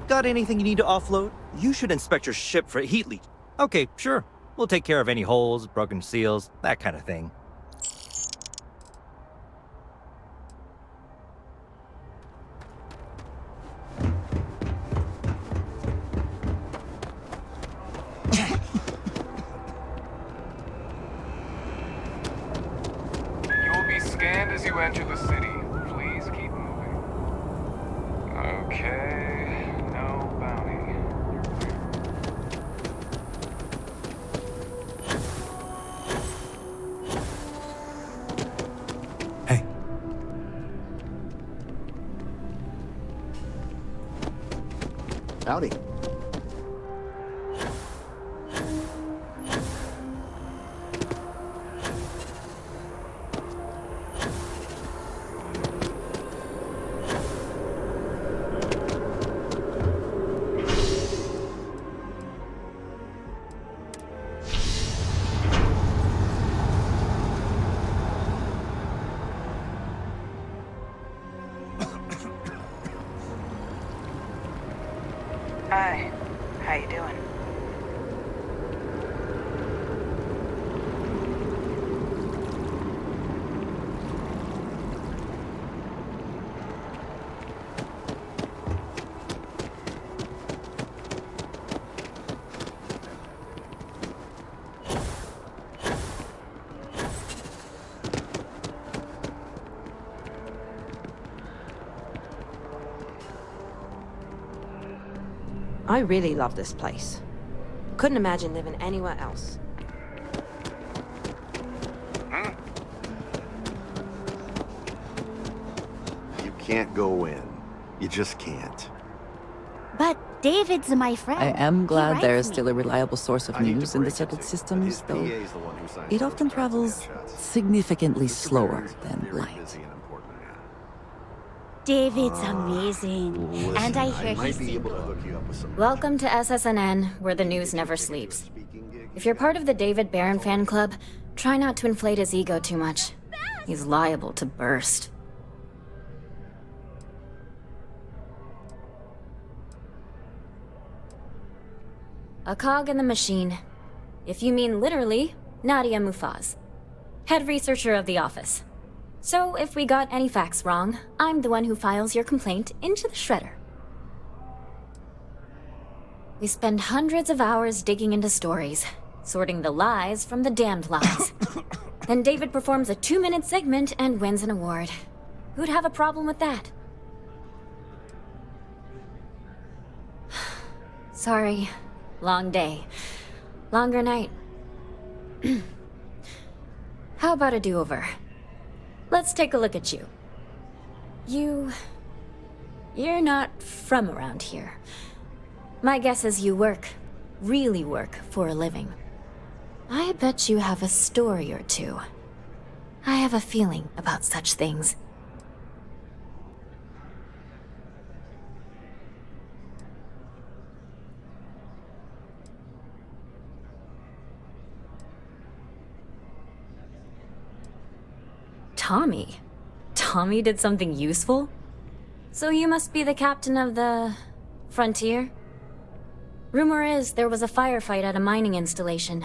Got anything you need to offload? You should inspect your ship for heat leak. Okay, sure. We'll take care of any holes, broken seals, that kind of thing. You'll be scanned as you enter the city. Please keep moving. Okay, no bounty. Hey. Howdy. Hi. How you doing? I really love this place. Couldn't imagine living anywhere else. You can't go in. You just can't. But David's my friend. I am He glad writes there is me. still a reliable source of I need to news in the break settled it to you, but systems, his though PA's the one who signs it the often contracts and travels headshots. significantly Mr. slower Barron's than very light. busy and important man. David's amazing. Listen, And I hear might he's be able to single. hook you up with some. Welcome to SSNN, where the news never sleeps. If you're part of the David Barron fan club, try not to inflate his ego too much. He's liable to burst. A cog in the machine. If you mean literally, Nadia Mufaz, head researcher of the office. So if we got any facts wrong, I'm the one who files your complaint into the shredder. We spend hundreds of hours digging into stories, sorting the lies from the damned lies. Then David performs a 2-minute segment and wins an award. Who'd have a problem with that? Sorry. Long day. Longer night. How about a do-over? Let's take a look at you. You're not from around here. My guess is you work, really work, for a living. I bet you have a story or two. I have a feeling about such things. Tommy? Tommy did something useful? So you must be the captain of the... Frontier? Rumor is there was a firefight at a mining installation.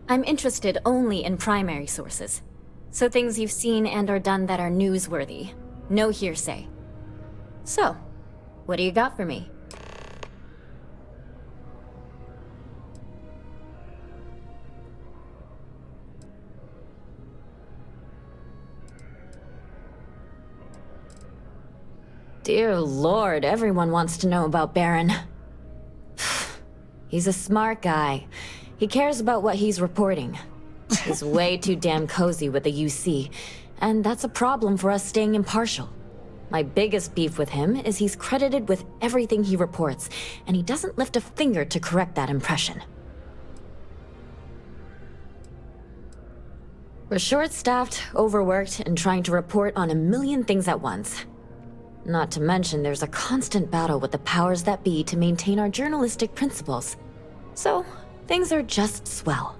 I'm interested only in primary sources. So things you've seen and or done that are newsworthy. No hearsay. So, what do you got for me? Dear Lord, everyone wants to know about Baron. He's a smart guy. He cares about what he's reporting. He's way too damn cozy with the UC, and that's a problem for us staying impartial. My biggest beef with him is he's credited with everything he reports, and he doesn't lift a finger to correct that impression. We're short-staffed, overworked, and trying to report on a million things at once. Not to mention there's a constant battle with the powers that be to maintain our journalistic principles. So, things are just swell.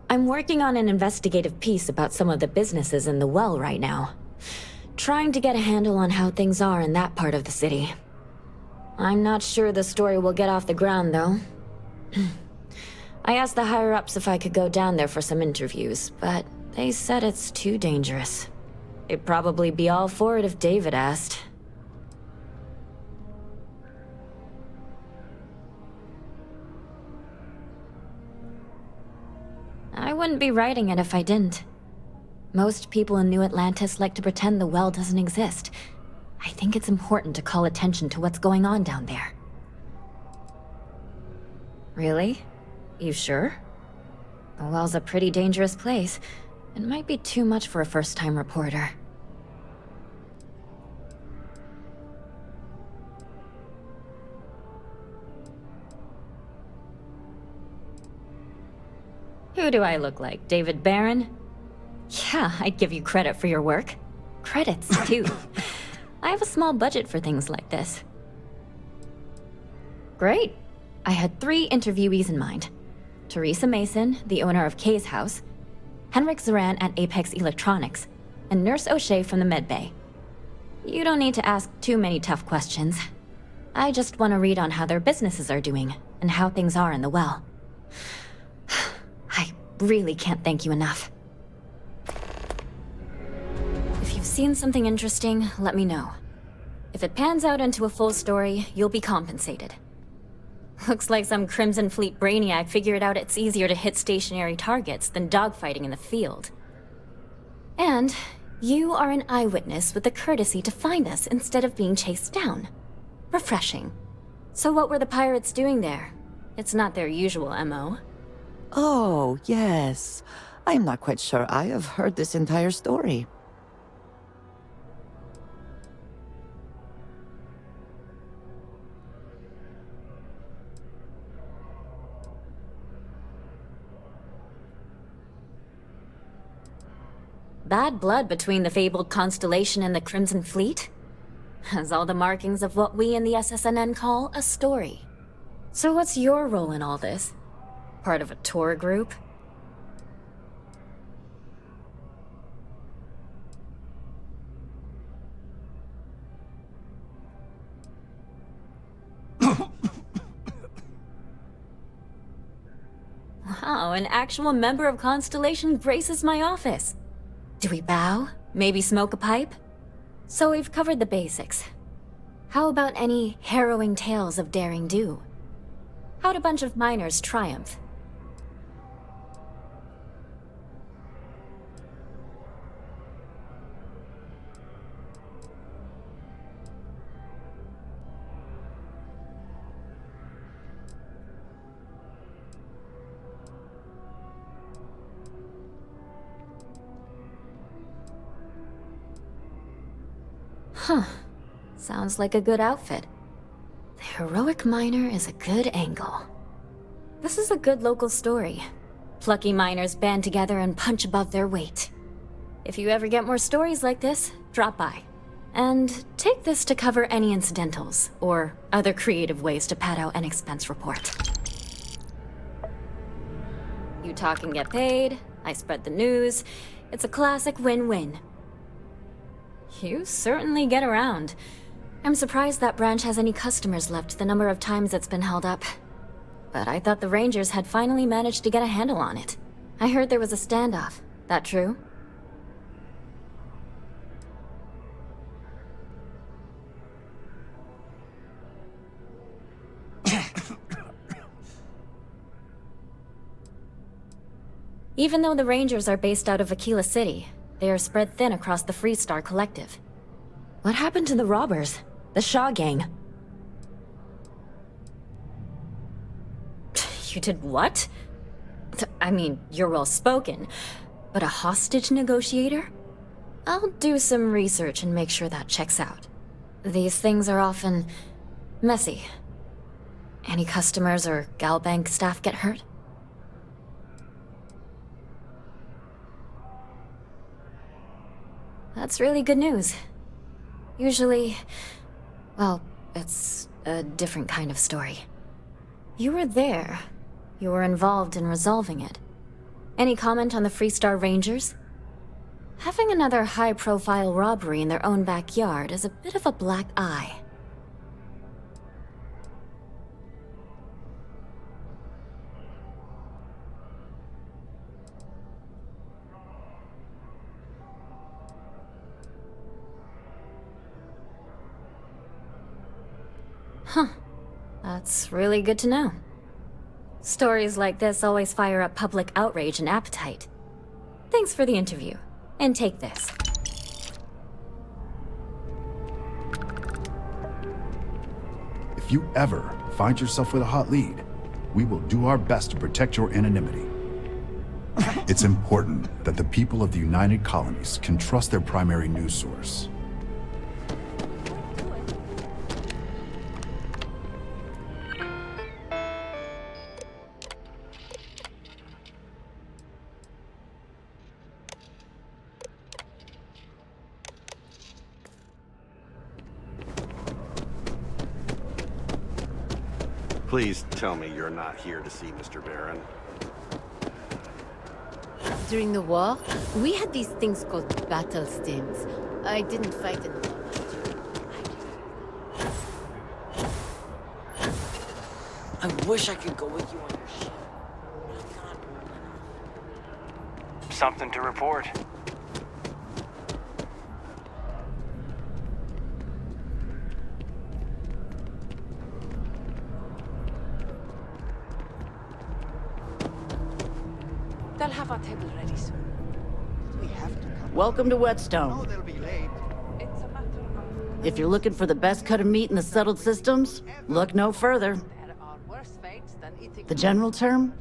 I'm working on an investigative piece about some of the businesses in the well right now. trying to get a handle on how things are in that part of the city. I'm not sure the story will get off the ground, though. I asked the higher-ups if I could go down there for some interviews, but they said it's too dangerous. They'd probably be all for it if David asked. I wouldn't be writing it if I didn't. Most people in New Atlantis like to pretend the well doesn't exist. I think it's important to call attention to what's going on down there. Really? You sure? The well's a pretty dangerous place. It might be too much for a first-time reporter. Who do I look like? David Barron? Yeah, I'd give you credit for your work. Credits, too. I have a small budget for things like this. Great. I had 3 interviewees in mind. Teresa Mason, the owner of Kay's house, Henrik Zoran at Apex Electronics, and Nurse O'Shea from the medbay. You don't need to ask too many tough questions. I just want to read on how their businesses are doing, and how things are in the well. I really can't thank you enough. If you've seen something interesting, let me know. If it pans out into a full story, you'll be compensated. Looks like some Crimson Fleet brainiac figured out it's easier to hit stationary targets than dogfighting in the field. And you are an eyewitness with the courtesy to find us instead of being chased down. Refreshing. So what were the pirates doing there? It's not their usual MO. Oh, yes. I'm not quite sure I have heard this entire story. Bad blood between the fabled Constellation and the Crimson Fleet? Has all the markings of what we in the SSNN call a story. So what's your role in all this? Part of a tour group? Wow, an actual member of Constellation graces my office. Do we bow? Maybe smoke a pipe? So we've covered the basics. How about any harrowing tales of daring do? How'd a bunch of miners triumph? Huh. Sounds like a good outfit. The heroic miner is a good angle. This is a good local story. Plucky miners band together and punch above their weight. If you ever get more stories like this, drop by. And take this to cover any incidentals, or other creative ways to pad out an expense report. You talk and get paid, I spread the news. It's a classic win-win. You certainly get around. I'm surprised that branch has any customers left the number of times it's been held up. But I thought the Rangers had finally managed to get a handle on it. I heard there was a standoff. That true? Even though the Rangers are based out of Aquila City, they are spread thin across the Freestar Collective. What happened to the robbers? The Shaw gang? You did what? I mean, you're well spoken, but a hostage negotiator? I'll do some research and make sure that checks out. These things are often messy. Any customers or Galbank staff get hurt? That's really good news. Usually, well, it's a different kind of story. You were there. You were involved in resolving it. Any comment on the Freestar Rangers? Having another high-profile robbery in their own backyard is a bit of a black eye. Huh. That's really good to know. Stories like this always fire up public outrage and appetite. Thanks for the interview. And take this. If you ever find yourself with a hot lead, we will do our best to protect your anonymity. It's important that the people of the United Colonies can trust their primary news source. Please tell me you're not here to see Mr. Baron. During the war, we had these things called battle stims. I didn't fight in the war. I wish I could go with you on your ship. Something to report. They'll have our table ready soon. Welcome to Whetstone. It's a matter of... If you're looking for the best cut of meat in the settled systems, look no further. There are worse fates than eating... The general term?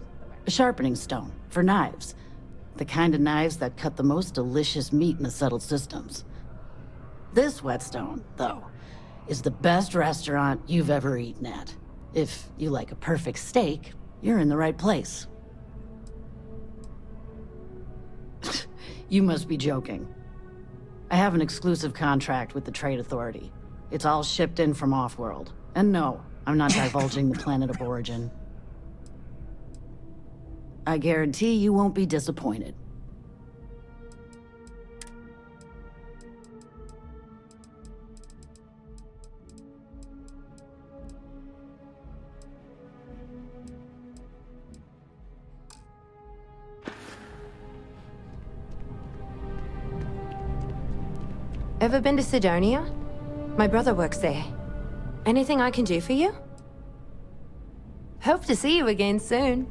A sharpening stone, for knives. The kind of knives that cut the most delicious meat in the settled systems. This Whetstone, though, is the best restaurant you've ever eaten at. If you like a perfect steak, you're in the right place. You must be joking. I have an exclusive contract with the Trade Authority. It's all shipped in from off-world. And no, I'm not divulging the planet of origin. I guarantee you won't be disappointed. Ever been to Sidonia? My brother works there. Anything I can do for you? Hope to see you again soon.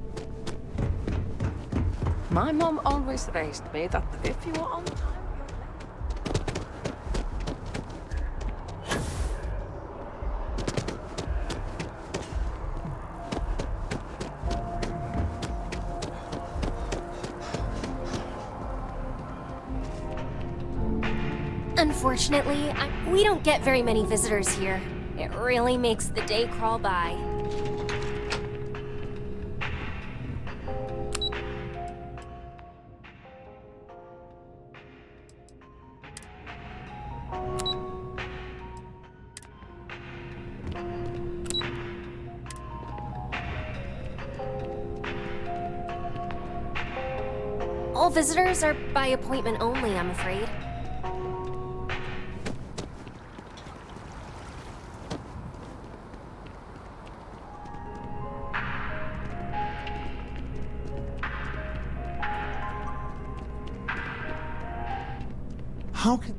My mom always raised me that if you were on time... Unfortunately, we don't get very many visitors here. It really makes the day crawl by. All visitors are by appointment only, I'm afraid.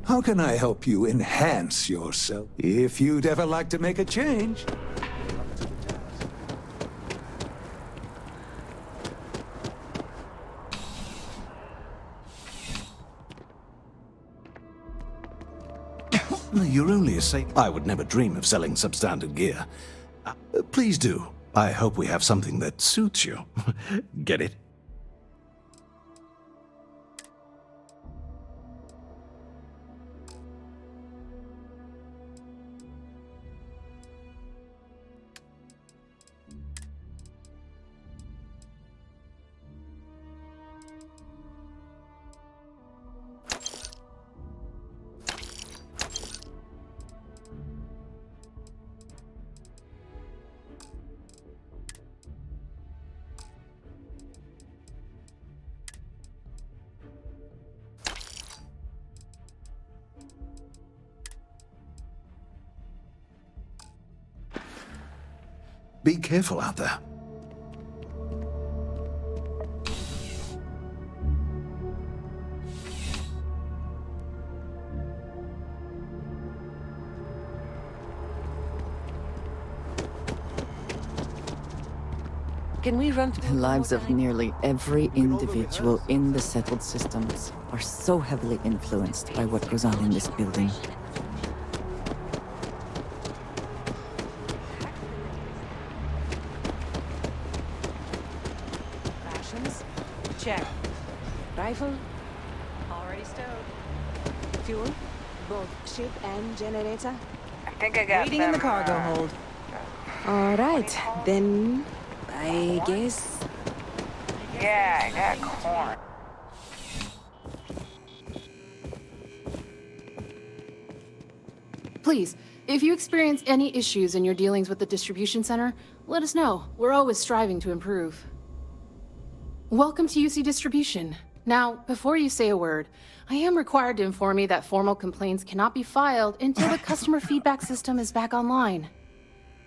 How can I help you enhance yourself? If you'd ever like to make a change. You're only a saint. I would never dream of selling substandard gear. Please do. I hope we have something that suits you. Get it? Be careful out there. Can we run through the lives of nearly every individual in the settled systems are so heavily influenced by what goes on in this building. Rations? Check. Rifle? Already stowed. Fuel? Both ship and generator? I think I got Waiting them, in the cargo hold. All right, then I guess. Yeah, I got corn. Please, if you experience any issues in your dealings with the distribution center, let us know. We're always striving to improve. Welcome to UC Distribution. Now, before you say a word, I am required to inform you that formal complaints cannot be filed until the customer feedback system is back online.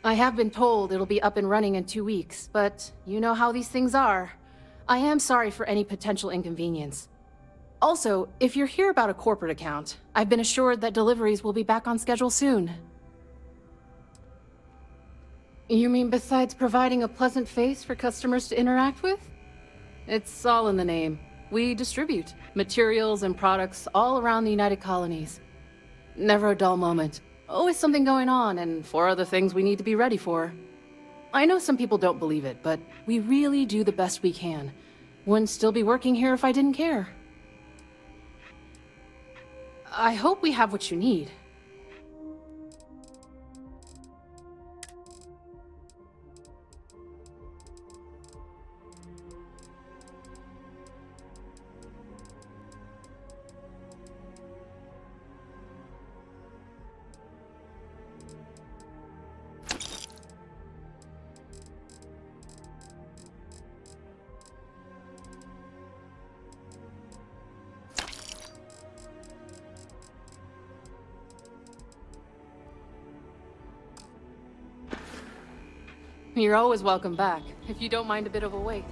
I have been told it'll be up and running in 2 weeks, but you know how these things are. I am sorry for any potential inconvenience. Also, if you're here about a corporate account, I've been assured that deliveries will be back on schedule soon. You mean besides providing a pleasant face for customers to interact with? It's all in the name. We distribute materials and products all around the United Colonies. Never a dull moment. Always something going on and 4 other things we need to be ready for. I know some people don't believe it, but we really do the best we can. Wouldn't still be working here if I didn't care. I hope we have what you need. You're always welcome back, if you don't mind a bit of a wait.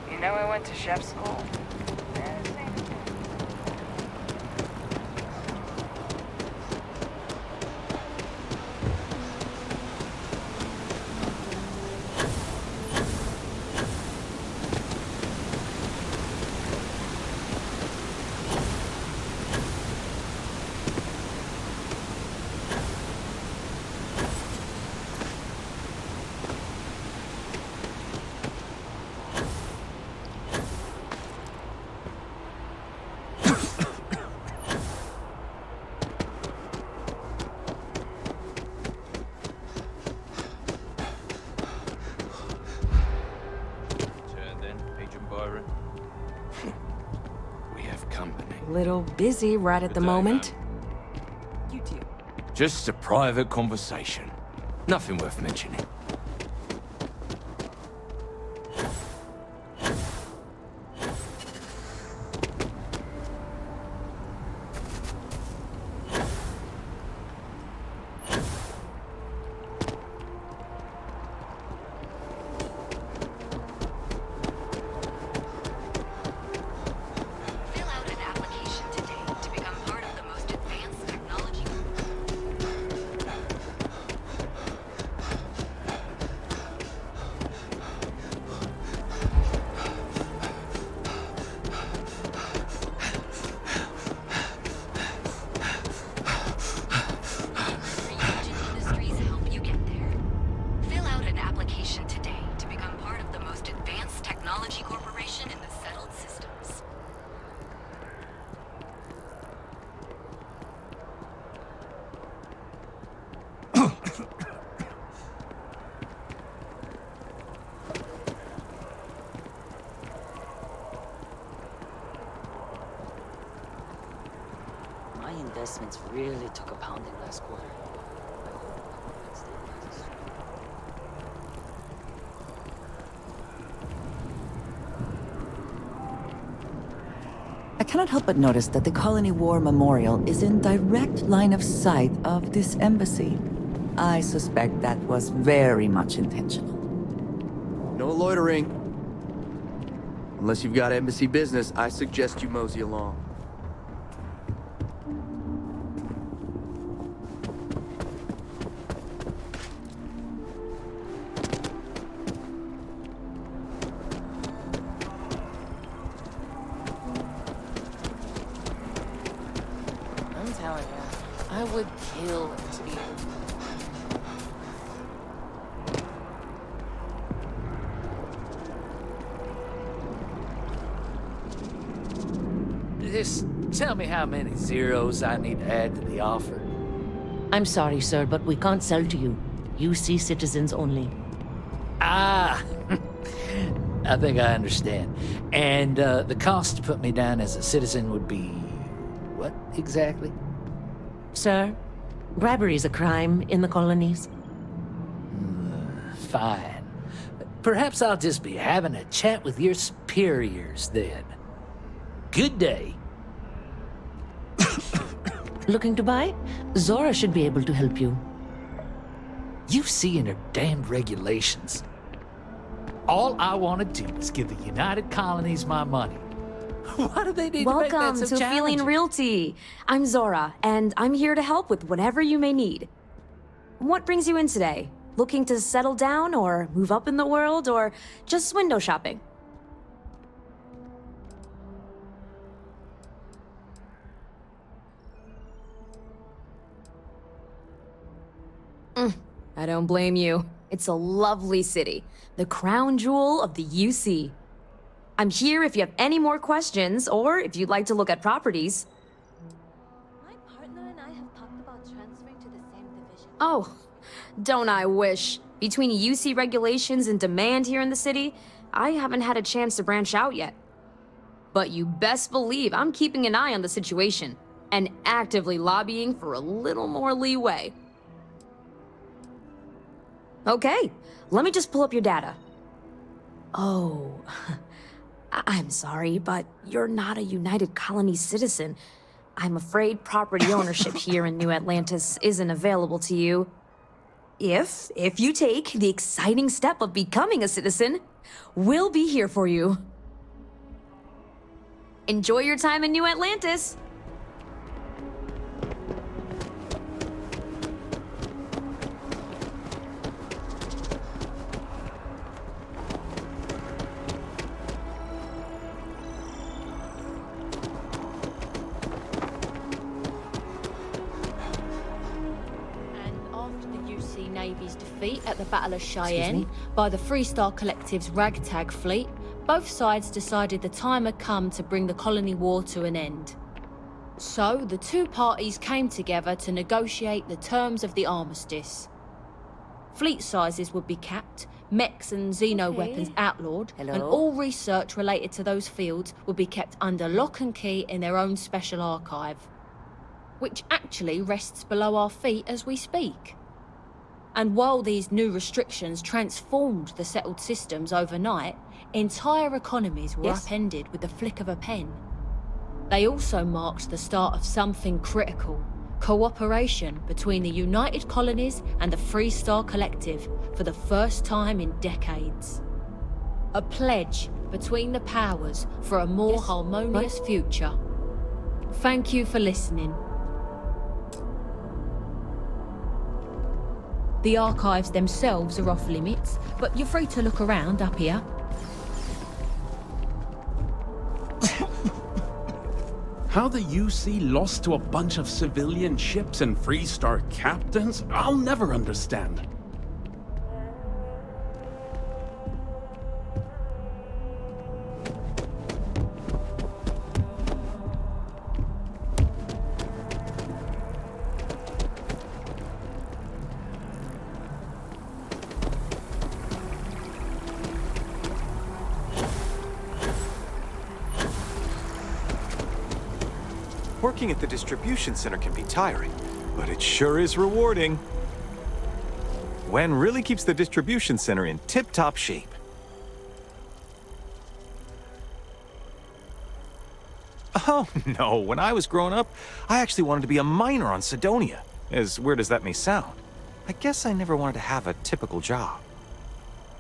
You know I went to chef school. Little busy right at the moment. You too. Just a private conversation. Nothing worth mentioning. My investments really took a pounding last quarter. I hope the government stabilizes soon. cannot help but notice that the Colony War Memorial is in direct line of sight of this embassy. I suspect that was very much intentional. No loitering. Unless you've got embassy business, I suggest you mosey along. I'm telling you, I would kill to be. Just tell me how many zeros I need to add to the offer. I'm sorry, sir, but we can't sell to you. UC citizens only. Ah, I think I understand. And the cost to put me down as a citizen would be what exactly? Sir, bribery is a crime in the colonies. Fine. Perhaps I'll just be having a chat with your superiors then. Good day. Looking to buy? Zora should be able to help you. UC and her damned regulations. All I want to do is give the United Colonies my money. Why do they need to make that Welcome so to Feeling challenging? Realty. I'm Zora, and I'm here to help with whatever you may need. What brings you in today? Looking to settle down, or move up in the world, or just window shopping? I don't blame you. It's a lovely city, the crown jewel of the UC. I'm here if you have any more questions, or if you'd like to look at properties. My partner and I have talked about transferring to the same division. Oh, don't I wish. Between UC regulations and demand here in the city, I haven't had a chance to branch out yet. But you best believe I'm keeping an eye on the situation, and actively lobbying for a little more leeway. Okay, let me just pull up your data. Oh, I'm sorry, but you're not a United Colony citizen. I'm afraid property ownership here in New Atlantis isn't available to you. If you take the exciting step of becoming a citizen, we'll be here for you. Enjoy your time in New Atlantis! Navy's defeat at the Battle of Cheyenne by the Freestar Collective's ragtag fleet, both sides decided the time had come to bring the colony war to an end. So, the two parties came together to negotiate the terms of the armistice. Fleet sizes would be capped, mechs and xeno weapons outlawed, and all research related to those fields would be kept under lock and key in their own special archive, which actually rests below our feet as we speak. And while these new restrictions transformed the settled systems overnight, entire economies were upended with the flick of a pen. They also marked the start of something critical: cooperation between the United Colonies and the Freestar Collective for the first time in decades. A pledge between the powers for a more harmonious future. Thank you for listening. The archives themselves are off limits, but you're free to look around up here. How the UC lost to a bunch of civilian ships and Freestar captains, I'll never understand. Working at the distribution center can be tiring, but it sure is rewarding. Wen really keeps the distribution center in tip-top shape. Oh, no. When I was growing up, I actually wanted to be a miner on Sidonia. As weird as that may sound. I guess I never wanted to have a typical job.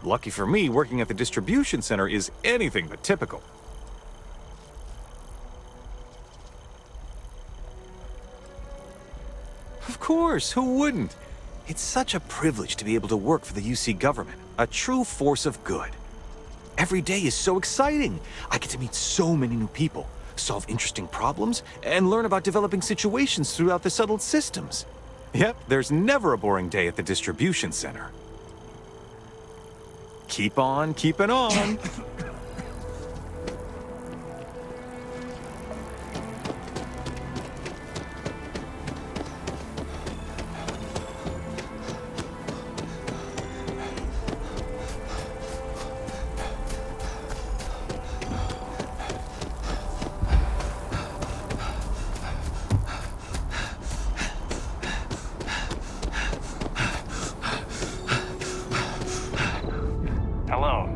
Lucky for me, working at the distribution center is anything but typical. Of course, who wouldn't? It's such a privilege to be able to work for the UC government, a true force of good. Every day is so exciting. I get to meet so many new people, solve interesting problems, and learn about developing situations throughout the settled systems. Yep, there's never a boring day at the distribution center. Keep on keeping on. Hello.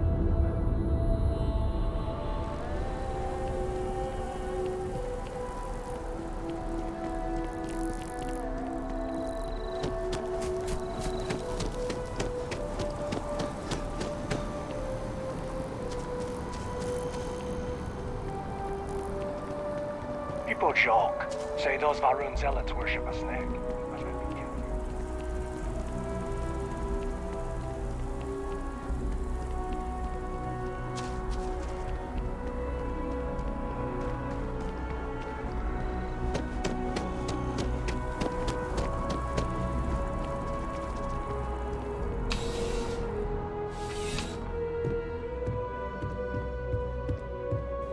People joke, say those Varun zealots worship a snake.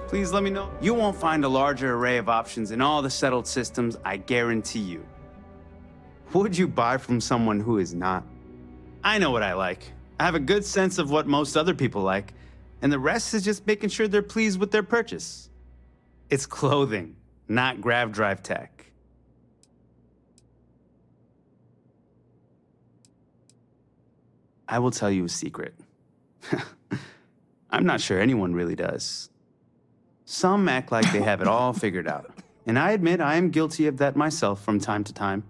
Please let me know. You won't find a larger array of options in all the settled systems, I guarantee you. Would you buy from someone who is not? I know what I like. I have a good sense of what most other people like, and the rest is just making sure they're pleased with their purchase. It's clothing, not grav drive tech. I will tell you a secret. I'm not sure anyone really does. Some act like they have it all figured out, and I admit I am guilty of that myself from time to time.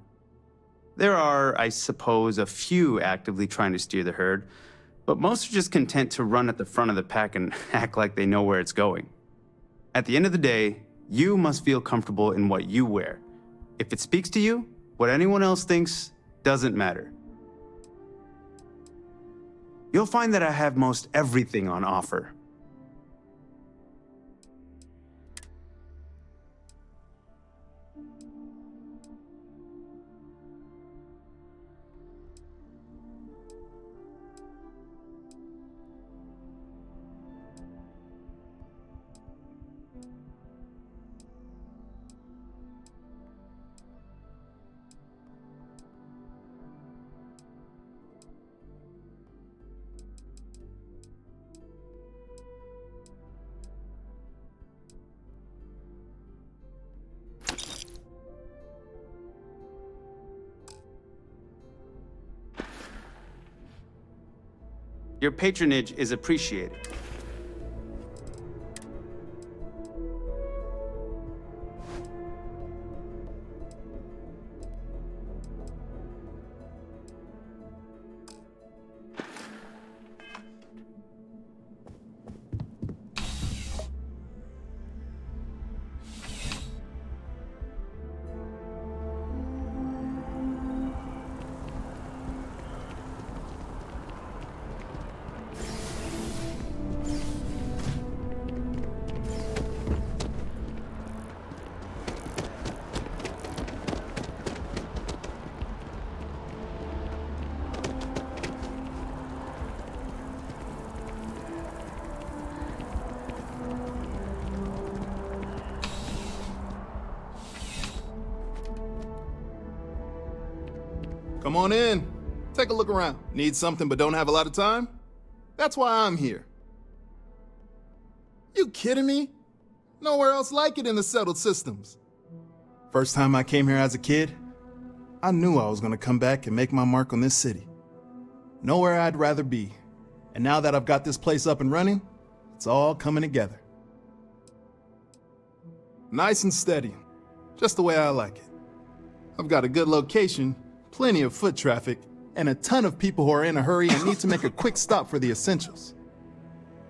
There are, I suppose, a few actively trying to steer the herd, but most are just content to run at the front of the pack and act like they know where it's going. At the end of the day, you must feel comfortable in what you wear. If it speaks to you, what anyone else thinks doesn't matter. You'll find that I have most everything on offer. Your patronage is appreciated. Come on in. Take a look around. Need something but don't have a lot of time? That's why I'm here. You kidding me? Nowhere else like it in the settled systems. First time I came here as a kid, I knew I was gonna come back and make my mark on this city. Nowhere I'd rather be. And now that I've got this place up and running, it's all coming together. Nice and steady. Just the way I like it. I've got a good location, plenty of foot traffic, and a ton of people who are in a hurry and need to make a quick stop for the essentials.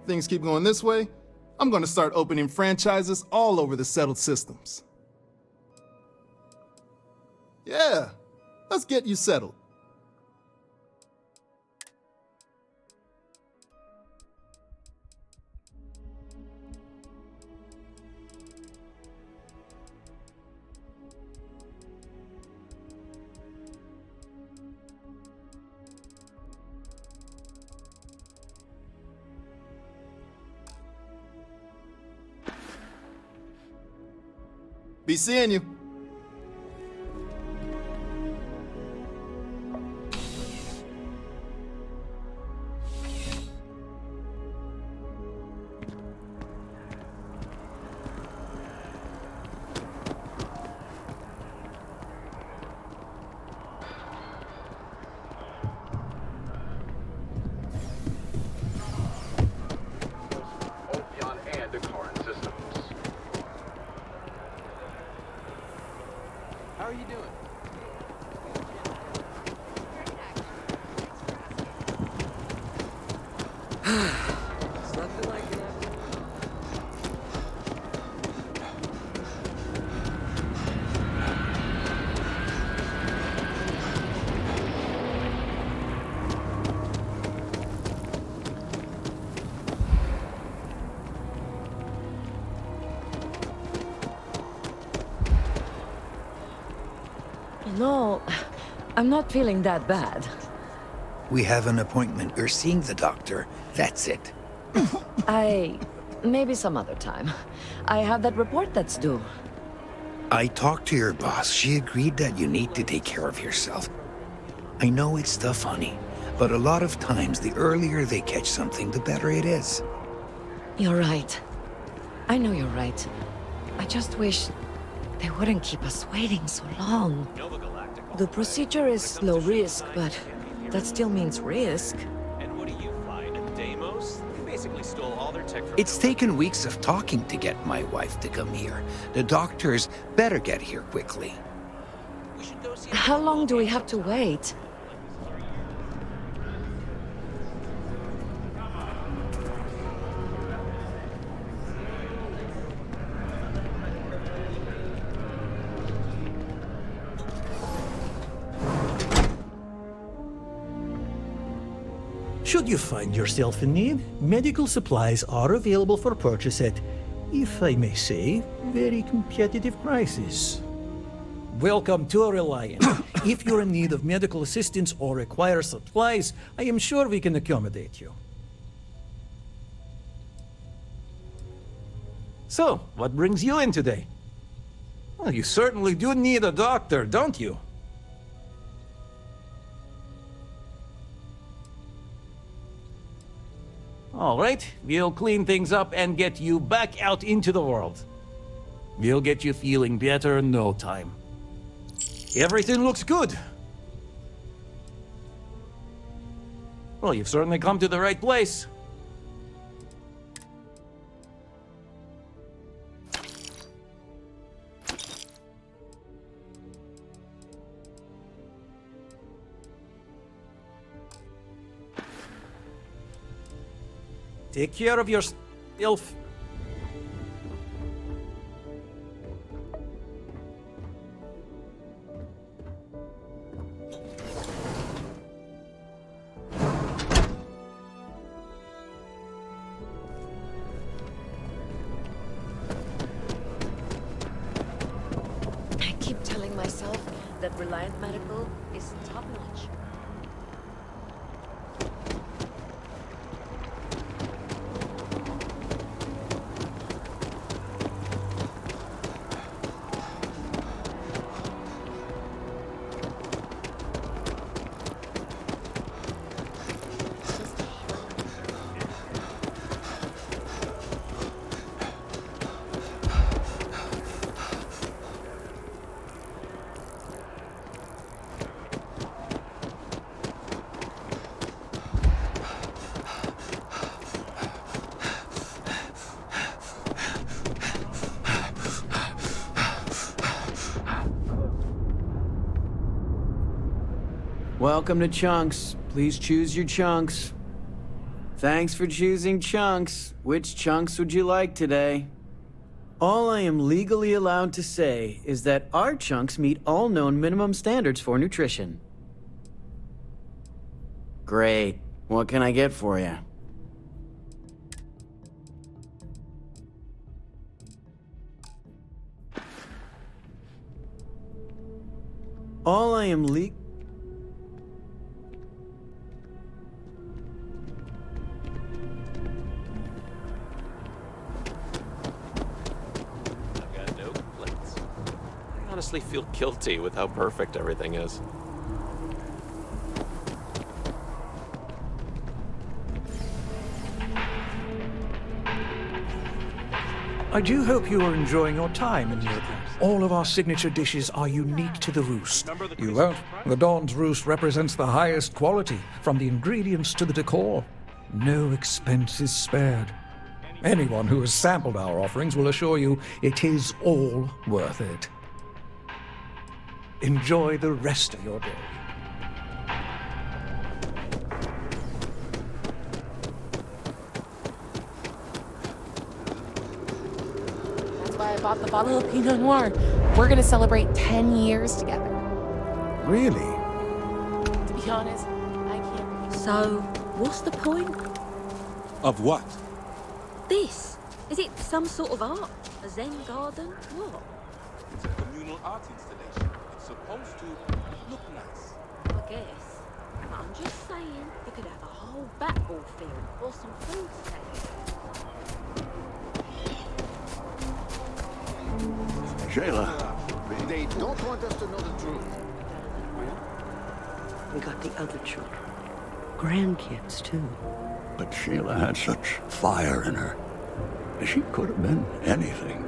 If things keep going this way, I'm going to start opening franchises all over the settled systems. Yeah, let's get you settled. Be seeing you. No, I'm not feeling that bad. We have an appointment. You're seeing the doctor. That's it. Maybe some other time. I have that report that's due. I talked to your boss. She agreed that you need to take care of yourself. I know it's tough, honey, but a lot of times the earlier they catch something, the better it is. You're right. I know you're right. I just wish they wouldn't keep us waiting so long. The procedure is low risk, but that still means risk. And what do you find? Deimos? They basically stole all their tech from It's taken weeks of talking to get my wife to come here. The doctors better get here quickly. How long do we have to wait? Should you find yourself in need, medical supplies are available for purchase at, if I may say, very competitive prices. Welcome to Reliant. If you're in need of medical assistance or require supplies, I am sure we can accommodate you. So, what brings you in today? Well, you certainly do need a doctor, don't you? All right, we'll clean things up and get you back out into the world. We'll get you feeling better in no time. Everything looks good. Well, you've certainly come to the right place. Take care of yourself. I keep telling myself that Reliant Medical is top-notch. Welcome to Chunks. Please choose your chunks. Thanks for choosing Chunks. Which chunks would you like today? All I am legally allowed to say is that our chunks meet all known minimum standards for nutrition. Great. What can I get for you? All I am I honestly feel guilty with how perfect everything is. I do hope you are enjoying your time in Europe. All of our signature dishes are unique to the Roost. You won't. The Dawn's Roost represents the highest quality, from the ingredients to the decor. No expense is spared. Anyone who has sampled our offerings will assure you it is all worth it. Enjoy the rest of your day. That's why I bought the bottle of Pinot Noir. We're gonna celebrate 10 years together. Really? To be honest, I can't. So, what's the point? Of what? This? Is it some sort of art? A Zen garden? What? It's a communal art installation. It's supposed to look nice. I guess. I'm just saying, you could have a whole batball field or some food stands. Shayla, they don't want us to know the truth. We got the other children. Grandkids, too. But Shayla had such fire in her. She could have been anything.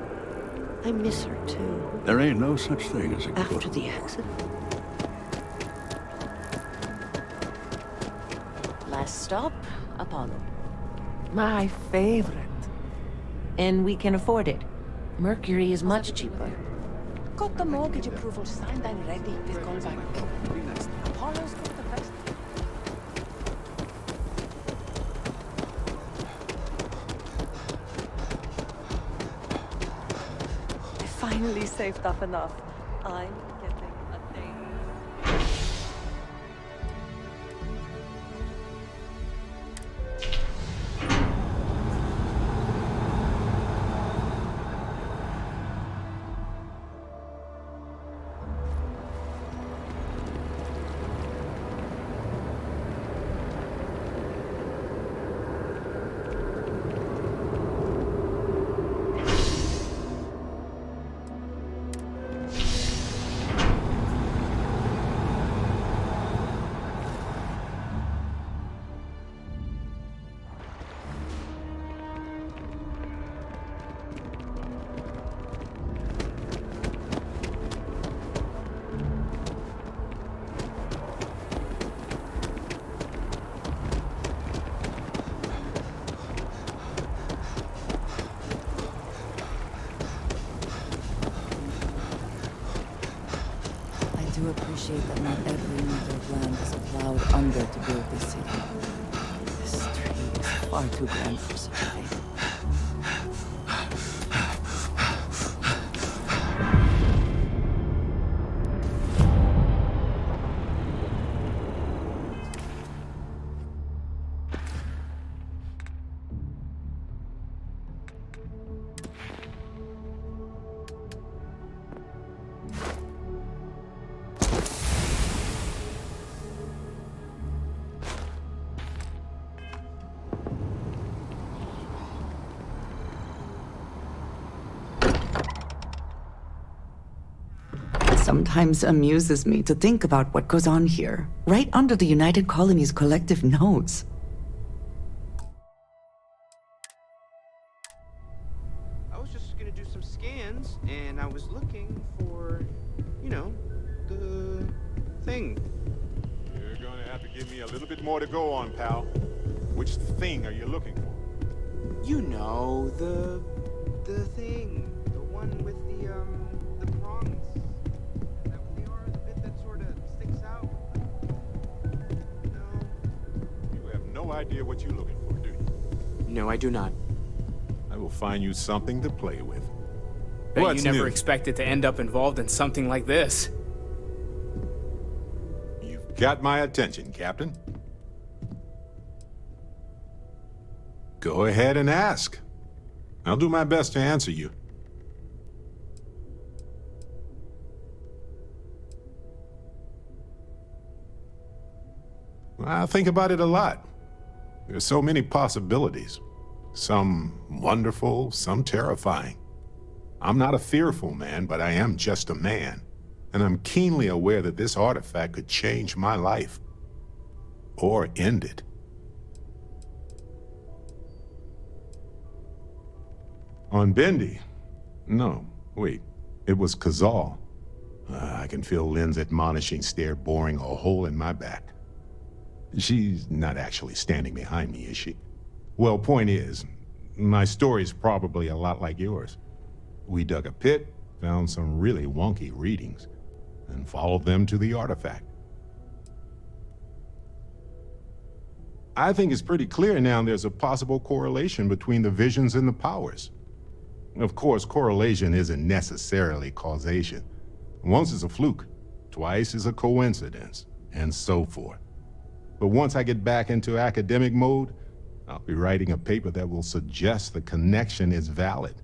I miss her, too. There ain't no such thing as a After good. the accident. Last stop, Apollo. My favorite. And we can afford it. Mercury is much cheaper. Got the mortgage approval signed and ready with Goldbank. Apollo's got the best. I finally saved up enough. I'm getting a date. I do appreciate that not every meter of land is plowed under to build this city. This tree is far too grand for such a thing. Sometimes amuses me to think about what goes on here, right under the United Colonies' collective nose. I was just gonna do some scans, and I was looking for, you know, the thing. You're gonna have to give me a little bit more to go on, pal. Which thing are you looking for? You know, the thing. The one with the prongs. Is that what they are? The bit that sort of sticks out? idea what you're looking for, do you? No, I do not. I will find you something to play with. Bet What's you never new? expected to end up involved in something like this. You've got my attention, Captain. Go ahead and ask. I'll do my best to answer you. I think about it a lot. There's so many possibilities. Some wonderful, some terrifying. I'm not a fearful man, but I am just a man. And I'm keenly aware that this artifact could change my life. Or end it. On Bendy? No, wait. It was Kazal. I can feel Lynn's admonishing stare boring a hole in my back. She's not actually standing behind me, is she? Well, point is, my story's probably a lot like yours. We dug a pit, found some really wonky readings, and followed them to the artifact. I think it's pretty clear now there's a possible correlation between the visions and the powers. Of course, correlation isn't necessarily causation. Once is a fluke, twice is a coincidence, and so forth. But once I get back into academic mode, I'll be writing a paper that will suggest the connection is valid.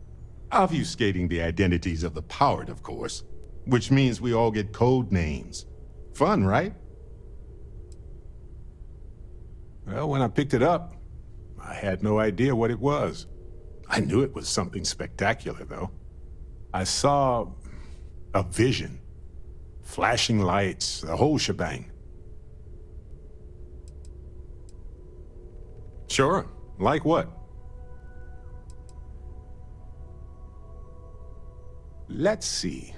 Obfuscating the identities of the powered, of course, which means we all get code names. Fun, right? Well, when I picked it up, I had no idea what it was. I knew it was something spectacular, though. I saw a vision. Flashing lights, the whole shebang. Sure. Like what? Let's see.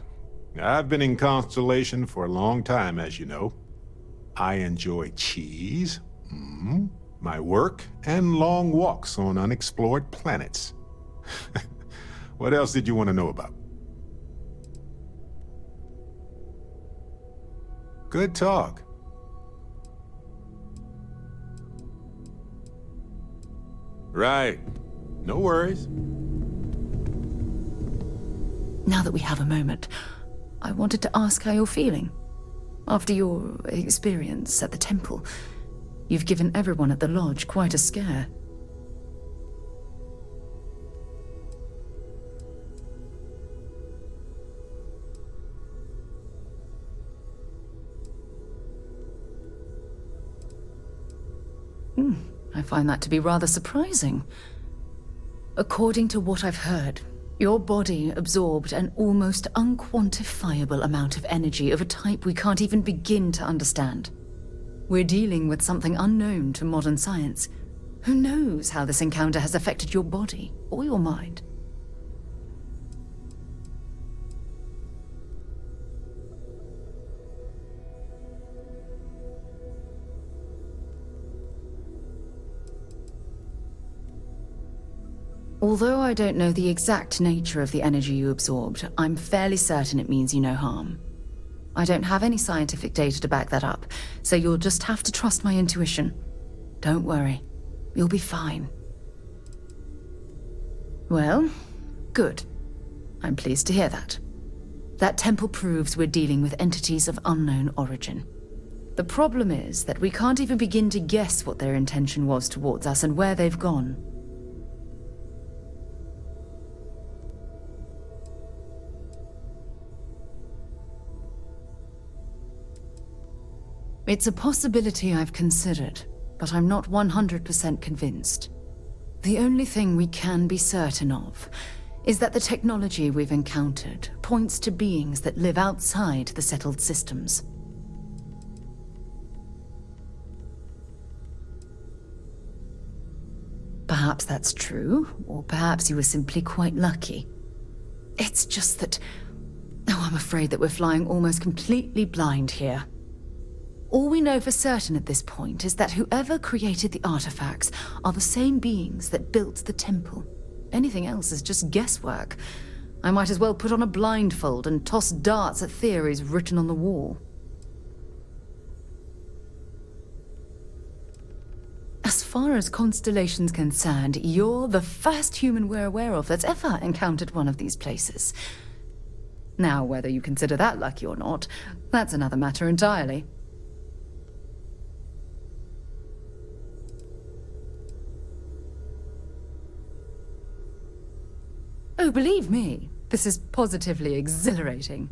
I've been in Constellation for a long time, as you know. I enjoy cheese, my work, and long walks on unexplored planets. What else did you want to know about? Good talk. Right. No worries. Now that we have a moment, I wanted to ask how you're feeling. After your experience at the temple, you've given everyone at the lodge quite a scare. I find that to be rather surprising. According to what I've heard, your body absorbed an almost unquantifiable amount of energy of a type we can't even begin to understand. We're dealing with something unknown to modern science. Who knows how this encounter has affected your body or your mind? Although I don't know the exact nature of the energy you absorbed, I'm fairly certain it means you no harm. I don't have any scientific data to back that up, so you'll just have to trust my intuition. Don't worry, you'll be fine. Well, good. I'm pleased to hear that. That temple proves we're dealing with entities of unknown origin. The problem is that we can't even begin to guess what their intention was towards us and where they've gone. It's a possibility I've considered, but I'm not 100% convinced. The only thing we can be certain of is that the technology we've encountered points to beings that live outside the settled systems. Perhaps that's true, or perhaps you were simply quite lucky. It's just that... Oh, I'm afraid that we're flying almost completely blind here. All we know for certain at this point is that whoever created the artifacts are the same beings that built the temple. Anything else is just guesswork. I might as well put on a blindfold and toss darts at theories written on the wall. As far as Constellation's concerned, you're the first human we're aware of that's ever encountered one of these places. Now, whether you consider that lucky or not, that's another matter entirely. Oh, believe me, this is positively exhilarating.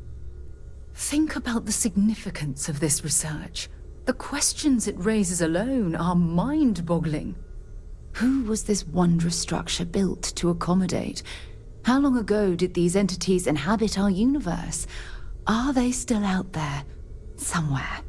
Think about the significance of this research. The questions it raises alone are mind-boggling. Who was this wondrous structure built to accommodate? How long ago did these entities inhabit our universe? Are they still out there, somewhere?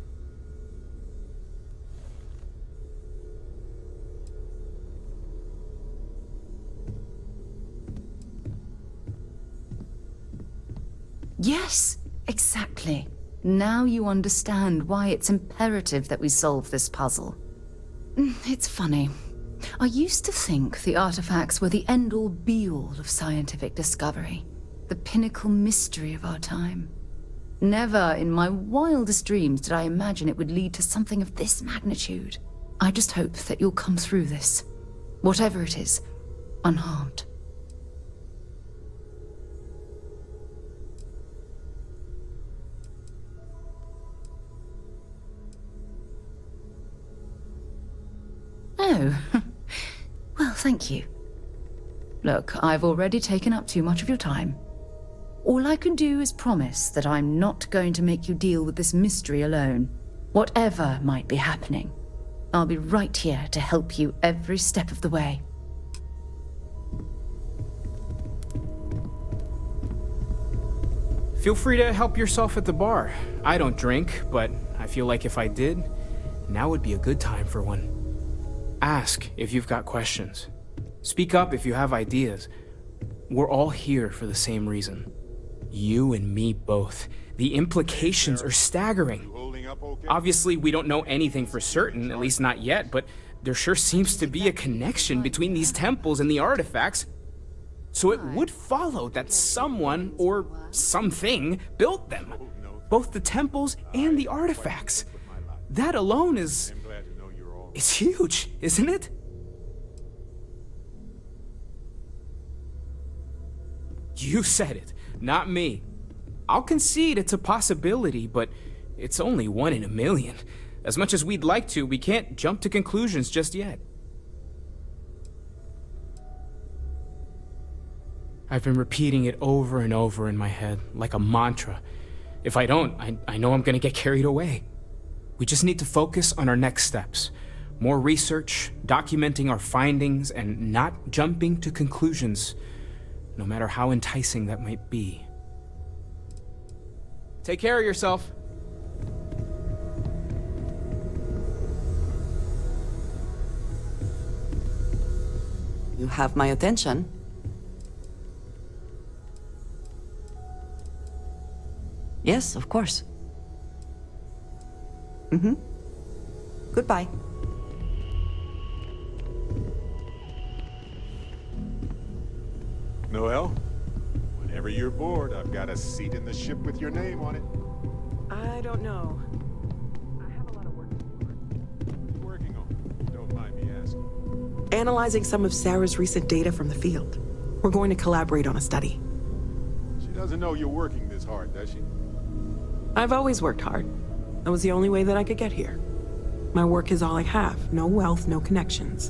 Yes, exactly. Now you understand why it's imperative that we solve this puzzle. It's funny. I used to think the artifacts were the end-all be-all of scientific discovery, the pinnacle mystery of our time. Never in my wildest dreams did I imagine it would lead to something of this magnitude. I just hope that you'll come through this, whatever it is, unharmed. Oh, well, thank you. Look, I've already taken up too much of your time. All I can do is promise that I'm not going to make you deal with this mystery alone. Whatever might be happening, I'll be right here to help you every step of the way. Feel free to help yourself at the bar. I don't drink, but I feel like if I did, now would be a good time for one. Ask if you've got questions. Speak up if you have ideas. We're all here for the same reason. You and me both. The implications are staggering. Obviously, we don't know anything for certain, at least not yet, but there sure seems to be a connection between these temples and the artifacts. So it would follow that someone, or something, built them. Both the temples and the artifacts. That alone is... it's huge, isn't it? You said it, not me. I'll concede it's a possibility, but it's only 1 in a million. As much as we'd like to, we can't jump to conclusions just yet. I've been repeating it over and over in my head, like a mantra. If I don't, I know I'm gonna get carried away. We just need to focus on our next steps. More research, documenting our findings, and not jumping to conclusions, no matter how enticing that might be. Take care of yourself. You have my attention. Yes, of course. Goodbye. Noel, whenever you're bored, I've got a seat in the ship with your name on it. I don't know. What are you working on? Don't mind me asking. Analyzing some of Sarah's recent data from the field. We're going to collaborate on a study. She doesn't know you're working this hard, does she? I've always worked hard. That was the only way that I could get here. My work is all I have. No wealth, no connections.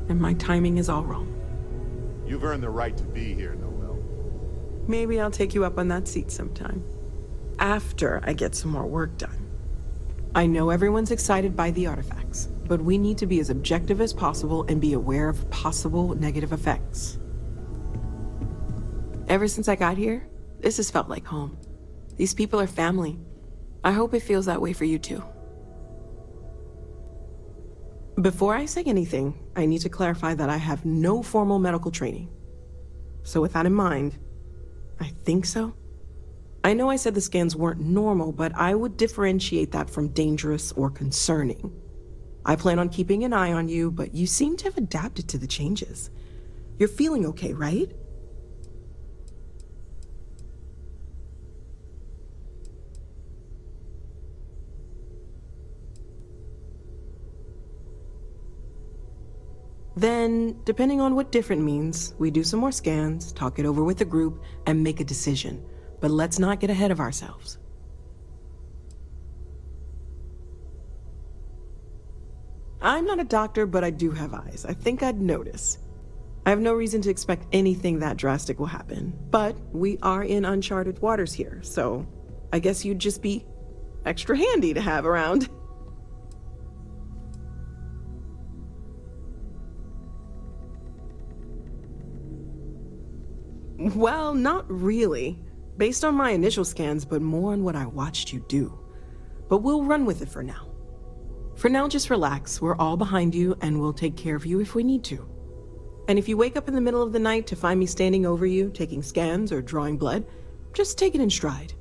And my timing is all wrong. You've earned the right to be here, Noel. Maybe I'll take you up on that seat sometime. After I get some more work done. I know everyone's excited by the artifacts, but we need to be as objective as possible and be aware of possible negative effects. Ever since I got here, this has felt like home. These people are family. I hope it feels that way for you too. Before I say anything, I need to clarify that I have no formal medical training. So with that in mind, I think so. I know I said the scans weren't normal, but I would differentiate that from dangerous or concerning. I plan on keeping an eye on you, but you seem to have adapted to the changes. You're feeling okay, right? Then, depending on what different means, we do some more scans, talk it over with the group, and make a decision. But let's not get ahead of ourselves. I'm not a doctor, but I do have eyes. I think I'd notice. I have no reason to expect anything that drastic will happen, but we are in uncharted waters here, so I guess you'd just be extra handy to have around. Well, not really. Based on my initial scans, but more on what I watched you do. But we'll run with it for now. For now, just relax. We're all behind you, and we'll take care of you if we need to. And if you wake up in the middle of the night to find me standing over you, taking scans or drawing blood, just take it in stride.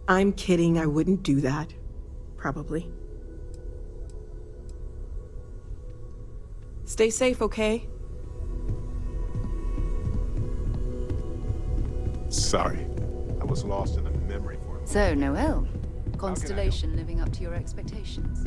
I'm kidding, I wouldn't do that. Probably. Stay safe, okay? Sorry, I was lost in a memory for a moment. So, Noel, Constellation living up to your expectations?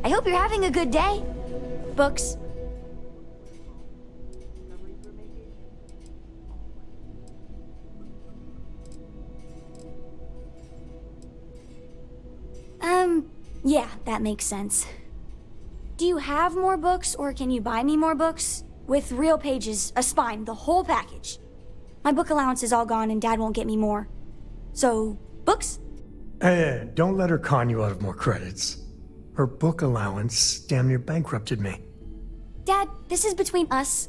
I hope you're having a good day. Books. Yeah, that makes sense. Do you have more books, or can you buy me more books? With real pages, a spine, the whole package. My book allowance is all gone and Dad won't get me more. So, books? Hey, don't let her con you out of more credits. Her book allowance damn near bankrupted me. Dad, this is between us.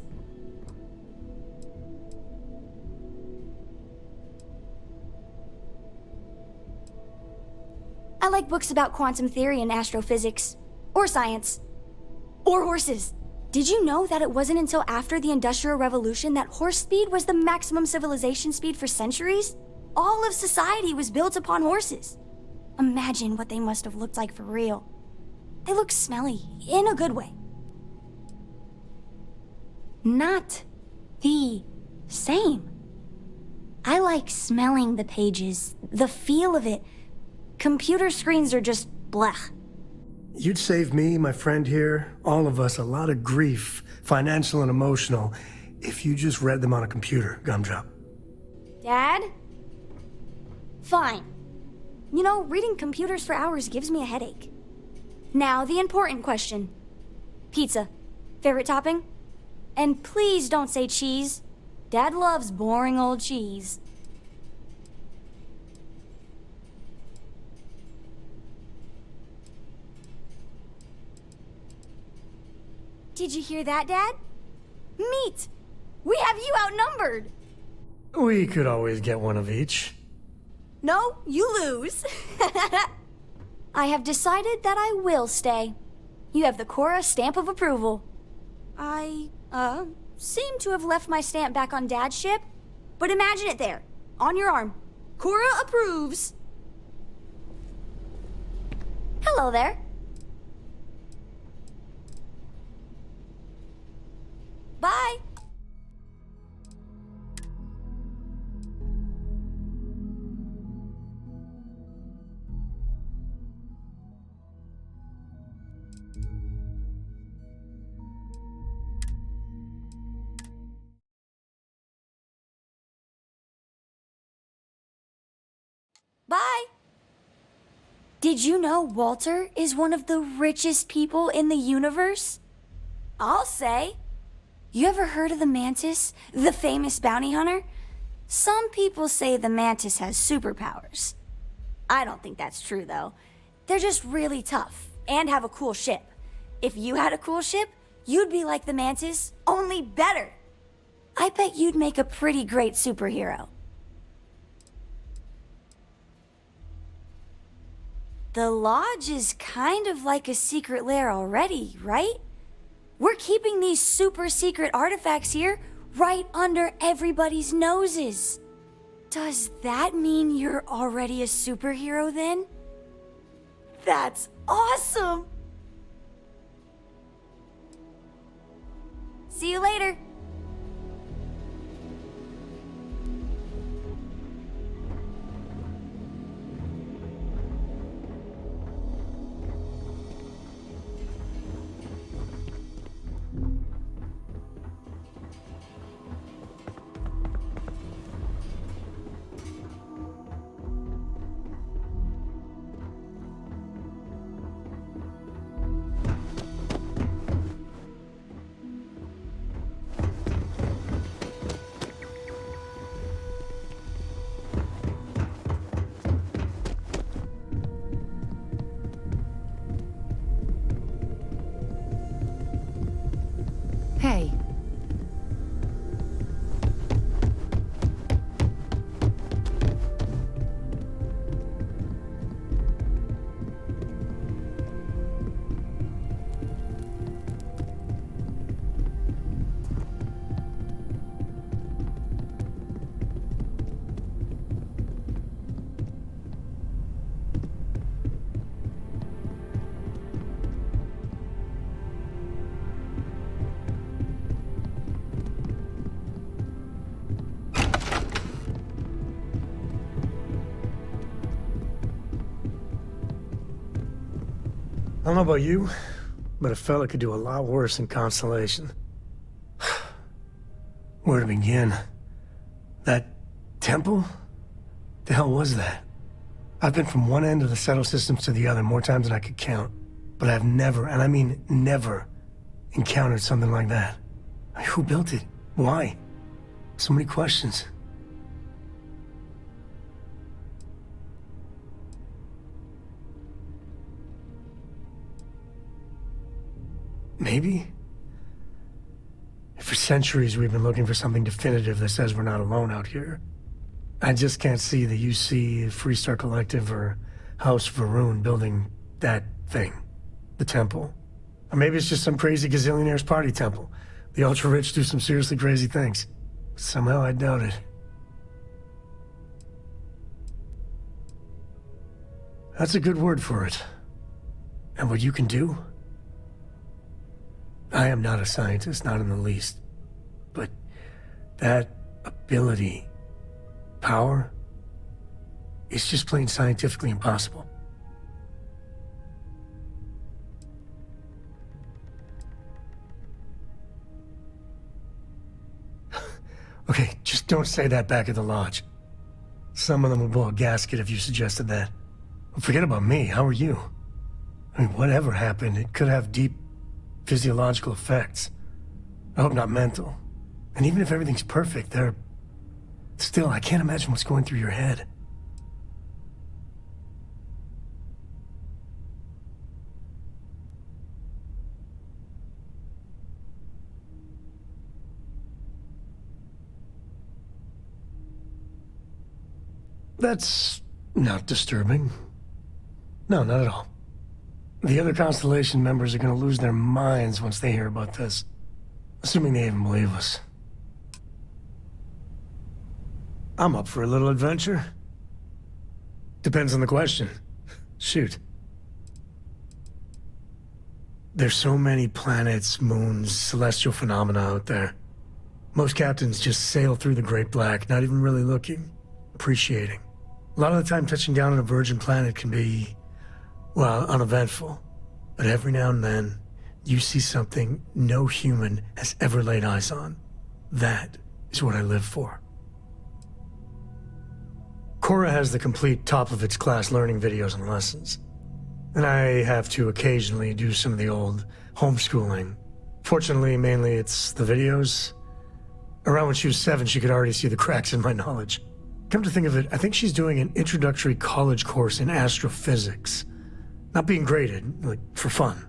I like books about quantum theory and astrophysics. Or science. Or horses. Did you know that it wasn't until after the Industrial Revolution that horse speed was the maximum civilization speed for centuries? All of society was built upon horses. Imagine what they must have looked like for real. They look smelly, in a good way. Not the same. I like smelling the pages, the feel of it. Computer screens are just blech. You'd save me, my friend here, all of us, a lot of grief, financial and emotional, if you just read them on a computer, Gumdrop. Dad? Fine. You know, reading computers for hours gives me a headache. Now, the important question. Pizza. Favorite topping? And please don't say cheese. Dad loves boring old cheese. Did you hear that, Dad? Meat! We have you outnumbered! We could always get one of each. No, you lose. I have decided that I will stay. You have the Cora stamp of approval. I, seem to have left my stamp back on Dad's ship, but imagine it there, on your arm. Cora approves. Hello there. Bye. Bye. Did you know Walter is one of the richest people in the universe? I'll say. You ever heard of the Mantis, the famous bounty hunter? Some people say the Mantis has superpowers. I don't think that's true, though. They're just really tough and have a cool ship. If you had a cool ship, you'd be like the Mantis, only better. I bet you'd make a pretty great superhero. The Lodge is kind of like a secret lair already, right? We're keeping these super secret artifacts here right under everybody's noses. Does that mean you're already a superhero then? That's awesome! See you later. Hey. I don't know about you, but a fella could do a lot worse in Constellation. Where to begin? That temple? The hell was that? I've been from one end of the settled systems to the other more times than I could count, but I've never, and I mean never, encountered something like that. I mean, who built it? Why? So many questions. Maybe? For centuries we've been looking for something definitive that says we're not alone out here. I just can't see the UC, Freestar Collective, or House Varun building that thing. The temple. Or maybe it's just some crazy gazillionaire's party temple. The ultra-rich do some seriously crazy things. Somehow I doubt it. That's a good word for it. And what you can do? I am not a scientist, not in the least. But that ability, power, it's just plain scientifically impossible. Okay, just don't say that back at the lodge. Some of them will blow a gasket if you suggested that. Forget about me, how are you? I mean, whatever happened, it could have deep physiological effects. I hope not mental. And even if everything's perfect, still, I can't imagine what's going through your head. That's not disturbing. No, not at all. The other Constellation members are gonna lose their minds once they hear about this. Assuming they even believe us. I'm up for a little adventure. Depends on the question. Shoot. There's so many planets, moons, celestial phenomena out there. Most captains just sail through the Great Black, not even really looking, appreciating. A lot of the time touching down on a virgin planet can be, well, uneventful. But every now and then, you see something no human has ever laid eyes on. That is what I live for. Cora has the complete top-of-its-class learning videos and lessons. And I have to occasionally do some of the old homeschooling. Fortunately, mainly it's the videos. Around when she was 7, she could already see the cracks in my knowledge. Come to think of it, I think she's doing an introductory college course in astrophysics. Not being graded, like, for fun.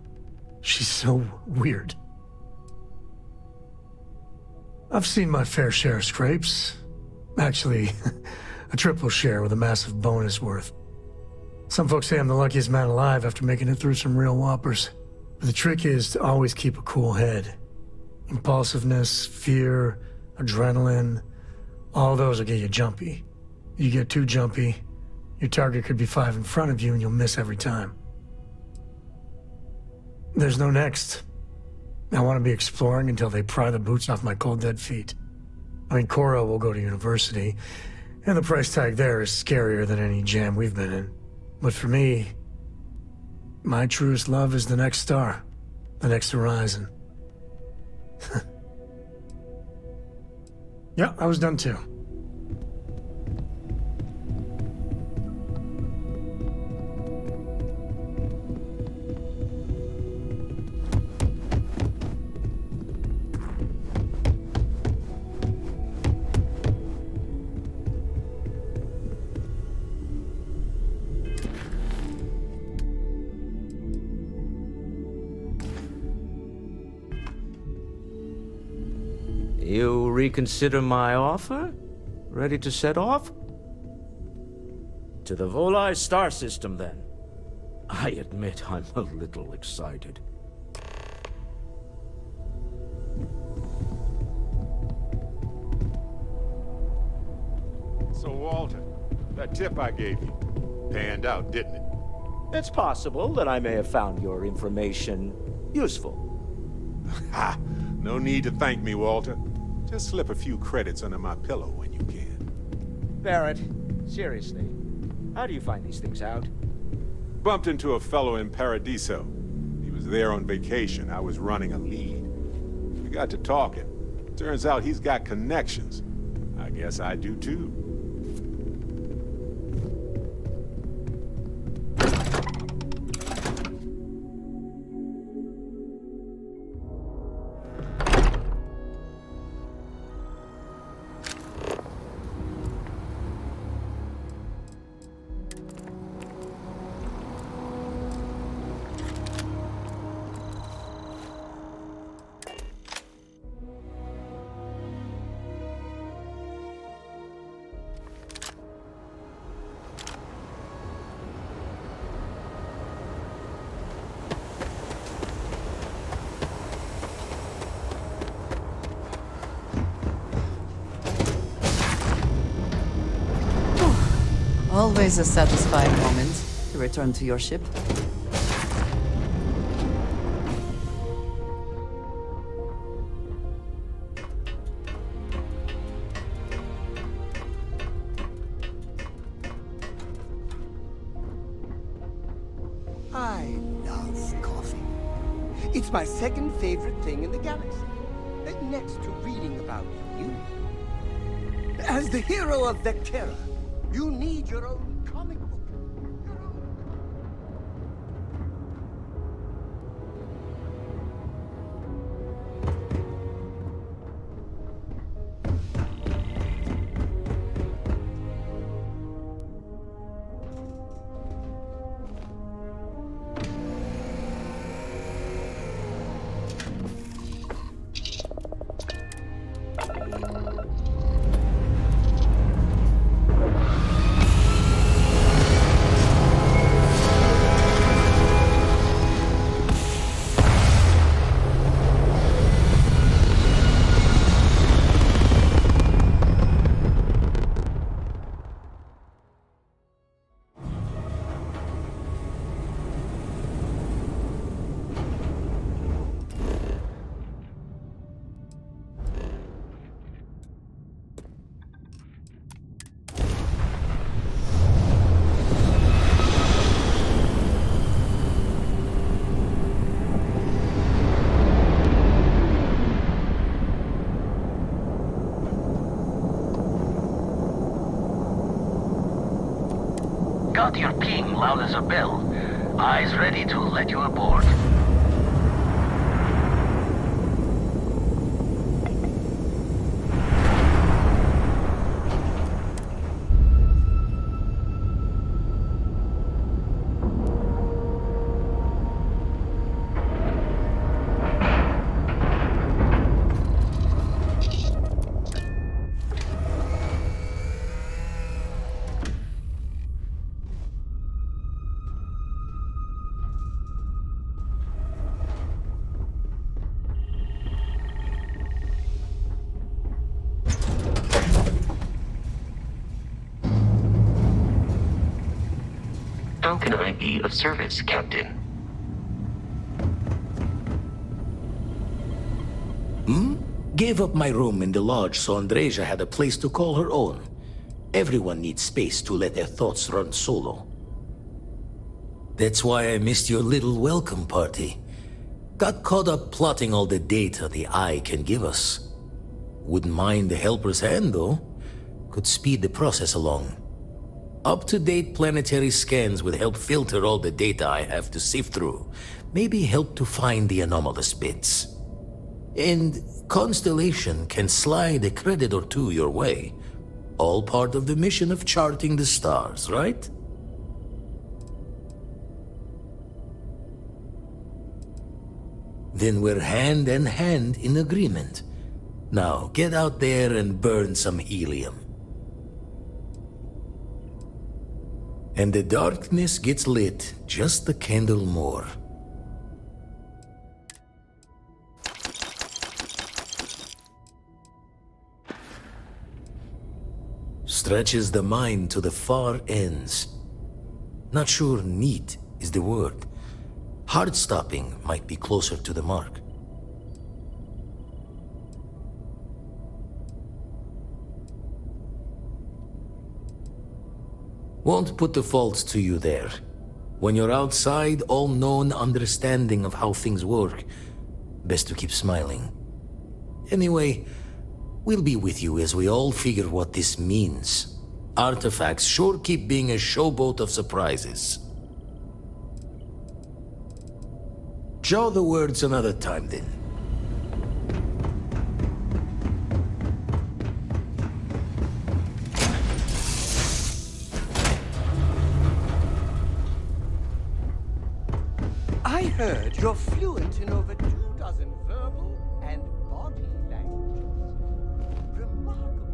She's so weird. I've seen my fair share of scrapes. Actually, a triple share with a massive bonus worth. Some folks say I'm the luckiest man alive after making it through some real whoppers. But the trick is to always keep a cool head. Impulsiveness, fear, adrenaline, all those will get you jumpy. You get too jumpy, your target could be 5 in front of you and you'll miss every time. There's no next. I want to be exploring until they pry the boots off my cold dead feet. I mean, Cora will go to university, and the price tag there is scarier than any jam we've been in. But for me, my truest love is the next star, the next horizon. Yeah, I was done too. You reconsider my offer? Ready to set off? To the Volai star system, then. I admit I'm a little excited. So, Walter, that tip I gave you panned out, didn't it? It's possible that I may have found your information useful. Ha! No need to thank me, Walter. Just slip a few credits under my pillow when you can. Barrett, seriously, how do you find these things out? Bumped into a fellow in Paradiso. He was there on vacation. I was running a lead. We got to talking. Turns out he's got connections. I guess I do too. Always a satisfying moment to return to your ship. I love coffee. It's my second favorite thing in the galaxy, next to reading about you. As the hero of Vectera, you need your own comic book. Got your ping loud as a bell. Eyes ready to let you aboard. How can I be of service, Captain? Gave up my room in the lodge so Andreja had a place to call her own. Everyone needs space to let their thoughts run solo. That's why I missed your little welcome party. Got caught up plotting all the data the Eye can give us. Wouldn't mind a helper's hand, though. Could speed the process along. Up-to-date planetary scans would help filter all the data I have to sift through. Maybe help to find the anomalous bits. And Constellation can slide a credit or two your way. All part of the mission of charting the stars, right? Then we're hand in hand in agreement. Now, get out there and burn some helium. And the darkness gets lit just a candle more. Stretches the mind to the far ends. Not sure neat is the word. Heart-stopping might be closer to the mark. Won't put the fault to you there. When you're outside all known understanding of how things work, best to keep smiling. Anyway, we'll be with you as we all figure what this means. Artifacts sure keep being a showboat of surprises. Jaw the words another time then. I heard you're fluent in over 24 verbal and body languages. Remarkable.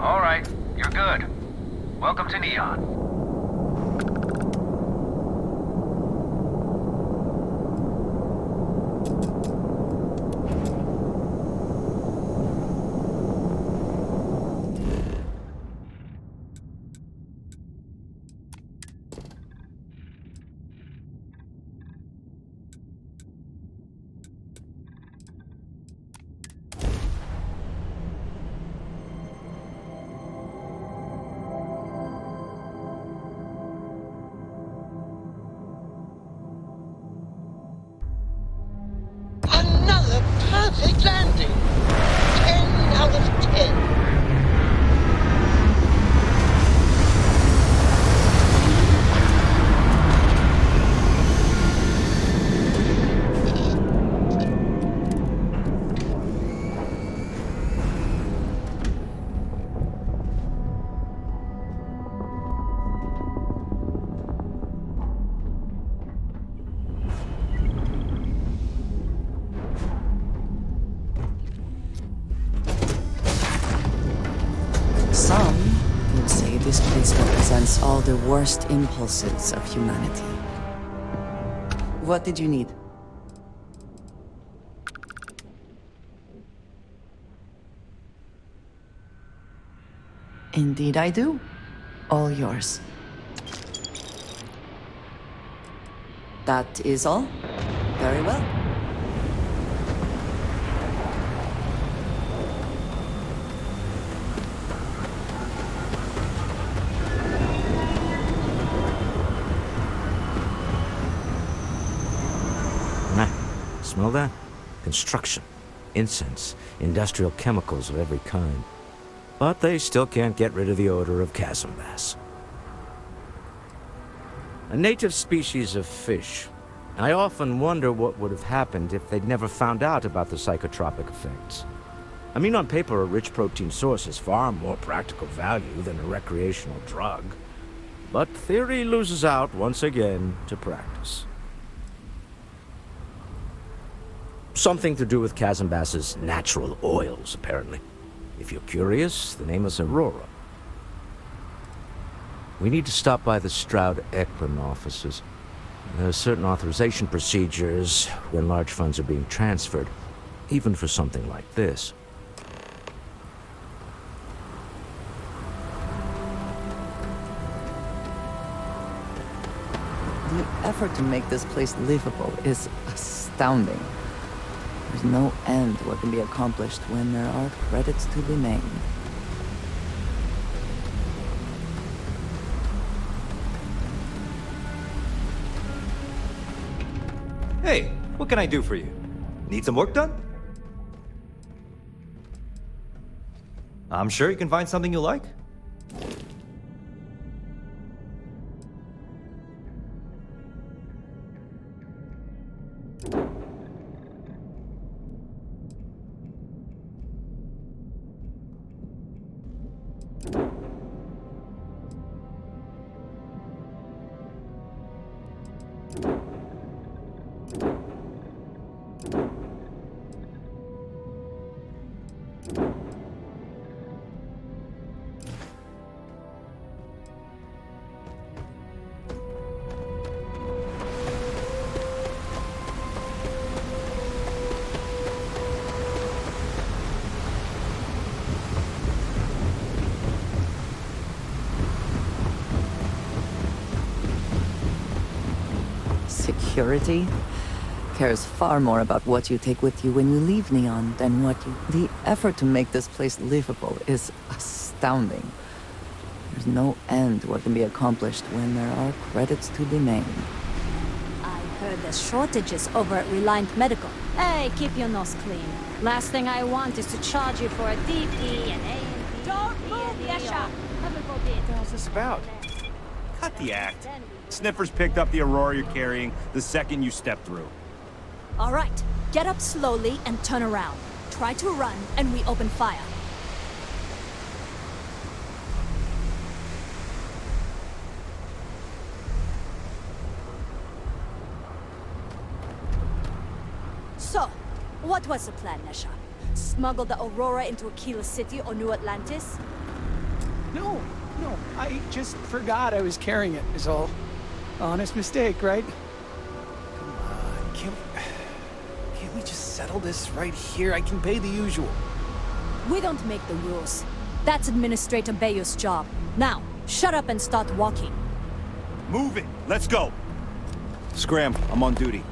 All right, you're good. Welcome to Neon. Another perfect landing. 10 out of 10. Some would say this place represents all the worst impulses of humanity. What did you need? Indeed I do. All yours. That is all? Very well. Smell that? Construction, incense, industrial chemicals of every kind. But they still can't get rid of the odor of chasm bass. A native species of fish. I often wonder what would have happened if they'd never found out about the psychotropic effects. I mean, on paper, a rich protein source has far more practical value than a recreational drug. But theory loses out once again to practice. Something to do with chasm bass's natural oils, apparently. If you're curious, the name is Aurora. We need to stop by the Stroud-Ekman offices. There are certain authorization procedures when large funds are being transferred, even for something like this. The effort to make this place livable is astounding. There's no end to what can be accomplished when there are credits to be made. Hey, what can I do for you? Need some work done? I'm sure you can find something you like. Security cares far more about what you take with you when you leave Neon than what you... The effort to make this place livable is astounding. There's no end to what can be accomplished when there are credits to be made. I heard there's shortages over at Reliant Medical. Hey, keep your nose clean. Last thing I want is to charge you for a DP and A and B. Don't move, Yasha! What the hell's this about? Cut the act. Sniffers picked up the Aurora you're carrying the second you step through. All right, get up slowly and turn around. Try to run, and we open fire. So, what was the plan, Nesha? Smuggle the Aurora into Aquila City or New Atlantis? No, I just forgot I was carrying it, is all. Honest mistake, right? Come on, can't we just settle this right here? I can pay the usual. We don't make the rules. That's Administrator Bayou's job. Now, shut up and start walking. Move it! Let's go! Scram, I'm on duty.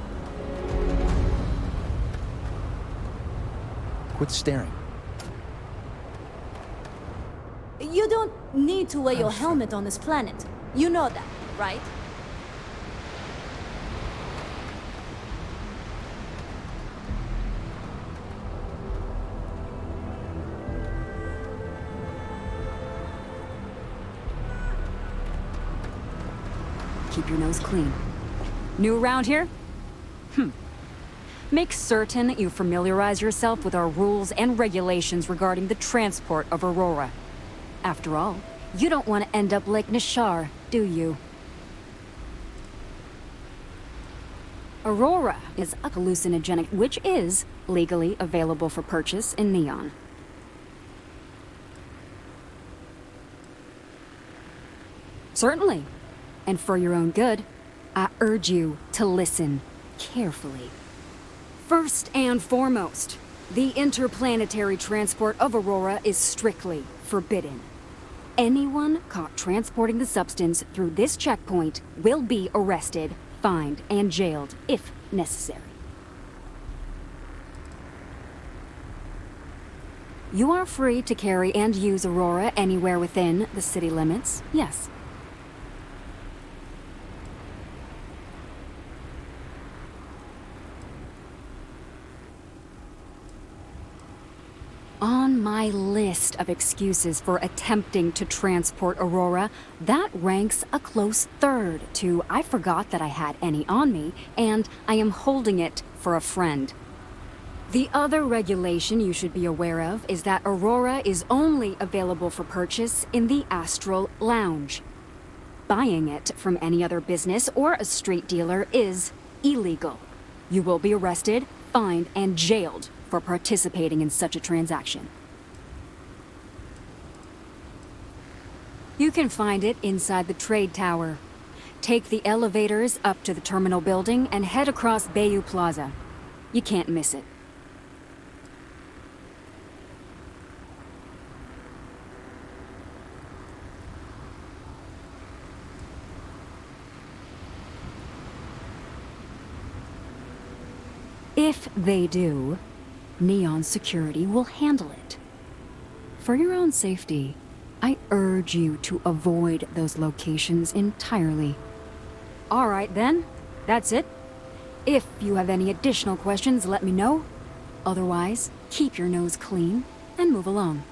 Quit staring. You don't need to wear your helmet on this planet. You know that, right? Keep your nose clean. New around here? Make certain you familiarize yourself with our rules and regulations regarding the transport of Aurora. After all, you don't want to end up like Nishar, do you? Aurora is a hallucinogenic which is legally available for purchase in Neon. Certainly. And for your own good, I urge you to listen carefully. First and foremost, the interplanetary transport of Aurora is strictly forbidden. Anyone caught transporting the substance through this checkpoint will be arrested, fined, and jailed if necessary. You are free to carry and use Aurora anywhere within the city limits, yes. On my list of excuses for attempting to transport Aurora, that ranks a close third to I forgot that I had any on me, and I am holding it for a friend. The other regulation you should be aware of is that Aurora is only available for purchase in the Astral Lounge. Buying it from any other business or a street dealer is illegal. You will be arrested, fined, and jailed for participating in such a transaction. You can find it inside the trade tower. Take the elevators up to the terminal building and head across Bayou Plaza. You can't miss it. If they do, Neon Security will handle it. For your own safety, I urge you to avoid those locations entirely. All right then, that's it. If you have any additional questions, let me know. Otherwise, keep your nose clean and move along.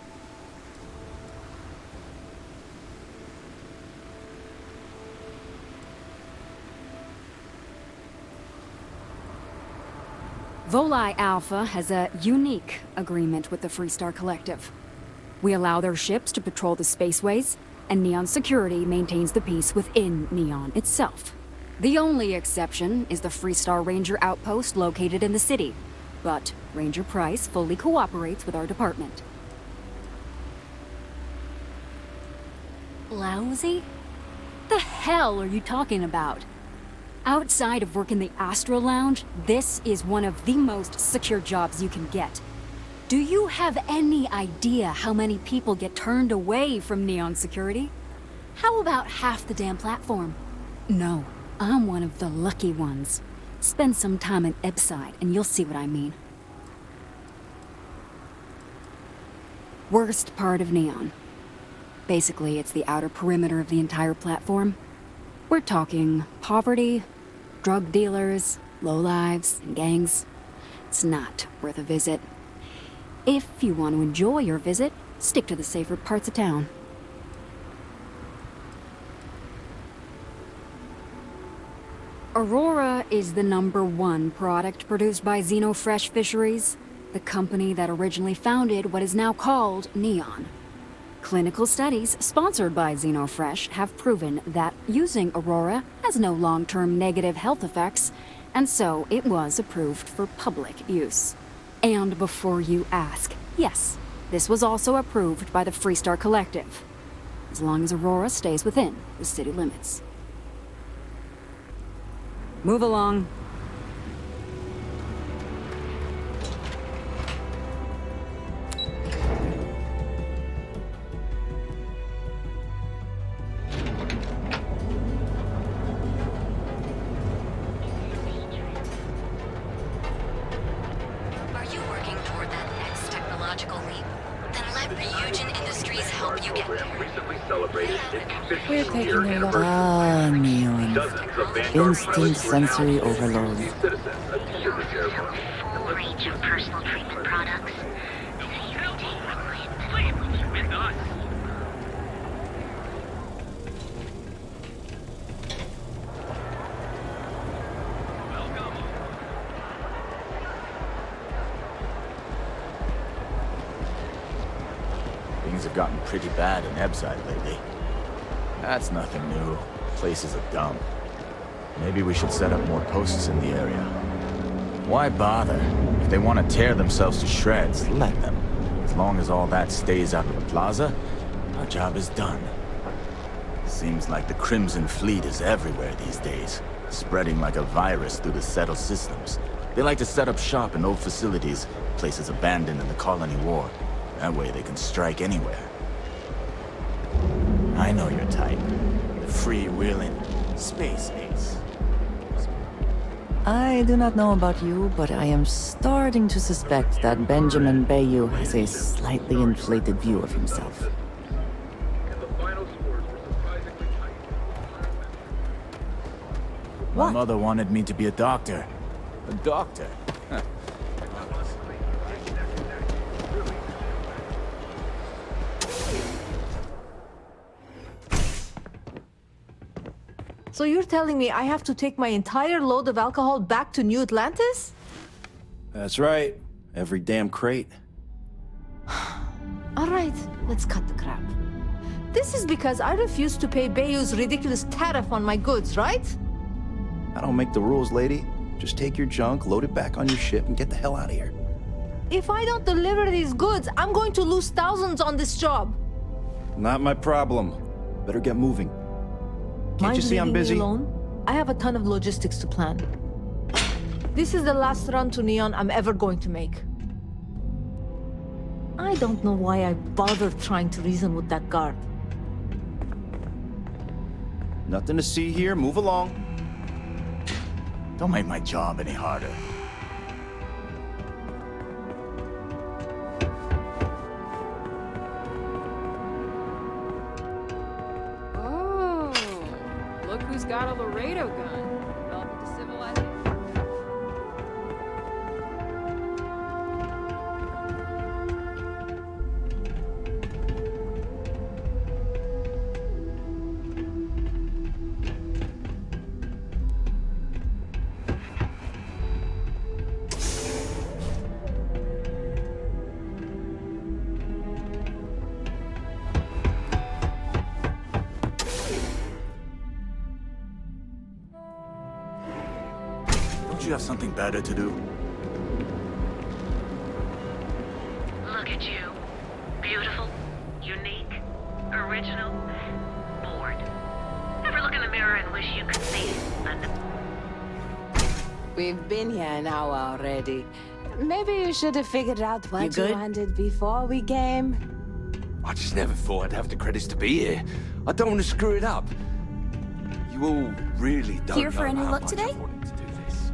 Volii Alpha has a unique agreement with the Freestar Collective. We allow their ships to patrol the spaceways, and Neon Security maintains the peace within Neon itself. The only exception is the Freestar Ranger outpost located in the city, but Ranger Price fully cooperates with our department. Lousy? The hell are you talking about? Outside of work in the Astral Lounge, this is one of the most secure jobs you can get. Do you have any idea how many people get turned away from Neon Security? How about half the damn platform? No, I'm one of the lucky ones. Spend some time in Ebside and you'll see what I mean. Worst part of Neon. Basically, it's the outer perimeter of the entire platform. We're talking poverty, drug dealers, lowlives, and gangs. It's not worth a visit. If you want to enjoy your visit, stick to the safer parts of town. Aurora is the #1 product produced by Xenofresh Fisheries, the company that originally founded what is now called Neon. Clinical studies sponsored by Xenofresh have proven that using Aurora has no long-term negative health effects, and so it was approved for public use. And before you ask, yes, this was also approved by the Freestar Collective. as long as Aurora stays within the city limits. Move along. Are you working toward that next technological leap? Then let Ryujin Industries help you get there. We're taking a look. Ah, Neon. Instant sensory overload. Reach of personal treatment products. Things have gotten pretty bad in Ebside lately. That's nothing new. Place is a dump. Maybe we should set up more posts in the area. Why bother? If they want to tear themselves to shreds, let them. As long as all that stays out of the plaza, our job is done. Seems like the Crimson Fleet is everywhere these days, spreading like a virus through the settled systems. They like to set up shop in old facilities, places abandoned in the Colony War. That way they can strike anywhere. I know your type. Free-wheeling space ace. I do not know about you, but I am starting to suspect that Benjamin Bayou has a slightly inflated view of himself. My mother wanted me to be a doctor. A doctor? Huh. So you're telling me I have to take my entire load of alcohol back to New Atlantis? That's right. Every damn crate. All right, let's cut the crap. This is because I refused to pay Bayou's ridiculous tariff on my goods, right? I don't make the rules, lady. Just take your junk, load it back on your ship, and get the hell out of here. If I don't deliver these goods, I'm going to lose thousands on this job. Not my problem. Better get moving. Can't you see I'm busy? Leaving me alone? I have a ton of logistics to plan. This is the last run to Neon I'm ever going to make. I don't know why I bothered trying to reason with that guard. Nothing to see here. Move along. Don't make my job any harder. Oh, look who's got a Laredo gun. Welcome to civilization. Don't you have something better to do? Look at you. Beautiful, unique, original, bored. Ever look in the mirror and wish you could see We've been here an hour already. Maybe you should have figured out You what good? you wanted before we came. I just never thought I'd have the credits to be here. I don't want to screw it up. You all really don't Here for know a new how look much today? I've wanted to do this.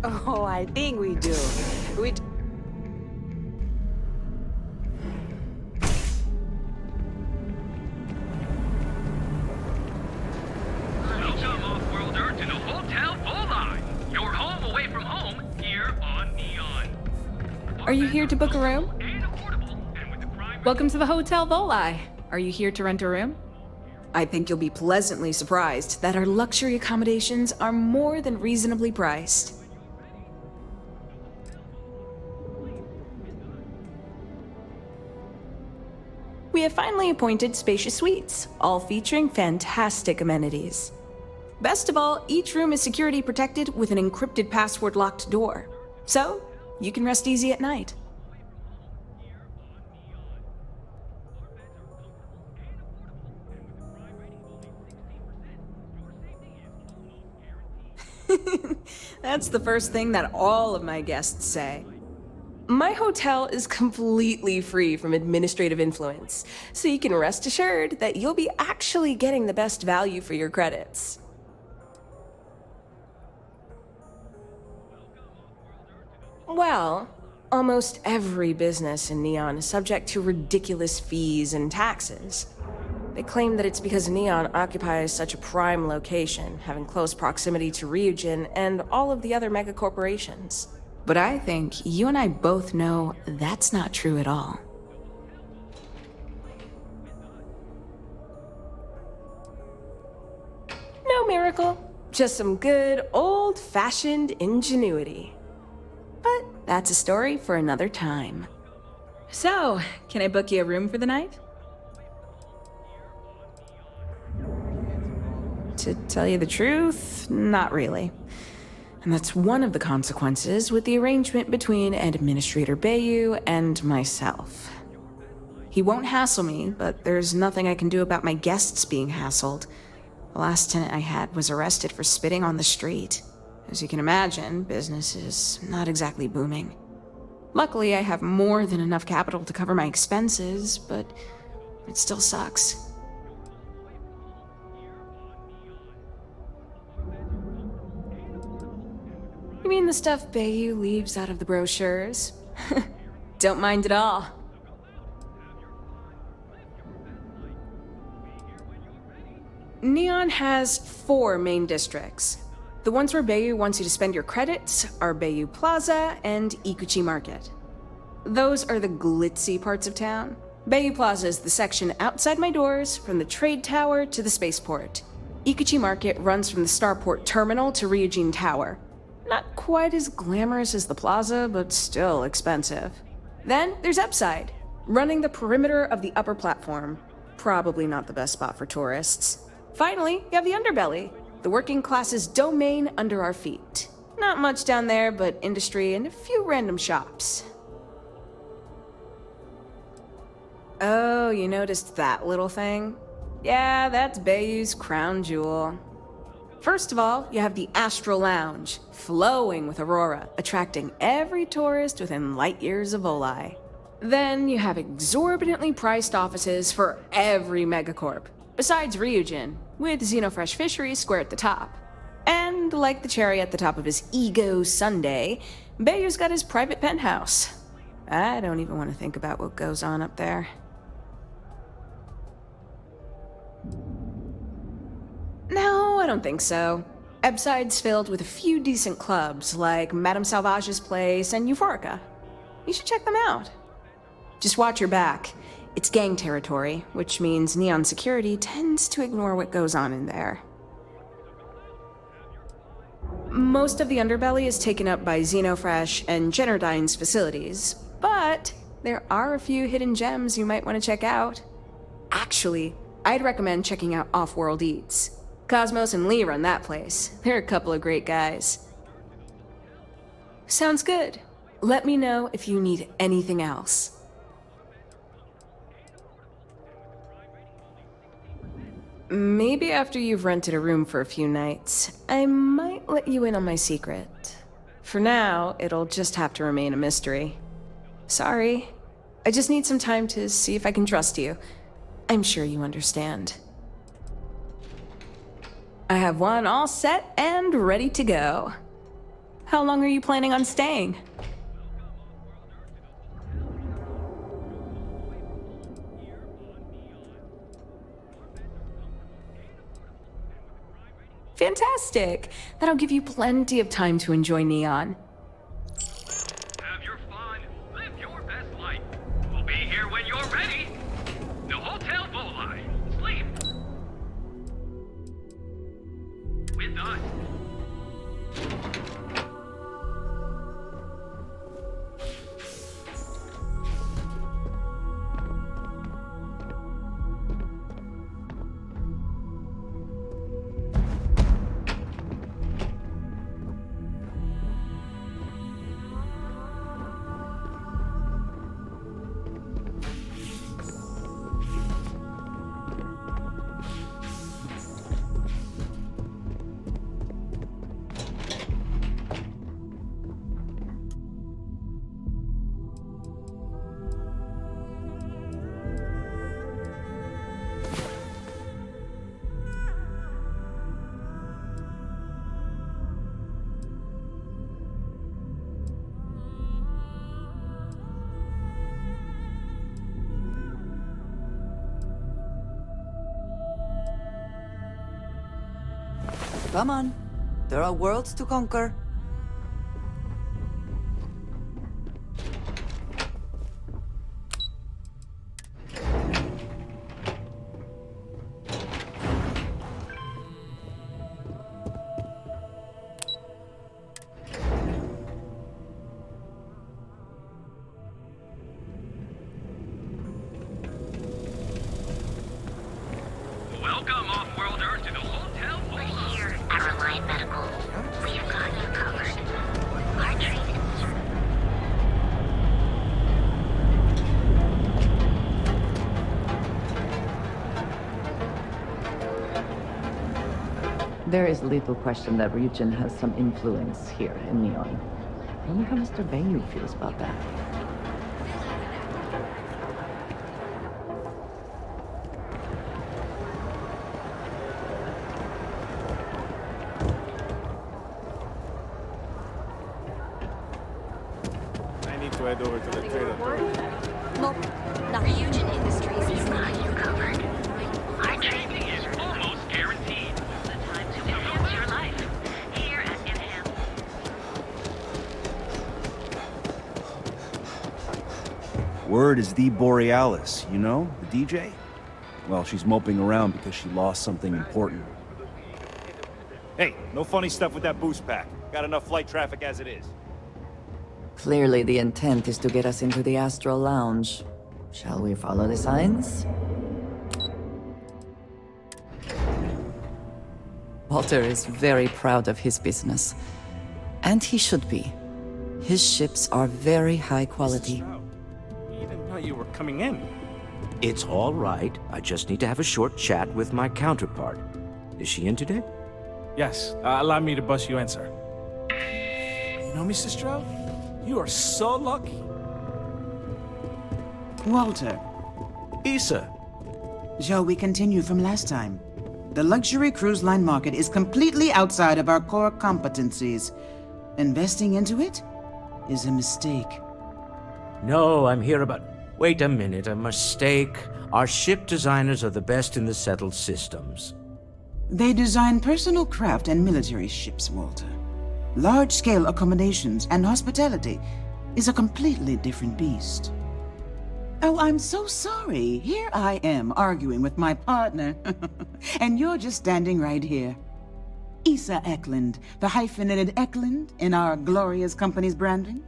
Oh, I think we do. Welcome, off-worlder, to the Hotel Volai. Your home away from home, here on Neon. Are you here to book a room? Welcome to the Hotel Volai. Are you here to rent a room? I think you'll be pleasantly surprised that our luxury accommodations are more than reasonably priced. We have finally appointed spacious suites, all featuring fantastic amenities. Best of all, each room is security protected with an encrypted password-locked door. So, you can rest easy at night. That's the first thing that all of my guests say. My hotel is completely free from administrative influence, so you can rest assured that you'll be actually getting the best value for your credits. Well, almost every business in Neon is subject to ridiculous fees and taxes. They claim that it's because Neon occupies such a prime location, having close proximity to Ryujin and all of the other megacorporations. But I think you and I both know that's not true at all. No miracle, just some good old-fashioned ingenuity. But that's a story for another time. So, can I book you a room for the night? To tell you the truth, not really. And that's one of the consequences with the arrangement between Administrator Bayu and myself. He won't hassle me, but there's nothing I can do about my guests being hassled. The last tenant I had was arrested for spitting on the street. As you can imagine, business is not exactly booming. Luckily, I have more than enough capital to cover my expenses, but it still sucks. You mean the stuff Bayu leaves out of the brochures? Don't mind at all. Neon has 4 main districts. The ones where Bayu wants you to spend your credits are Bayu Plaza and Ikuchi Market. Those are the glitzy parts of town. Bayu Plaza is the section outside my doors, from the trade tower to the spaceport. Ikuchi Market runs from the Starport Terminal to Ryujin Tower. Not quite as glamorous as the plaza, but still expensive. Then there's Upside, running the perimeter of the upper platform. Probably not the best spot for tourists. Finally, you have the Underbelly, the working class's domain under our feet. Not much down there, but industry and a few random shops. Oh, you noticed that little thing? Yeah, that's Bayu's crown jewel. First of all, you have the Astral Lounge, flowing with Aurora, attracting every tourist within light years of Volai. Then you have exorbitantly priced offices for every megacorp, besides Ryujin, with Xenofresh Fisheries square at the top. And like the cherry at the top of his ego sundae, Bayu's got his private penthouse. I don't even want to think about what goes on up there. No, I don't think so. Ebside's filled with a few decent clubs, like Madame Salvage's place and Euphorica. You should check them out. Just watch your back. It's gang territory, which means Neon security tends to ignore what goes on in there. Most of the underbelly is taken up by Xenofresh and Generdyne's facilities, but there are a few hidden gems you might want to check out. Actually, I'd recommend checking out Off-World Eats. Cosmos and Lee run that place. They're a couple of great guys. Sounds good. Let me know if you need anything else. Maybe after you've rented a room for a few nights, I might let you in on my secret. For now, it'll just have to remain a mystery. Sorry. I just need some time to see if I can trust you. I'm sure you understand. I have one all set and ready to go. How long are you planning on staying? Fantastic! That'll give you plenty of time to enjoy Neon. Have your fun. Live your best life. We'll be here when you're ready. The Hotel Volai. Sleep. With us. Come on. There are worlds to conquer. Welcome, off-worlder, to the Hotel Volai. We're here at Reliant Medical. We've got you covered. Our treatment. There is little question that region has some influence here in Neon. I wonder how Mr. Bayou feels about that. I need to head over to the trader. Nope. Ryujin Industries has got you covered. Our training is almost guaranteed. The time to enhance your life. Here at Enhance. Word is the Borealis, you know? The DJ? Well, she's moping around because she lost something important. Hey, no funny stuff with that boost pack. Got enough flight traffic as it is. Clearly the intent is to get us into the Astral Lounge. Shall we follow the signs? Walter is very proud of his business. And he should be. His ships are very high quality. You didn't know you were coming in. It's all right. I just need to have a short chat with my counterpart. Is she in today? Yes, allow me to bust you in, sir. You know, Mr. Stroud? You are so lucky. Walter. Issa. Shall we continue from last time? The luxury cruise line market is completely outside of our core competencies. Investing into it is a mistake. No, I'm here about... Wait a minute, a mistake. Our ship designers are the best in the settled systems. They design personal craft and military ships, Walter. Large-scale accommodations and hospitality is a completely different beast. Oh, I'm so sorry. Here I am arguing with my partner, and you're just standing right here. Issa Eklund, the hyphenated Eklund in our glorious company's branding.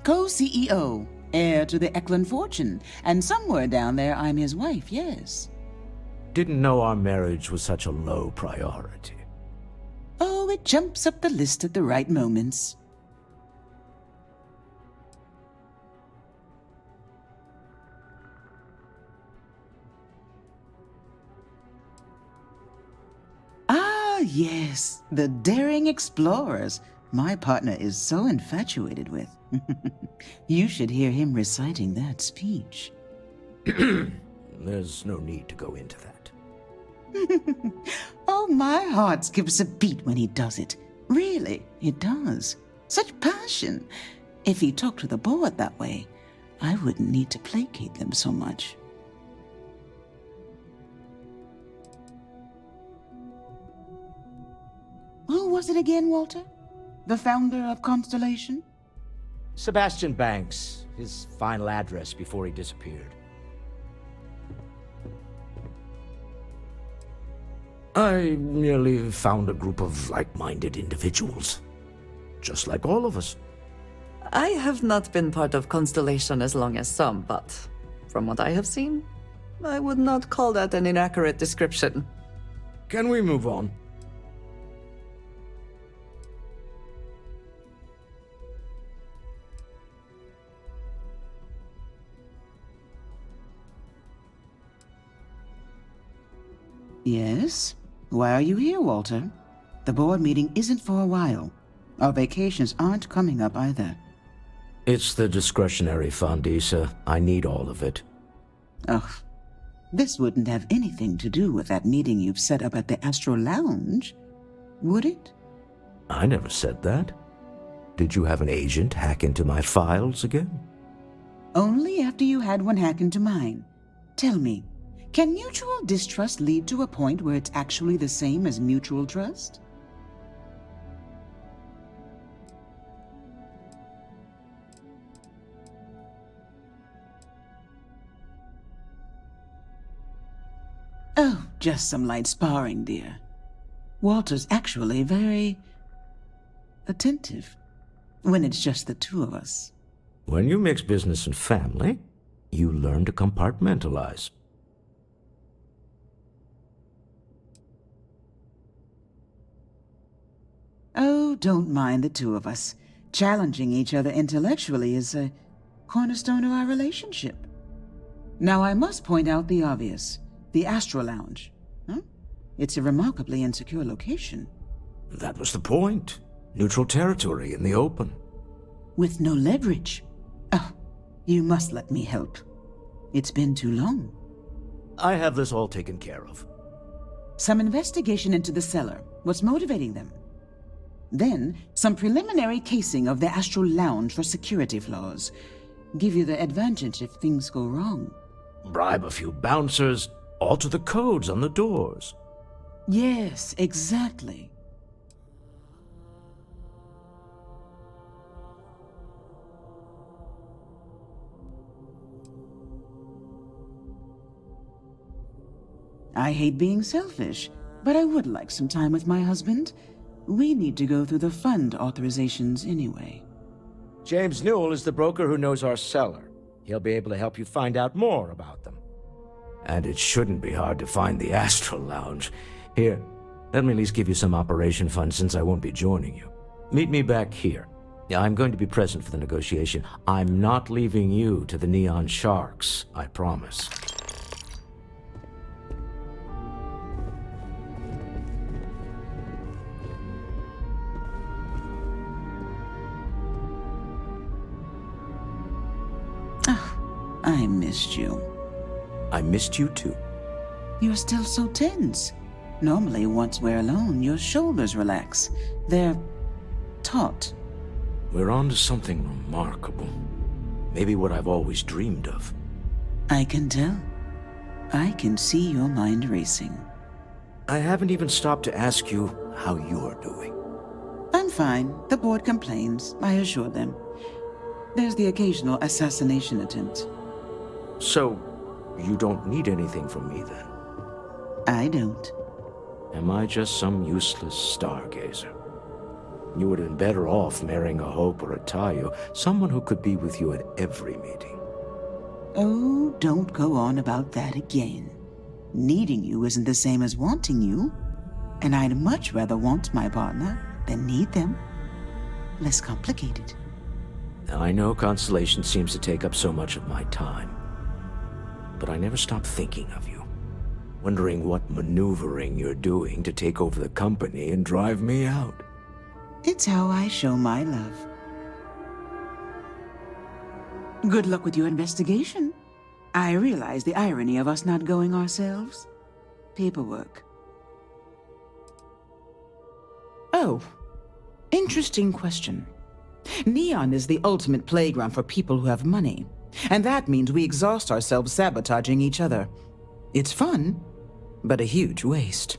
Co-CEO, heir to the Eklund fortune, and somewhere down there I'm his wife, yes. Didn't know our marriage was such a low priority. Oh, it jumps up the list at the right moments. Ah, yes, the daring explorers. My partner is so infatuated with. You should hear him reciting that speech. There's no need to go into that. Oh, my heart skips a beat when he does it. Really, it does. Such passion. If he talked to the board that way, I wouldn't need to placate them so much. Who was it again, Walter? The founder of Constellation? Sebastian Banks, his final address before he disappeared. I merely found a group of like-minded individuals. Just like all of us. I have not been part of Constellation as long as some, but from what I have seen, I would not call that an inaccurate description. Can we move on? Yes? Why are you here, Walter? The board meeting isn't for a while. Our vacations aren't coming up either. It's the discretionary fund, Issa. I need all of it. Ugh. This wouldn't have anything to do with that meeting you've set up at the Astro Lounge, would it? I never said that. Did you have an agent hack into my files again? Only after you had one hack into mine. Tell me, Can mutual distrust lead to a point where it's actually the same as mutual trust? Oh, just some light sparring, dear. Walter's actually very attentive when it's just the two of us. When you mix business and family, you learn to compartmentalize. Oh, don't mind the two of us. Challenging each other intellectually is a cornerstone of our relationship. Now, I must point out the obvious. The Astro Lounge. Huh? It's a remarkably insecure location. That was the point. Neutral territory in the open. With no leverage. Oh, you must let me help. It's been too long. I have this all taken care of. Some investigation into the cellar. What's motivating them? Then, some preliminary casing of the Astral Lounge for security flaws. Give you the advantage if things go wrong. Bribe a few bouncers, alter the codes on the doors. Yes, exactly. I hate being selfish, but I would like some time with my husband. We need to go through the fund authorizations anyway. James Newell is the broker who knows our cellar. He'll be able to help you find out more about them. And it shouldn't be hard to find the Astral Lounge. Here, let me at least give you some operation funds since I won't be joining you. Meet me back here. I'm going to be present for the negotiation. I'm not leaving you to the Neon Sharks, I promise. I missed you. I missed you too. You're still so tense. Normally, once we're alone, your shoulders relax. They're taut. We're on to something remarkable. Maybe what I've always dreamed of. I can tell. I can see your mind racing. I haven't even stopped to ask you how you're doing. I'm fine. The board complains, I assure them. There's the occasional assassination attempt. So, you don't need anything from me then? I don't. Am I just some useless stargazer? You would have been better off marrying a Hope or a Tayo, someone who could be with you at every meeting. Oh, don't go on about that again. Needing you isn't the same as wanting you. And I'd much rather want my partner than need them. Less complicated. I know Constellation seems to take up so much of my time. But I never stop thinking of you. Wondering what maneuvering you're doing to take over the company and drive me out. It's how I show my love. Good luck with your investigation. I realize the irony of us not going ourselves. Paperwork. Oh, interesting question. Neon is the ultimate playground for people who have money. And that means we exhaust ourselves sabotaging each other. It's fun, but a huge waste.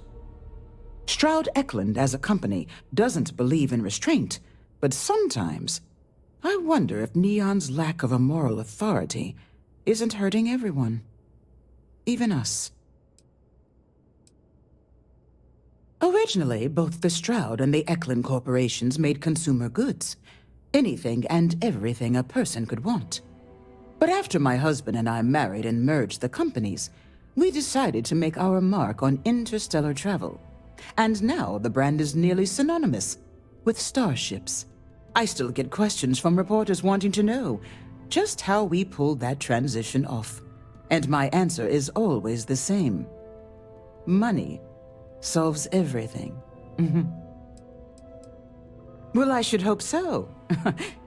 Stroud Eklund, as a company, doesn't believe in restraint, but sometimes I wonder if Neon's lack of a moral authority isn't hurting everyone. Even us. Originally, both the Stroud and the Eklund corporations made consumer goods. Anything and everything a person could want. But after my husband and I married and merged the companies, we decided to make our mark on interstellar travel. And now the brand is nearly synonymous with starships. I still get questions from reporters wanting to know just how we pulled that transition off. And my answer is always the same. Money solves everything. Well, I should hope so.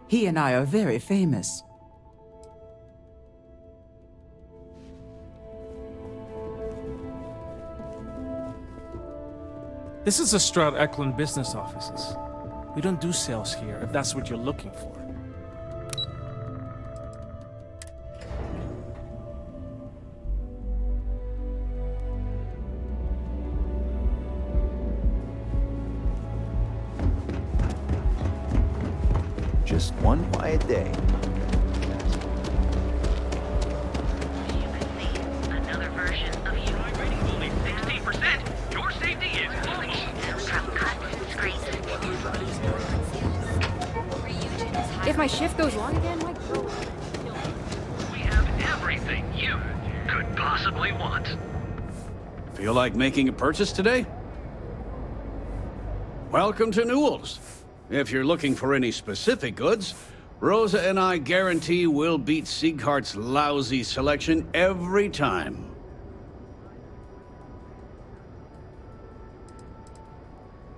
He and I are very famous. This is the Stroud Eklund business offices. We don't do sales here, if that's what you're looking for. Just one quiet day. Another version of you. Only 16%. Your safety is fully. From cut screen. If my shift goes long again, like... We have everything you could possibly want. Feel like making a purchase today? Welcome to Newell's. If you're looking for any specific goods, Rosa and I guarantee we'll beat Sieghart's lousy selection every time.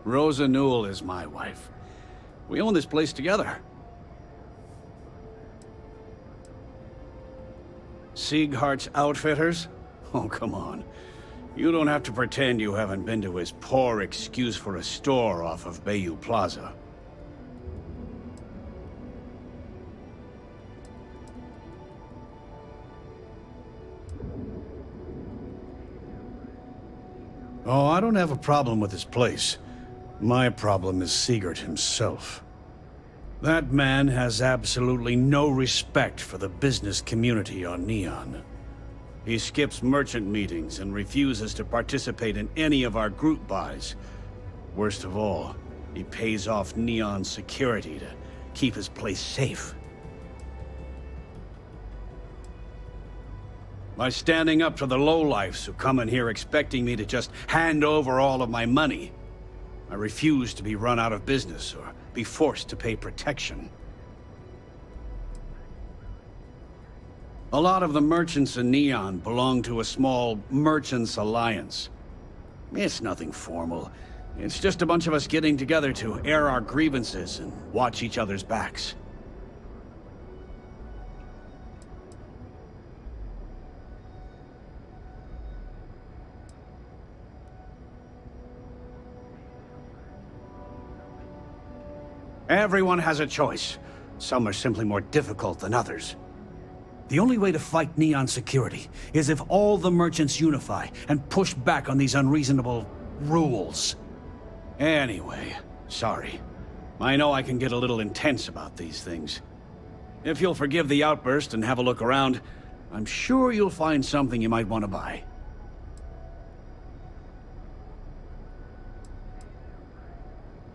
Rosa Newell is my wife. We own this place together. Sieghart's Outfitters? Oh, come on. You don't have to pretend you haven't been to his poor excuse for a store off of Bayou Plaza. Oh, I don't have a problem with this place. My problem is Siegert himself. That man has absolutely no respect for the business community on Neon. He skips merchant meetings and refuses to participate in any of our group buys. Worst of all, he pays off Neon's security to keep his place safe. By standing up to the lowlifes who come in here expecting me to just hand over all of my money, I refuse to be run out of business or be forced to pay protection. A lot of the merchants in Neon belong to a small merchants alliance. It's nothing formal. It's just a bunch of us getting together to air our grievances and watch each other's backs. Everyone has a choice. Some are simply more difficult than others. The only way to fight Neon security is if all the merchants unify and push back on these unreasonable rules. Anyway, sorry. I know I can get a little intense about these things. If you'll forgive the outburst and have a look around, I'm sure you'll find something you might want to buy.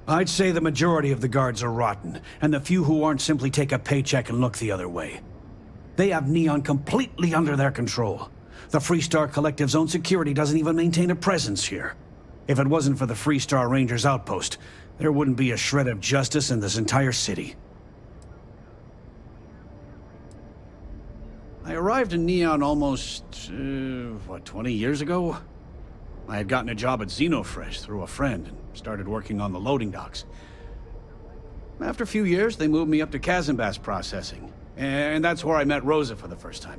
I'd say the majority of the guards are rotten, and the few who aren't simply take a paycheck and look the other way. They have Neon completely under their control. The Freestar Collective's own security doesn't even maintain a presence here. If it wasn't for the Freestar Rangers outpost, there wouldn't be a shred of justice in this entire city. I arrived in Neon almost, 20 years ago? I had gotten a job at Xenofresh through a friend and started working on the loading docks. After a few years, they moved me up to Kazanbas processing, and that's where I met Rosa for the first time.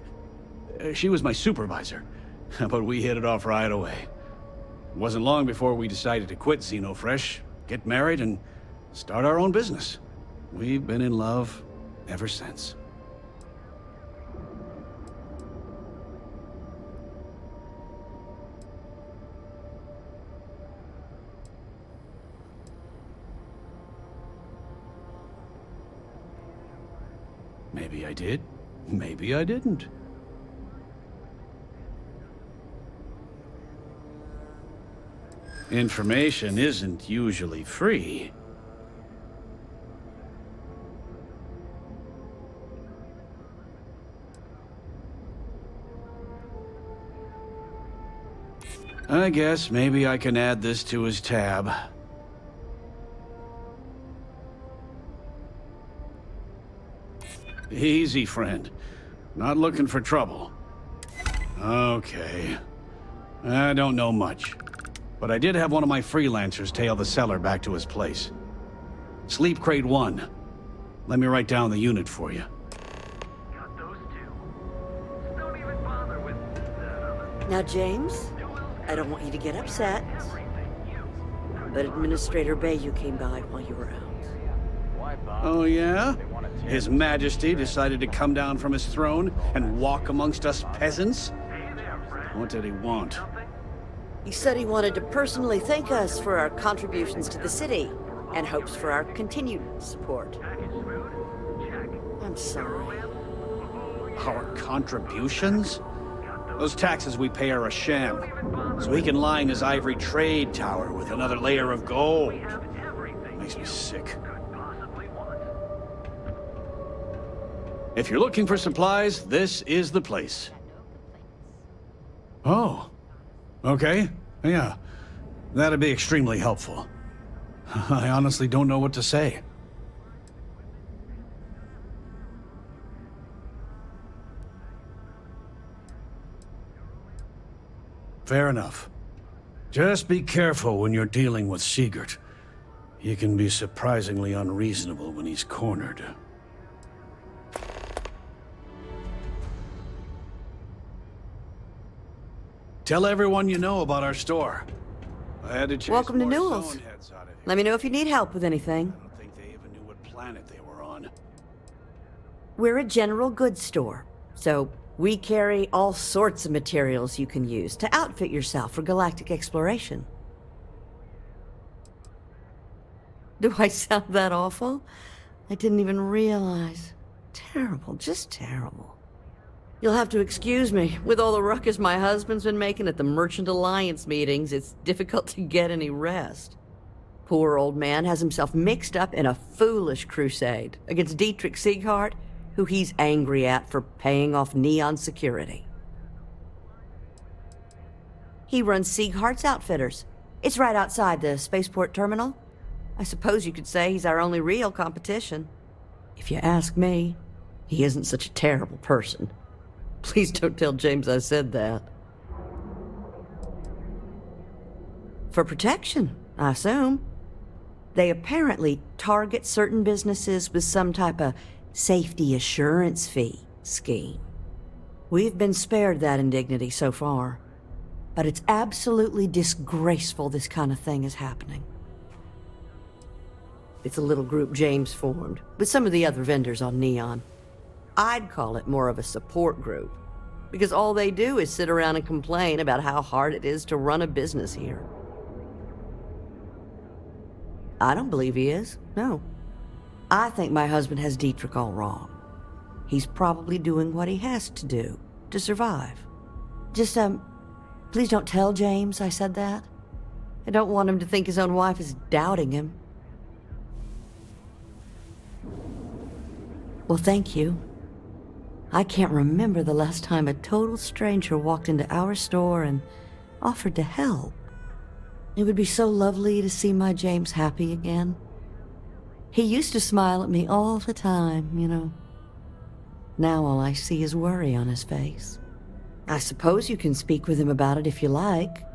She was my supervisor, but we hit it off right away. It wasn't long before we decided to quit Xenofresh, get married, and start our own business. We've been in love ever since. Maybe I did, maybe I didn't. Information isn't usually free. I guess maybe I can add this to his tab. Easy, friend. Not looking for trouble. Okay. I don't know much. But I did have one of my freelancers tail the seller back to his place. Sleep Crate 1. Let me write down the unit for you. Now, James, I don't want you to get upset, but Administrator Bayou came by while you were out. Oh, yeah? His Majesty decided to come down from his throne and walk amongst us peasants? What did he want? He said he wanted to personally thank us for our contributions to the city and hopes for our continued support. I'm sorry. Our contributions? Those taxes we pay are a sham, so he can line his ivory trade tower with another layer of gold. Makes me sick. If you're looking for supplies, this is the place. Oh. Okay. Yeah. That'd be extremely helpful. I honestly don't know what to say. Fair enough. Just be careful when you're dealing with Sigurd. He can be surprisingly unreasonable when he's cornered. Tell everyone you know about our store. I had to chase Welcome to more Newell's. Stoneheads out of here. Let me know if you need help with anything. I don't think they even knew what planet they were on. We're a general goods store, so we carry all sorts of materials you can use to outfit yourself for galactic exploration. Do I sound that awful? I didn't even realize. Terrible, just terrible. You'll have to excuse me. With all the ruckus my husband's been making at the Merchant Alliance meetings, it's difficult to get any rest. Poor old man has himself mixed up in a foolish crusade against Dietrich Sieghart, who he's angry at for paying off Neon security. He runs Sieghart's Outfitters. It's right outside the spaceport terminal. I suppose you could say he's our only real competition. If you ask me, he isn't such a terrible person. Please don't tell James I said that. For protection, I assume. They apparently target certain businesses with some type of safety assurance fee scheme. We've been spared that indignity so far, but it's absolutely disgraceful this kind of thing is happening. It's a little group James formed with some of the other vendors on Neon. I'd call it more of a support group, because all they do is sit around and complain about how hard it is to run a business here. I don't believe he is, no. I think my husband has Dietrich all wrong. He's probably doing what he has to do to survive. Just, please don't tell James I said that. I don't want him to think his own wife is doubting him. Well, thank you. I can't remember the last time a total stranger walked into our store and offered to help. It would be so lovely to see my James happy again. He used to smile at me all the time, you know. Now all I see is worry on his face. I suppose you can speak with him about it if you like,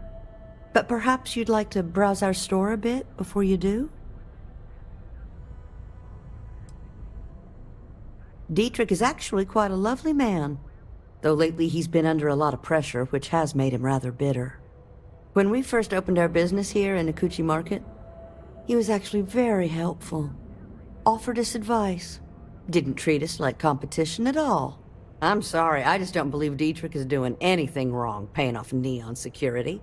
but perhaps you'd like to browse our store a bit before you do? Dietrich is actually quite a lovely man, though lately he's been under a lot of pressure, which has made him rather bitter. When we first opened our business here in Akuchi Market, he was actually very helpful. Offered us advice. Didn't treat us like competition at all. I'm sorry, I just don't believe Dietrich is doing anything wrong paying off Neon security.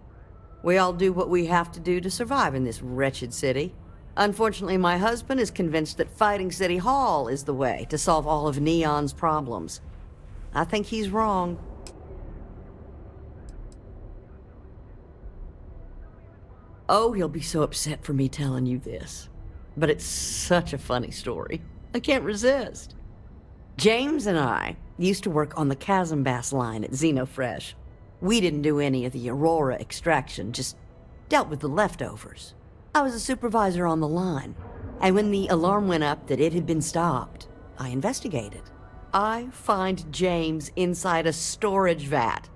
We all do what we have to do to survive in this wretched city. Unfortunately, my husband is convinced that fighting City Hall is the way to solve all of Neon's problems. I think he's wrong. Oh, he'll be so upset for me telling you this. But it's such a funny story. I can't resist. James and I used to work on the Chasm Bass line at Xenofresh. We didn't do any of the Aurora extraction, just dealt with the leftovers. I was a supervisor on the line, and when the alarm went up that it had been stopped, I investigated. I find James inside a storage vat,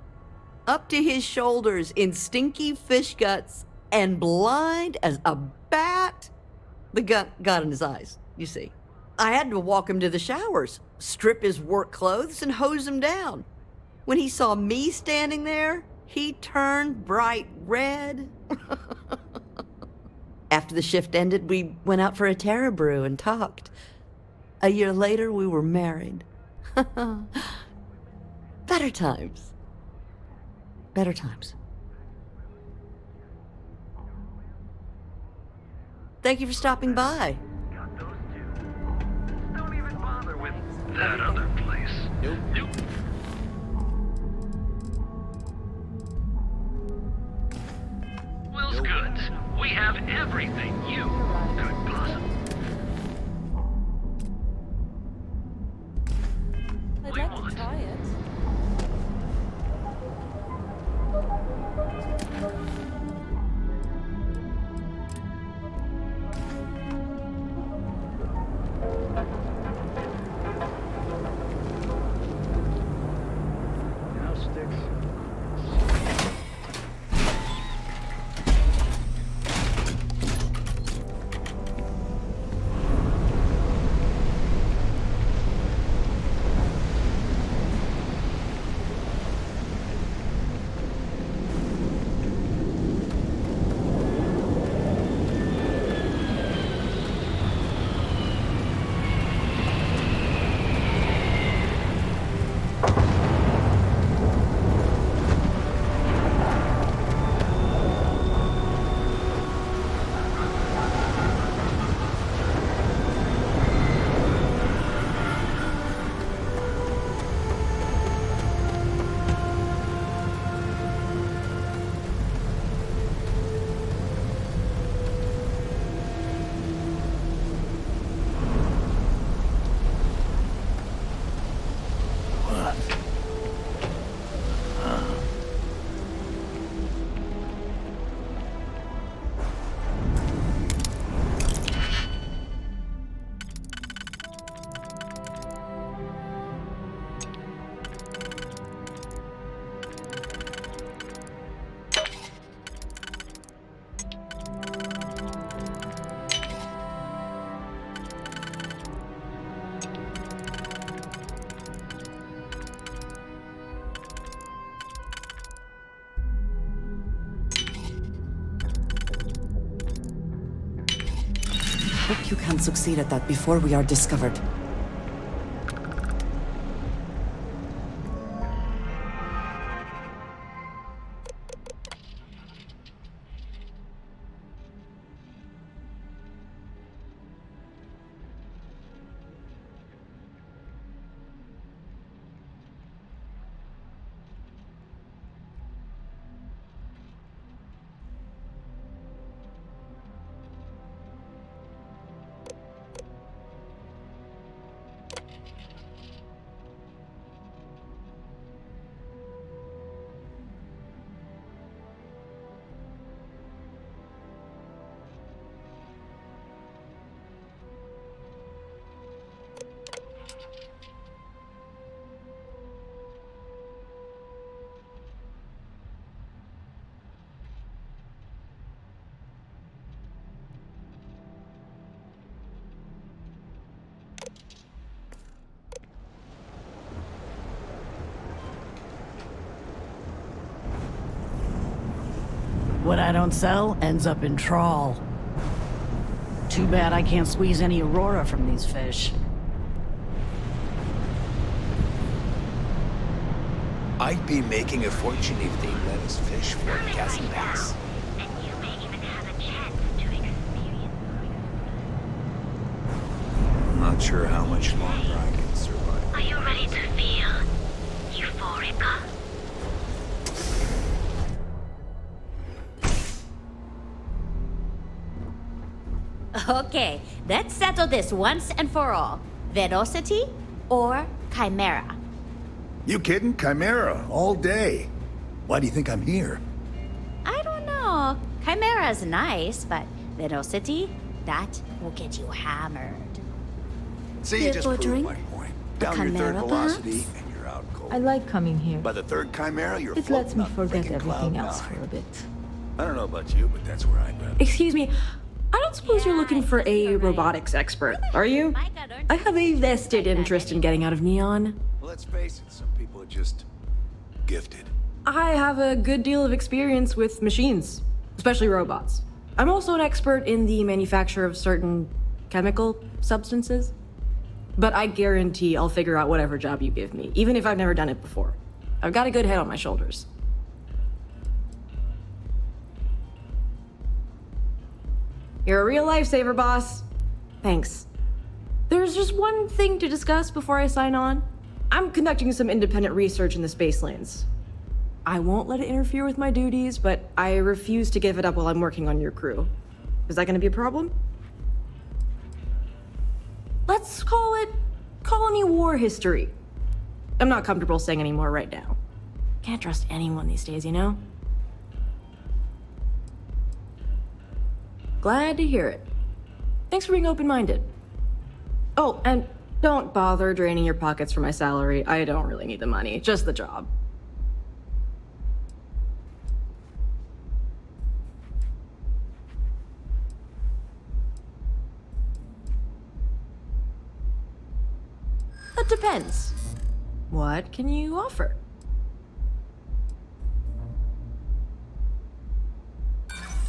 up to his shoulders in stinky fish guts and blind as a bat. The gut got in his eyes, you see. I had to walk him to the showers, strip his work clothes, and hose him down. When he saw me standing there, he turned bright red. After the shift ended, we went out for a Terra brew and talked. A year later, we were married. Better times. Better times. Thank you for stopping by. Don't even bother with that other place. Nope. Will's Goods. We have everything you could possibly. I'd like to try it. Hope you can succeed at that before we are discovered. What I don't sell ends up in trawl. Too bad I can't squeeze any Aurora from these fish. I'd be making a fortune if they let us fish for a chasm pass. I'm not sure how much longer I can survive. Are you ready to feel euphoric? Okay, let's settle this once and for all. Velocity or Chimera? You kidding? Chimera, all day. Why do you think I'm here? I don't know. Chimera's nice, but Velocity, that will get you hammered. See, you just proved my point. Down your third velocity, perhaps? and you're out cold. I like coming here. By the third Chimera, you're It lets floating me on forget freaking everything cloud else nine. for a bit. I don't know about you, but that's where I'd rather. Excuse me, I don't suppose you're looking for a robotics expert, are you? I have a vested interest in getting out of Neon. Well, let's face it, some people are just gifted. I have a good deal of experience with machines, especially robots. I'm also an expert in the manufacture of certain chemical substances. But I guarantee I'll figure out whatever job you give me, even if I've never done it before. I've got a good head on my shoulders. You're a real lifesaver, boss. Thanks. There's just one thing to discuss before I sign on. I'm conducting some independent research in the space lanes. I won't let it interfere with my duties, but I refuse to give it up while I'm working on your crew. Is that gonna be a problem? Let's call it colony war history. I'm not comfortable saying any more right now. Can't trust anyone these days, you know? Glad to hear it. Thanks for being open-minded. Oh, and don't bother draining your pockets for my salary. I don't really need the money, just the job. That depends. What can you offer?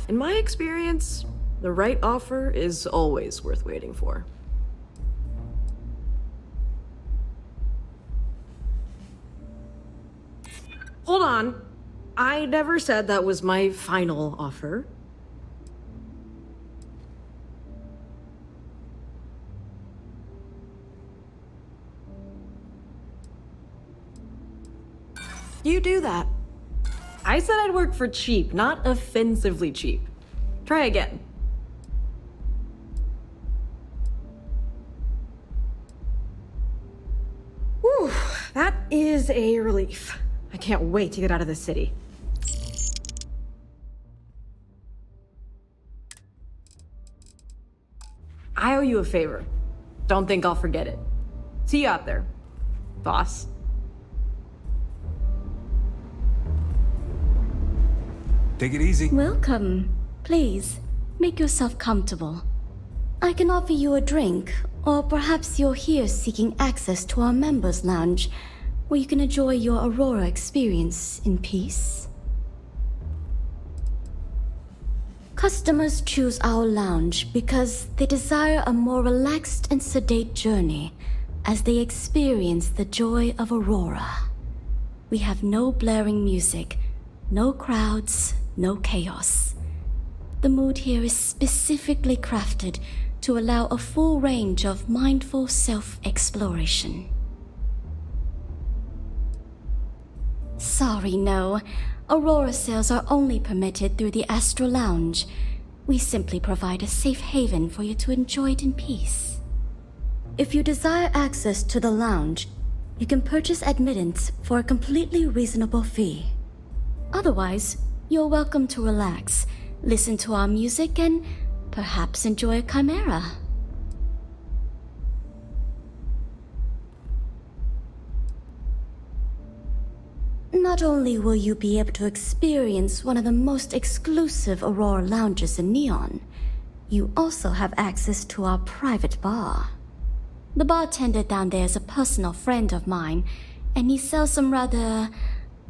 In my experience, the right offer is always worth waiting for. Hold on. I never said that was my final offer. You do that. I said I'd work for cheap, not offensively cheap. Try again. Whew, that is a relief. I can't wait to get out of this city. I owe you a favor. Don't think I'll forget it. See you out there, boss. Take it easy. Welcome. Please, make yourself comfortable. I can offer you a drink, or perhaps you're here seeking access to our members' lounge, where you can enjoy your Aurora experience in peace. Customers choose our lounge because they desire a more relaxed and sedate journey as they experience the joy of Aurora. We have no blaring music, no crowds, no chaos. The mood here is specifically crafted to allow a full range of mindful self-exploration. Sorry, no. Aurora sales are only permitted through the Astral Lounge. We simply provide a safe haven for you to enjoy it in peace. If you desire access to the lounge, you can purchase admittance for a completely reasonable fee. Otherwise, you're welcome to relax, listen to our music, and perhaps enjoy a chimera. Not only will you be able to experience one of the most exclusive Aurora lounges in Neon, you also have access to our private bar. The bartender down there is a personal friend of mine, and he sells some rather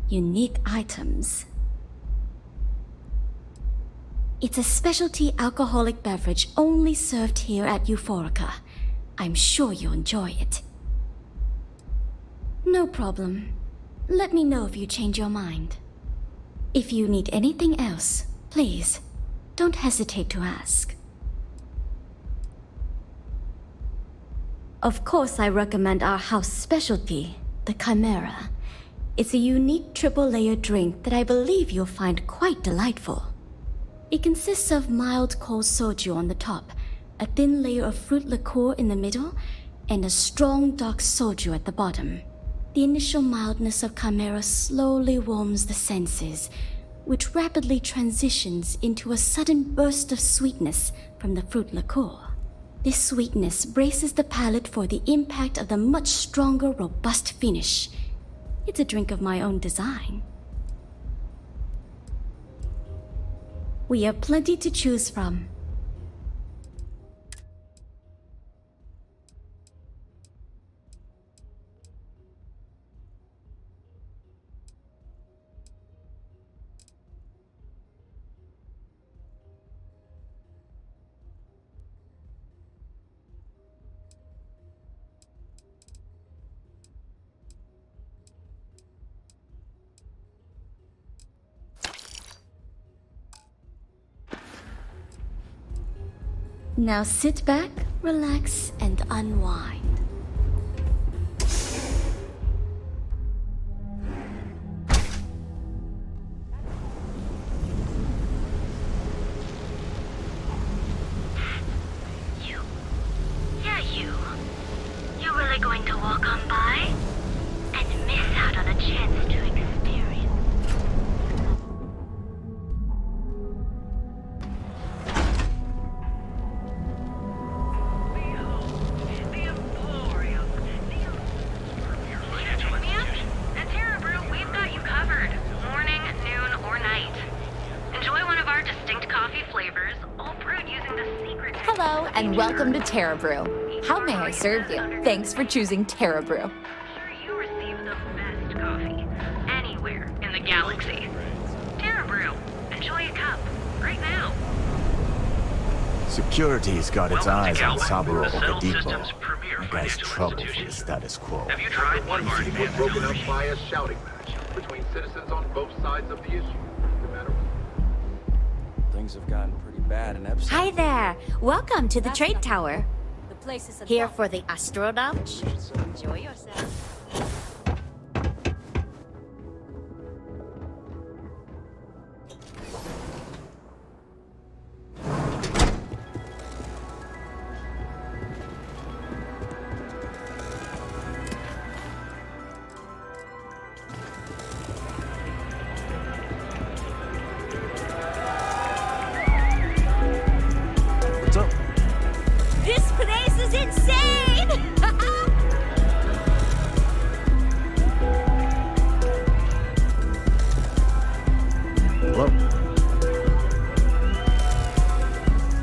unique items. It's a specialty alcoholic beverage only served here at Euphorica. I'm sure you'll enjoy it. No problem. Let me know if you change your mind. If you need anything else, please, don't hesitate to ask. Of course, I recommend our house specialty, the Chimera. It's a unique triple-layer drink that I believe you'll find quite delightful. It consists of mild cold soju on the top, a thin layer of fruit liqueur in the middle, and a strong dark soju at the bottom. The initial mildness of Chimera slowly warms the senses, which rapidly transitions into a sudden burst of sweetness from the fruit liqueur. This sweetness braces the palate for the impact of the much stronger, robust finish. It's a drink of my own design. We have plenty to choose from. Now sit back, relax, and unwind. You really going to walk on by and miss out on a chance to experience? At Terra Brew, we've got you covered. Morning, noon, or night. Enjoy one of our distinct coffee flavors, all brewed using the secret... Hello, and welcome to Terra Brew. How may I serve you? Thanks for choosing Terra Brew. Here you receive the best coffee anywhere in the galaxy. Terra Brew. Enjoy a cup right now. Security's got its eyes on Saburo the settled Okadipo. system's premier That guy's financial trouble for the institution. status quo. Have you tried one of our Meeting was advanced broken up machines? by a shouting match between citizens on both sides of the issue. No matter Things have gotten pretty bad in Epsilon. Hi there. Welcome to the That's trade nothing. tower. The place is a Here dump. for the Astro Lounge. Enjoy yourself. What's up? This place is insane! Hello.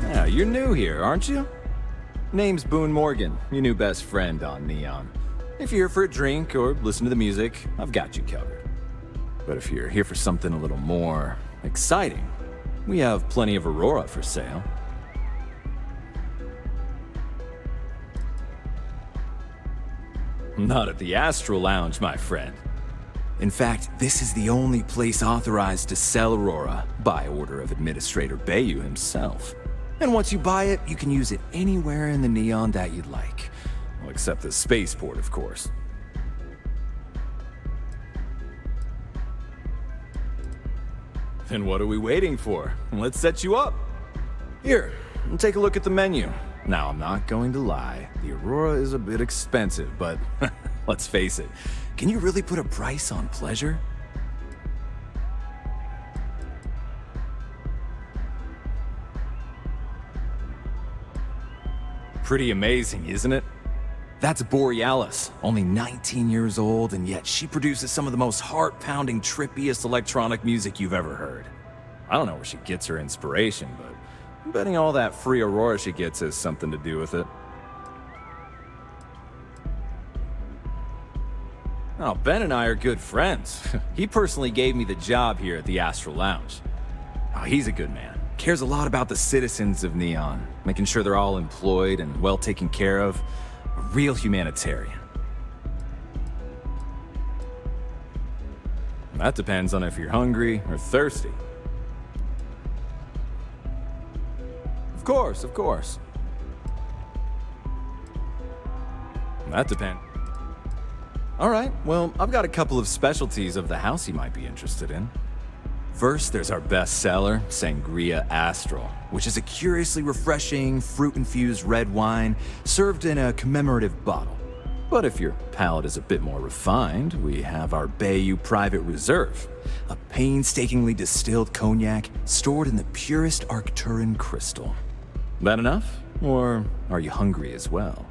Yeah, you're new here, aren't you? Name's Boone Morgan, your new best friend on Neon. If you're here for a drink or listen to the music, I've got you covered. But if you're here for something a little more exciting, we have plenty of Aurora for sale. Not at the Astro Lounge, my friend. In fact, this is the only place authorized to sell Aurora by order of Administrator Bayou himself. And once you buy it, you can use it anywhere in the Neon that you'd like. Well, except the spaceport, of course. Then what are we waiting for? Let's set you up. Here, take a look at the menu. Now, I'm not going to lie. The Aurora is a bit expensive, but let's face it. Can you really put a price on pleasure? Pretty amazing, isn't it? That's Borealis, only 19 years old, and yet she produces some of the most heart-pounding, trippiest electronic music you've ever heard. I don't know where she gets her inspiration, but I'm betting all that free Aurora she gets has something to do with it. Oh, Ben and I are good friends. He personally gave me the job here at the Astro Lounge. Oh, he's a good man. Cares a lot about the citizens of Neon, making sure they're all employed and well taken care of. A real humanitarian. That depends on if you're hungry or thirsty. Of course. That depends. All right, well, I've got a couple of specialties of the house you might be interested in. First, there's our best seller, Sangria Astral, which is a curiously refreshing, fruit-infused red wine served in a commemorative bottle. But if your palate is a bit more refined, we have our Bayou Private Reserve, a painstakingly distilled cognac stored in the purest Arcturan crystal. That enough? Or are you hungry as well?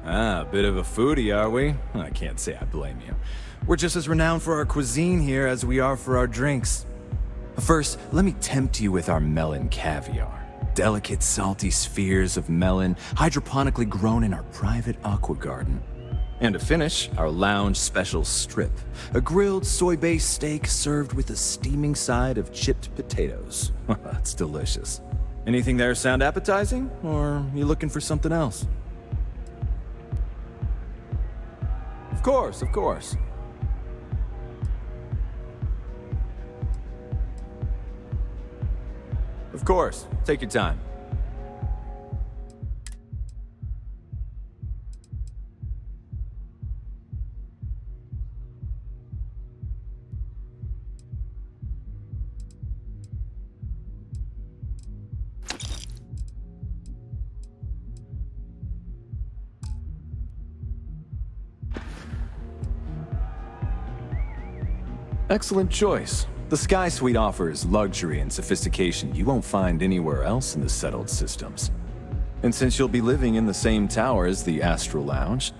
Ah, a bit of a foodie, are we? I can't say I blame you. We're just as renowned for our cuisine here as we are for our drinks. First, let me tempt you with our melon caviar. Delicate, salty spheres of melon, hydroponically grown in our private aqua garden. And to finish, our lounge special strip, a grilled soy-based steak served with a steaming side of chipped potatoes. That's delicious. Anything there sound appetizing, or you looking for something else? Of course. Of course, take your time. Excellent choice. The Sky Suite offers luxury and sophistication you won't find anywhere else in the settled systems. And since you'll be living in the same tower as the Astral Lounge,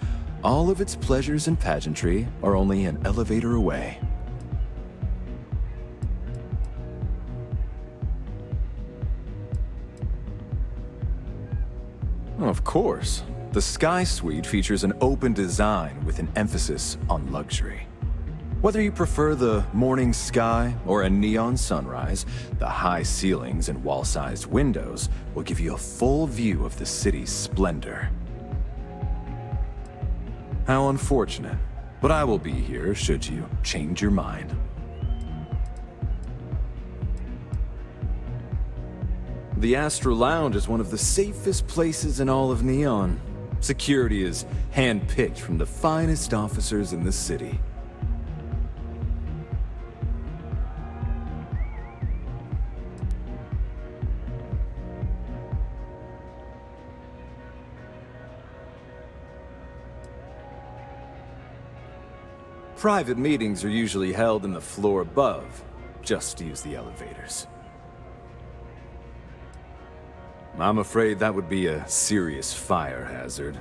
all of its pleasures and pageantry are only an elevator away. Of course. The Sky Suite features an open design with an emphasis on luxury. Whether you prefer the morning sky or a neon sunrise, the high ceilings and wall-sized windows will give you a full view of the city's splendor. How unfortunate, but I will be here should you change your mind. The Astral Lounge is one of the safest places in all of Neon. Security is hand-picked from the finest officers in the city. Private meetings are usually held in the floor above. Just use the elevators. I'm afraid that would be a serious fire hazard.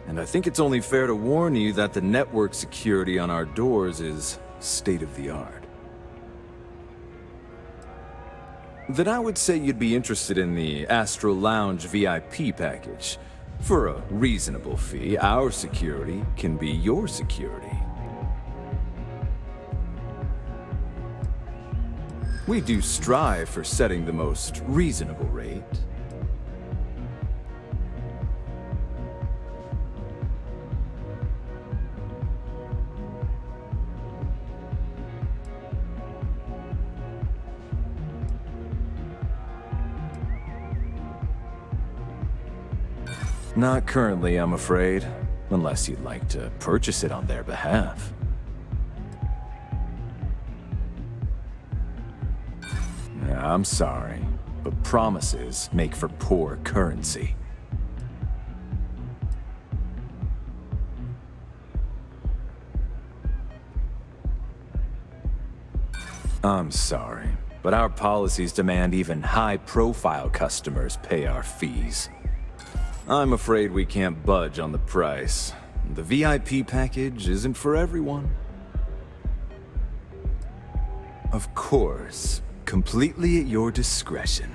And I think it's only fair to warn you that the network security on our doors is state-of-the-art. Then I would say you'd be interested in the Astral Lounge VIP package. For a reasonable fee, our security can be your security. We do strive for setting the most reasonable rate. Not currently, I'm afraid, unless you'd like to purchase it on their behalf. I'm sorry, but promises make for poor currency. I'm sorry, but our policies demand even high-profile customers pay our fees. I'm afraid we can't budge on the price. The VIP package isn't for everyone. Of course, completely at your discretion.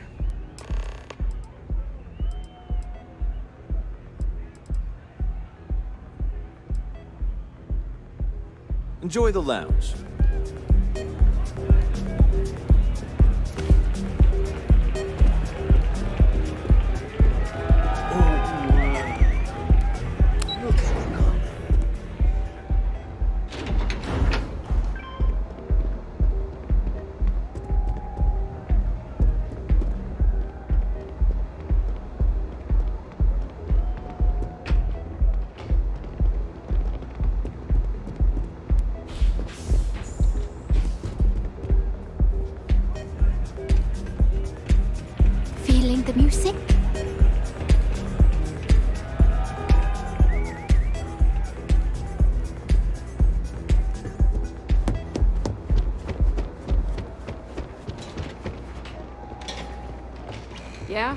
Enjoy the lounge. Feeling the music? Yeah?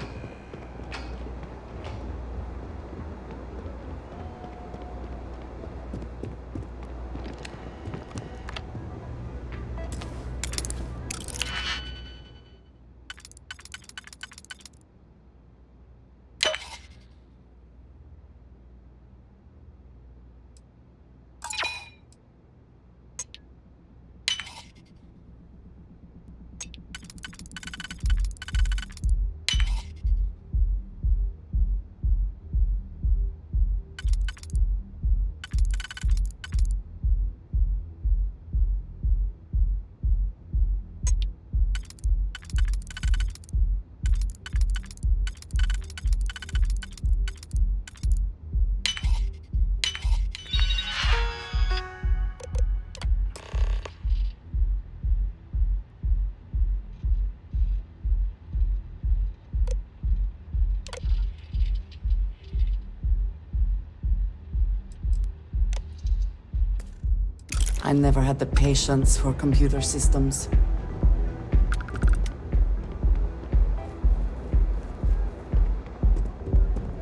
I never had the patience for computer systems.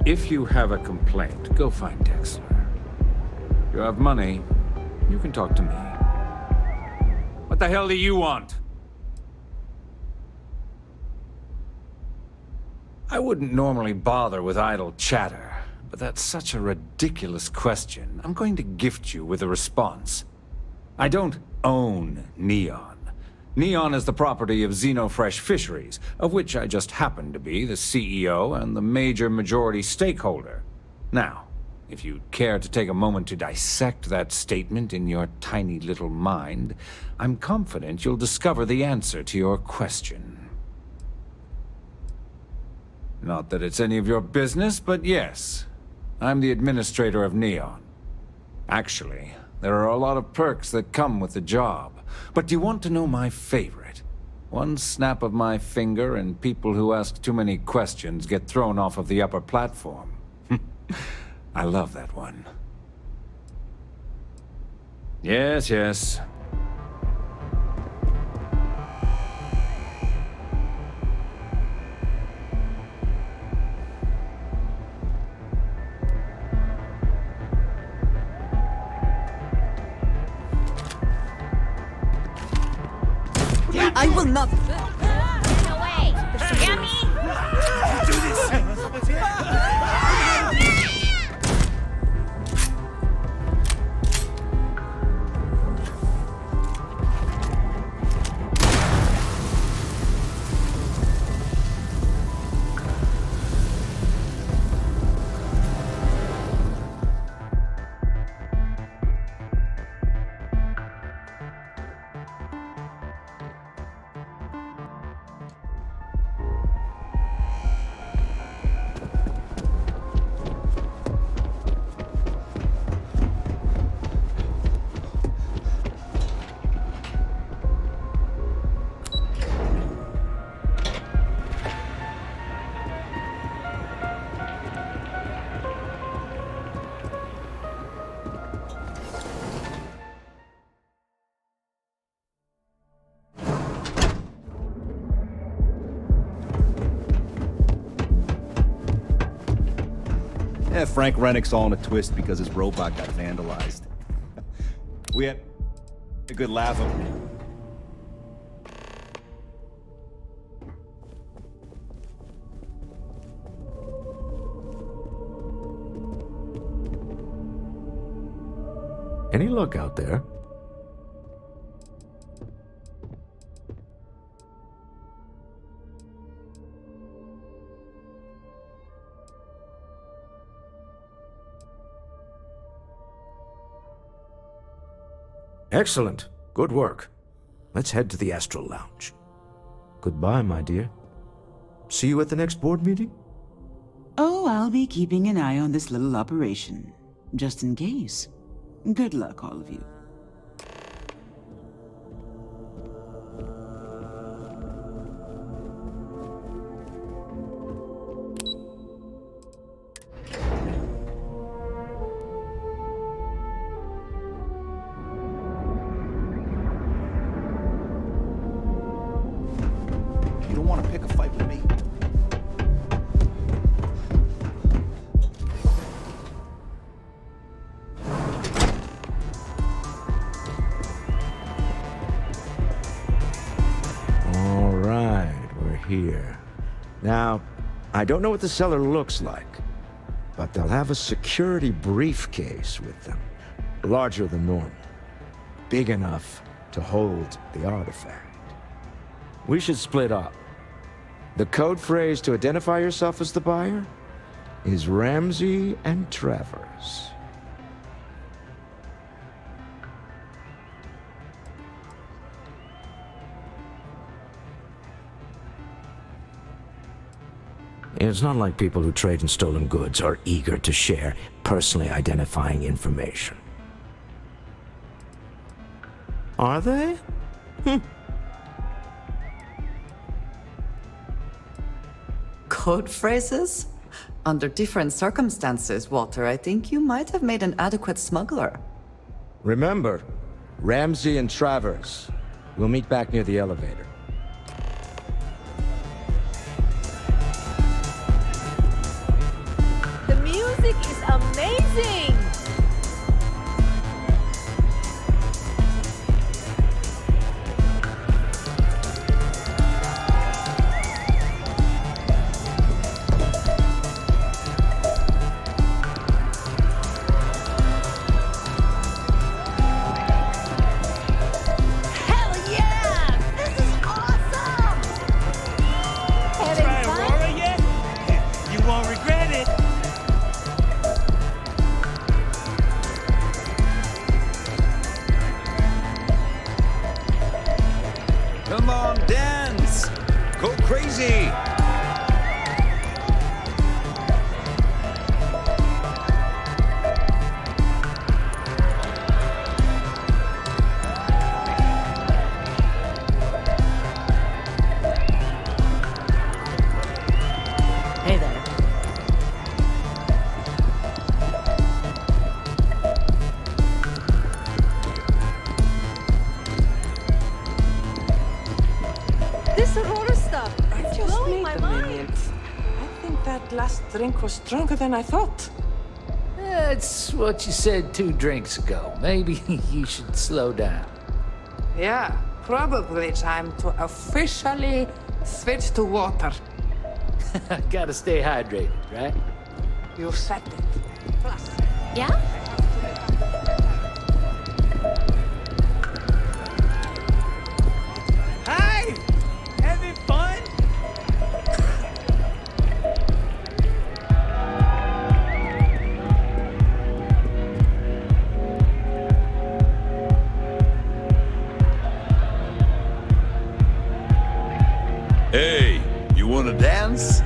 If you have a complaint, go find Dexler. If you have money, you can talk to me. What the hell do you want? I wouldn't normally bother with idle chatter, but that's such a ridiculous question. I'm going to gift you with a response. I don't own Neon. Neon is the property of Xenofresh Fisheries, of which I just happen to be the CEO and the major majority stakeholder. Now, if you'd care to take a moment to dissect that statement in your tiny little mind, I'm confident you'll discover the answer to your question. Not that it's any of your business, but yes, I'm the administrator of Neon. Actually, there are a lot of perks that come with the job. But do you want to know my favorite? One snap of my finger and people who ask too many questions get thrown off of the upper platform. I love that one. Yes, yes. I will not. Get away! Yummy! Do this! Yeah, Frank Rennick's all in a twist because his robot got vandalized. We had a good laugh of it. Any luck out there? Excellent. Good work. Let's head to the Astral Lounge. Goodbye, my dear. See you at the next board meeting? Oh, I'll be keeping an eye on this little operation, just in case. Good luck, all of you. You don't want to pick a fight with me. All right, we're here. Now, I don't know what the cellar looks like, but they'll have a security briefcase with them, larger than normal, big enough to hold the artifact. We should split up. The code phrase to identify yourself as the buyer is Ramsey and Travers. It's not like people who trade in stolen goods are eager to share personally identifying information. Are they? Code phrases? Under different circumstances, Walter, I think you might have made an adequate smuggler. Remember, Ramsey and Travers. We'll meet back near the elevator. The music is amazing! Come on, dance! Go crazy! Hey there. This Aurora stuff, it's Just blowing wait my a mind. minute. I think that last drink was stronger than I thought. That's what you said 2 drinks ago. Maybe you should slow down. Yeah, probably time to officially switch to water. Gotta stay hydrated, right? You said it. Plus, Yeah? Hi! Having fun? Hey, you wanna dance?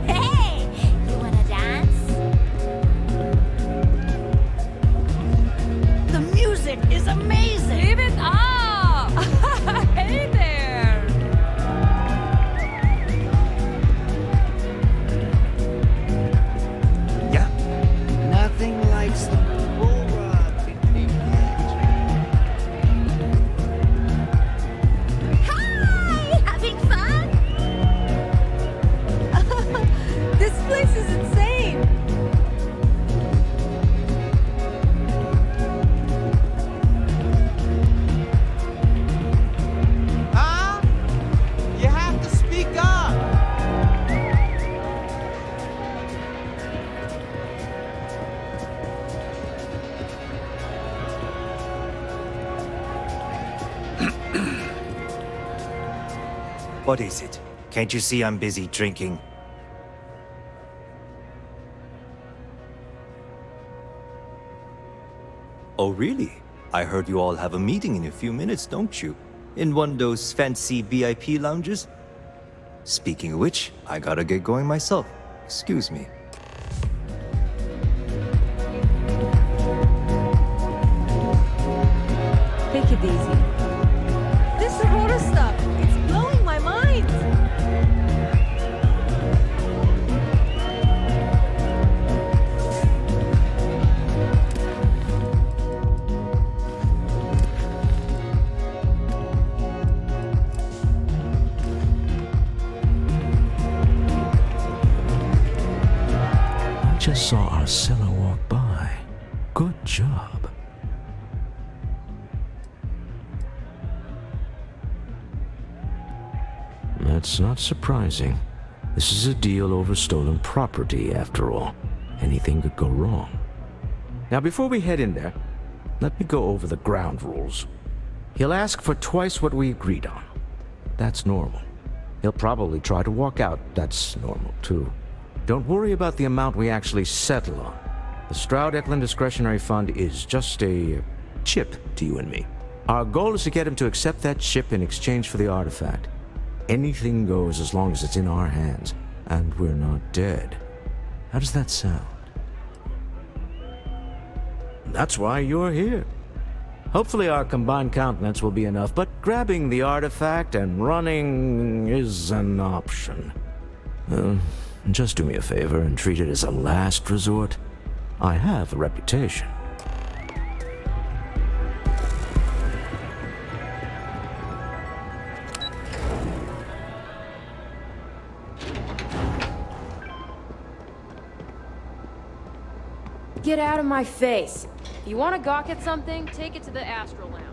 Hey! You wanna dance? the music is amazing! Give it up! Hey there! Yeah. Nothing like some Aurora between Hi! Having fun? This place is insane! Huh? You have to speak up! What is it? Can't you see I'm busy drinking? Oh, really? I heard you all have a meeting in a few minutes, don't you? In one of those fancy VIP lounges? Speaking of which, I gotta get going myself. Excuse me. Take it easy. This Aurora stuff, it's blowing my mind! just saw our seller walk by. Good job. That's not surprising. This is a deal over stolen property, after all. Anything could go wrong. Now, before we head in there, let me go over the ground rules. He'll ask for twice what we agreed on. That's normal. He'll probably try to walk out. That's normal, too. Don't worry about the amount we actually settle on. The Stroud-Eklund Discretionary Fund is just a chip to you and me. Our goal is to get him to accept that chip in exchange for the artifact. Anything goes as long as it's in our hands, and we're not dead. How does that sound? That's why you're here. Hopefully our combined countenance will be enough, but grabbing the artifact and running is an option. Just do me a favor and treat it as a last resort. I have a reputation. Get out of my face. If you want to gawk at something, take it to the Astral Lounge.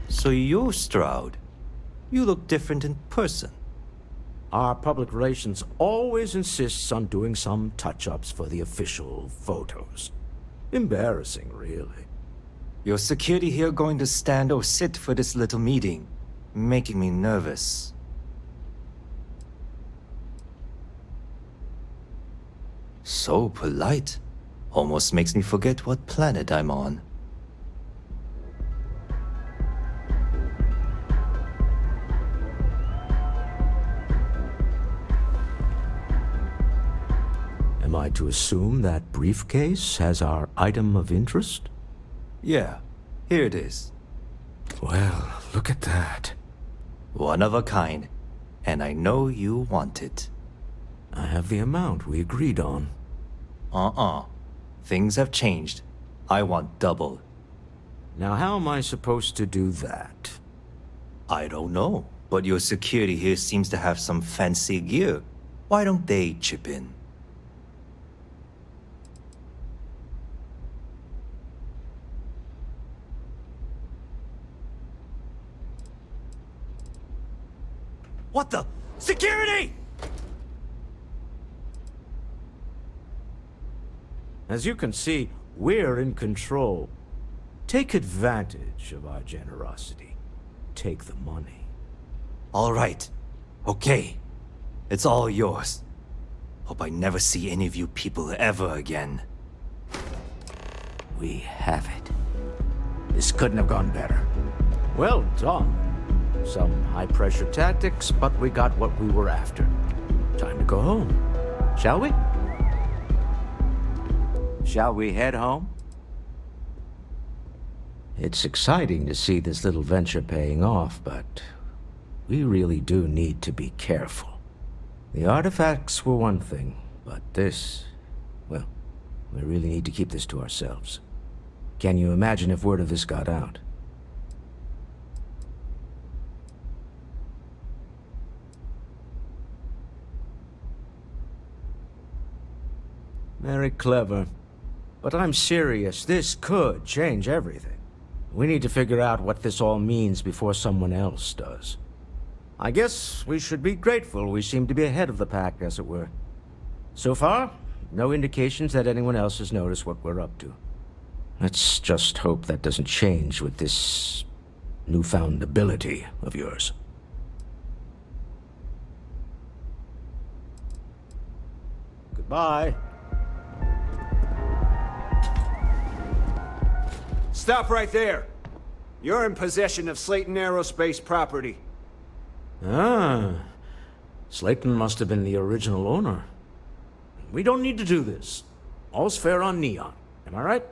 So you're Stroud. You look different in person. Our public relations always insists on doing some touch-ups for the official photos. Embarrassing, really. Your security here going to stand or sit for this little meeting, making me nervous. So polite. Almost makes me forget what planet I'm on. Am I to assume that briefcase has our item of interest? Yeah, here it is. Well, look at that. One of a kind, and I know you want it. I have the amount we agreed on. Things have changed. I want double. Now how am I supposed to do that? I don't know, but your security here seems to have some fancy gear. Why don't they chip in? What the? Security! As you can see, we're in control. Take advantage of our generosity. Take the money. All right. Okay. It's all yours. Hope I never see any of you people ever again. We have it. This couldn't have gone better. Well done. Some high-pressure tactics, but we got what we were after. Time to go home. Shall we? Shall we head home? It's exciting to see this little venture paying off, but we really do need to be careful. The artifacts were one thing, but this, well, we really need to keep this to ourselves. Can you imagine if word of this got out? Very clever. But I'm serious. This could change everything. We need to figure out what this all means before someone else does. I guess we should be grateful we seem to be ahead of the pack, as it were. So far, no indications that anyone else has noticed what we're up to. Let's just hope that doesn't change with this newfound ability of yours. Goodbye. Stop right there. You're in possession of Slayton Aerospace property. Ah. Slayton must have been the original owner. We don't need to do this. All's fair on Neon. Am I right?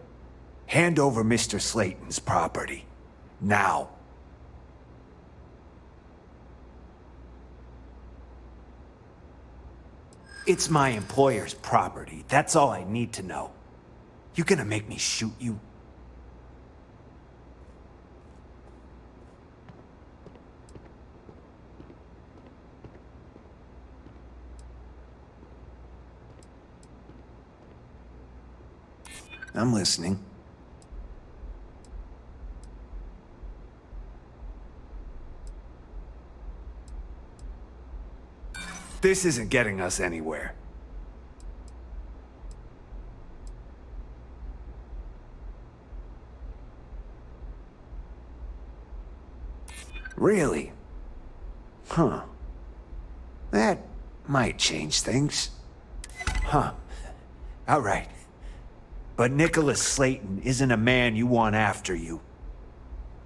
Hand over Mr. Slayton's property. Now. It's my employer's property. That's all I need to know. You gonna make me shoot you? I'm listening. This isn't getting us anywhere. Really? Huh. That might change things. Huh. All right. But Nicholas Slayton isn't a man you want after you.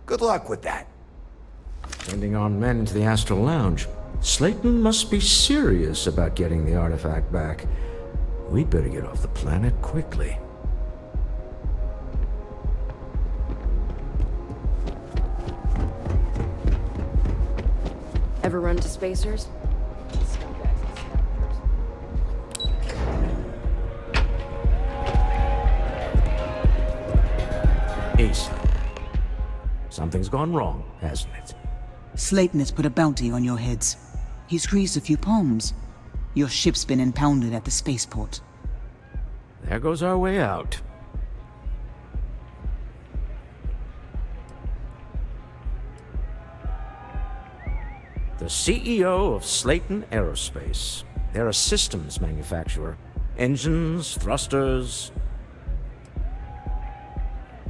Good luck with that. Sending on men into the Astral Lounge. Slayton must be serious about getting the artifact back. We'd better get off the planet quickly. Ever run to spacers? Ace. Something's gone wrong, hasn't it? Slayton has put a bounty on your heads. He's greased a few palms. Your ship's been impounded at the spaceport. There goes our way out. The CEO of Slayton Aerospace. They're a systems manufacturer. Engines, thrusters.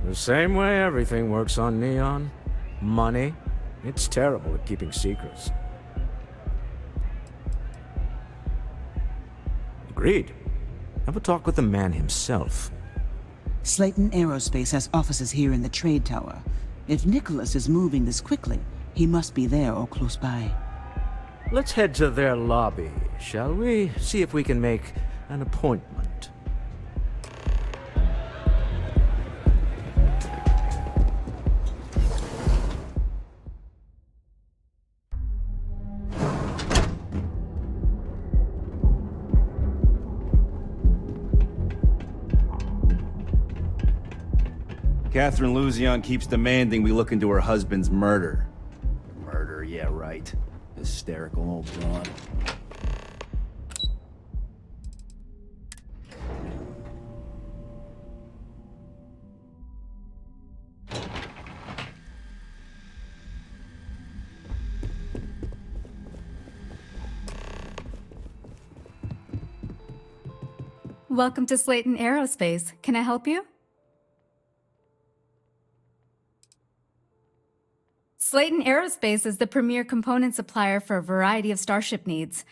The same way everything works on Neon. Money. It's terrible at keeping secrets. Agreed. Have a talk with the man himself. Slayton Aerospace has offices here in the trade tower. If Nicholas is moving this quickly, he must be there or close by. Let's head to their lobby, shall we? See if we can make an appointment. Catherine Luzion keeps demanding we look into her husband's murder. Murder, yeah, right. Hysterical old broad. Welcome to Slayton Aerospace. Can I help you? Slayton Aerospace is the premier component supplier for a variety of starship needs.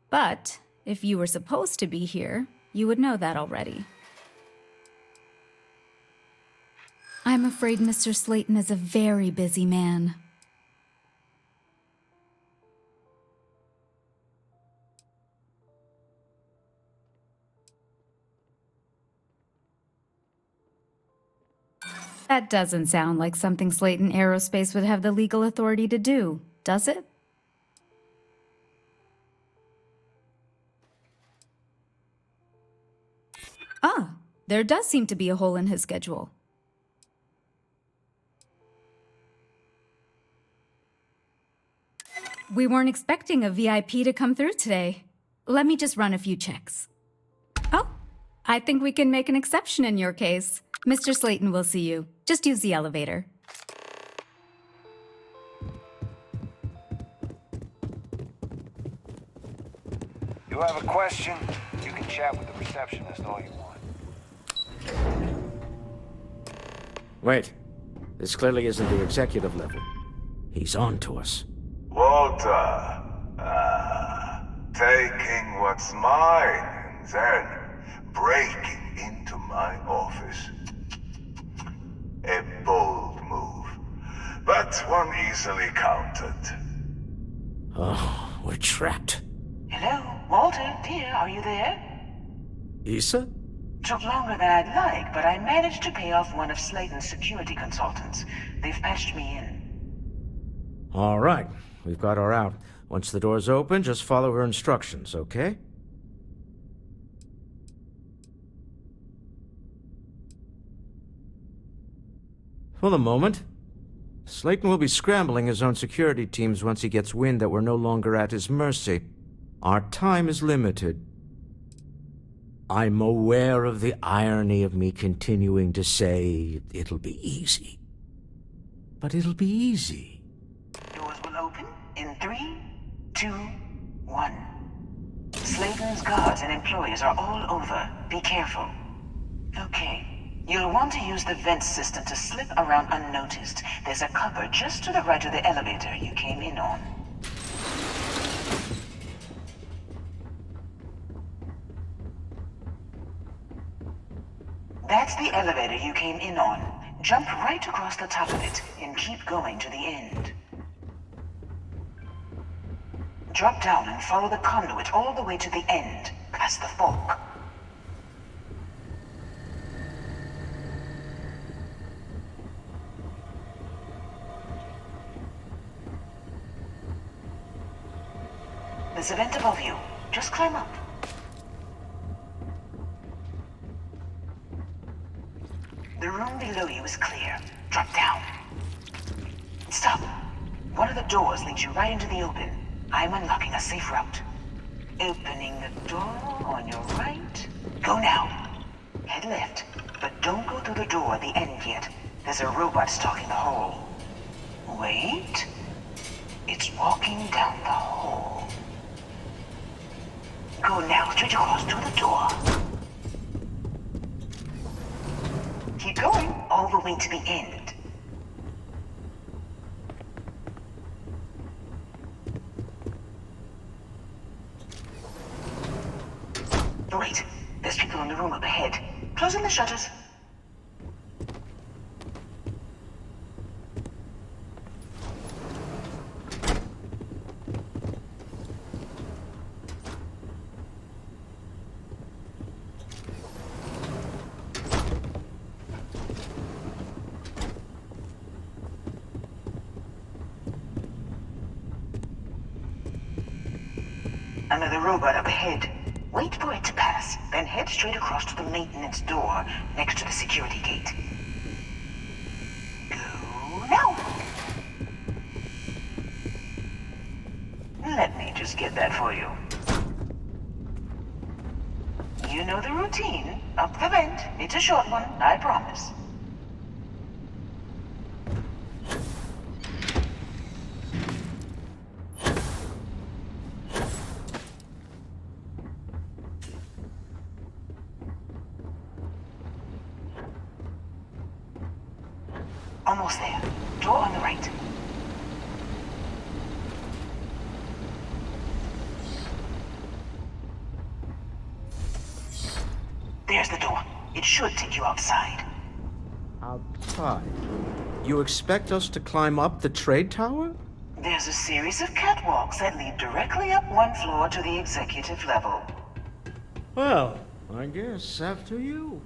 But if you were supposed to be here, you would know that already. I'm afraid Mr. Slayton is a very busy man. That doesn't sound like something Slayton Aerospace would have the legal authority to do, does it? Ah, there does seem to be a hole in his schedule. We weren't expecting a VIP to come through today. Let me just run a few checks. Oh, I think we can make an exception in your case. Mr. Slayton will see you. Just use the elevator. You have a question? You can chat with the receptionist all you want. Wait. This clearly isn't the executive level. He's on to us. Walter, taking what's mine and then breaking into my office. A bold move, but one easily countered. Oh, we're trapped. Hello, Walter, dear, are you there? Issa? Took longer than I'd like, but I managed to pay off one of Slayton's security consultants. They've patched me in. All right, we've got her out. Once the door's open, just follow her instructions, okay? For the moment, Slayton will be scrambling his own security teams once he gets wind that we're no longer at his mercy. Our time is limited. I'm aware of the irony of me continuing to say it'll be easy. But it'll be easy. Doors will open in 3, 2, 1. Slayton's guards and employees are all over. Be careful. Okay. You'll want to use the vent system to slip around unnoticed. There's a cupboard just to the right of the elevator you came in on. That's the elevator you came in on. Jump right across the top of it and keep going to the end. Drop down and follow the conduit all the way to the end, past the fork. There's a vent above you. Just climb up. The room below you is clear. Drop down. Stop. One of the doors leads you right into the open. I'm unlocking a safe route. Opening the door on your right. Go now. Head left, but don't go through the door at the end yet. There's a robot stalking the hall. Wait. It's walking down the hall. Go now, straight across to the door. Keep going, all the way to the end. Wait, there's people in the room up ahead. Closing the shutters. Another robot up ahead. Wait for it to pass, then head straight across to the maintenance door next to the security gate. Go now! Let me just get that for you. You know the routine. Up the vent. It's a short one, I promise. Almost there. Door on the right. There's the door. It should take you outside. Outside? You expect us to climb up the trade tower? There's a series of catwalks that lead directly up one floor to the executive level. Well, I guess after you.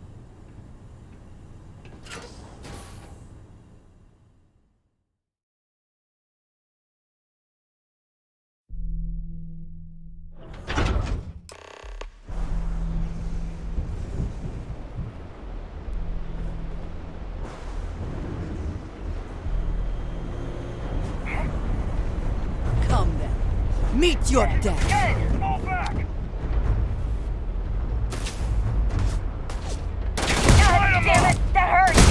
Meet your death! Fall back! God damn it! That hurts!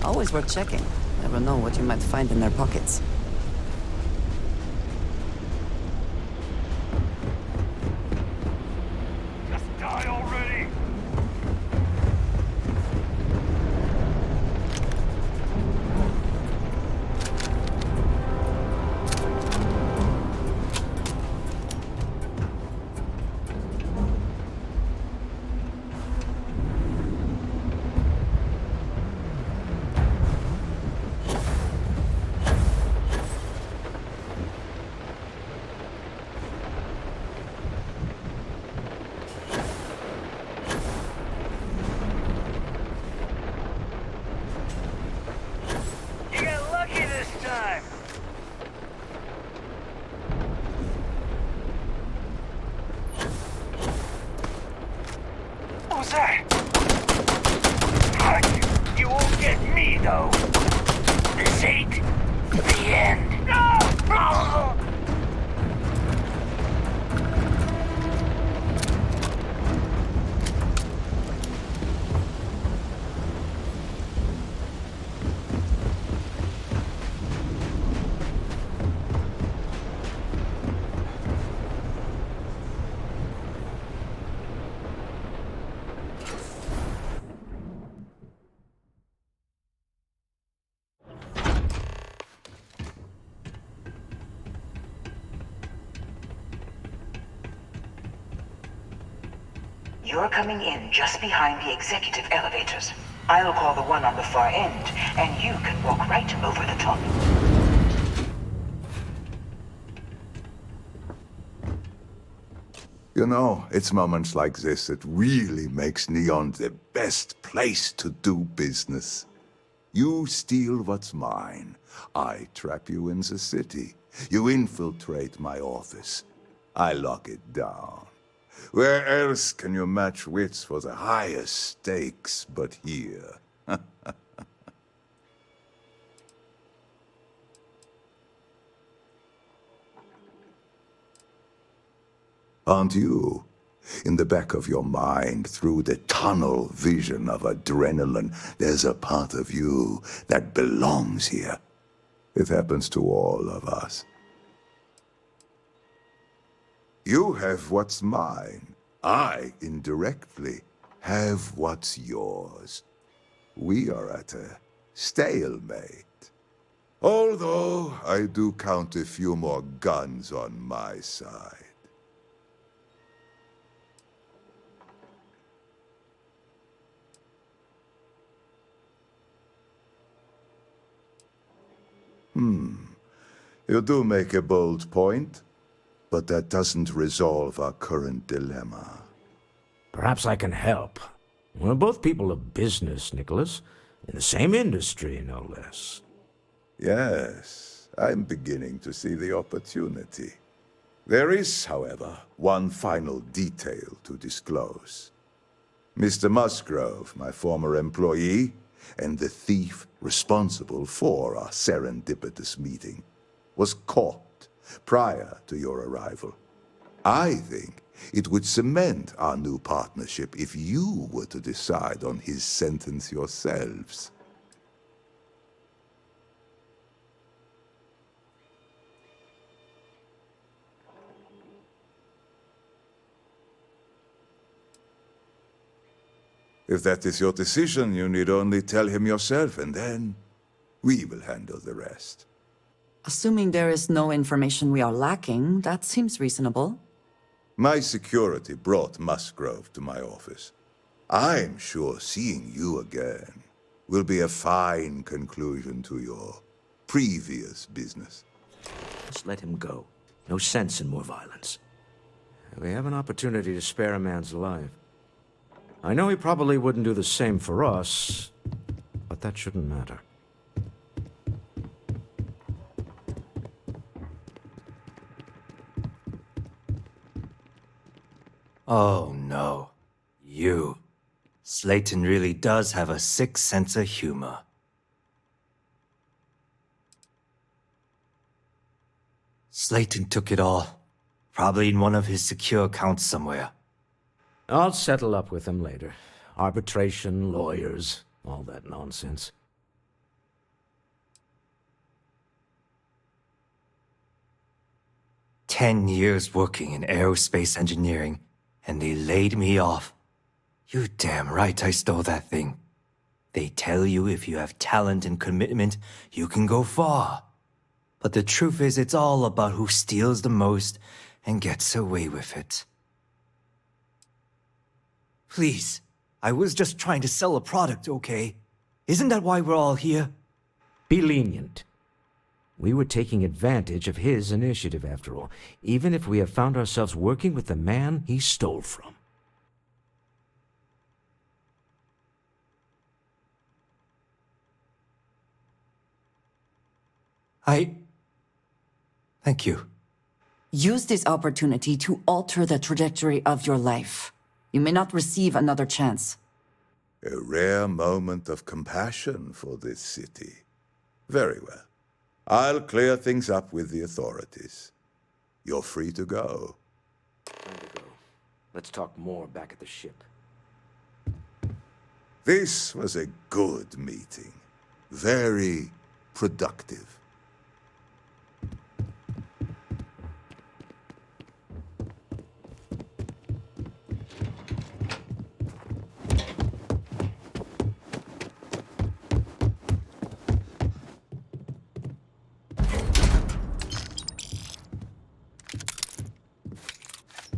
Always worth checking. Never know what you might find in their pockets. Just What was that? You won't get me, though. This ain't the end. No! You're coming in just behind the executive elevators. I'll call the one on the far end, and you can walk right over the top. You know, it's moments like this that really makes Neon the best place to do business. You steal what's mine. I trap you in the city. You infiltrate my office. I lock it down. Where else can you match wits for the highest stakes but here? Aren't you? In the back of your mind, through the tunnel vision of adrenaline, there's a part of you that belongs here. It happens to all of us. You have what's mine. I, indirectly, have what's yours. We are at a stalemate. Although I do count a few more guns on my side. You do make a bold point, but that doesn't resolve our current dilemma. Perhaps I can help. We're both people of business, Nicholas. In the same industry, no less. Yes, I'm beginning to see the opportunity. There is, however, one final detail to disclose. Mr. Musgrove, my former employee, and the thief responsible for our serendipitous meeting, was caught prior to your arrival. I think it would cement our new partnership if you were to decide on his sentence yourselves. If that is your decision, you need only tell him yourself, and then we will handle the rest. Assuming there is no information we are lacking, that seems reasonable. My security brought Musgrove to my office. I'm sure seeing you again will be a fine conclusion to your previous business. Just let him go. No sense in more violence. We have an opportunity to spare a man's life. I know he probably wouldn't do the same for us, but that shouldn't matter. Oh no. You. Slayton really does have a sick sense of humor. Slayton took it all. Probably in one of his secure accounts somewhere. I'll settle up with him later. Arbitration, lawyers, all that nonsense. "10 years working in aerospace engineering, and they laid me off. You damn right I stole that thing. They tell you if you have talent and commitment, you can go far. But the truth is, it's all about who steals the most and gets away with it. Please, I was just trying to sell a product, okay? Isn't that why we're all here?" Be lenient. We were taking advantage of his initiative, after all, even if we have found ourselves working with the man he stole from. Thank you. Use this opportunity to alter the trajectory of your life. You may not receive another chance. A rare moment of compassion for this city. Very well. I'll clear things up with the authorities. You're free to go. Time to go. Let's talk more back at the ship. This was a good meeting. Very productive.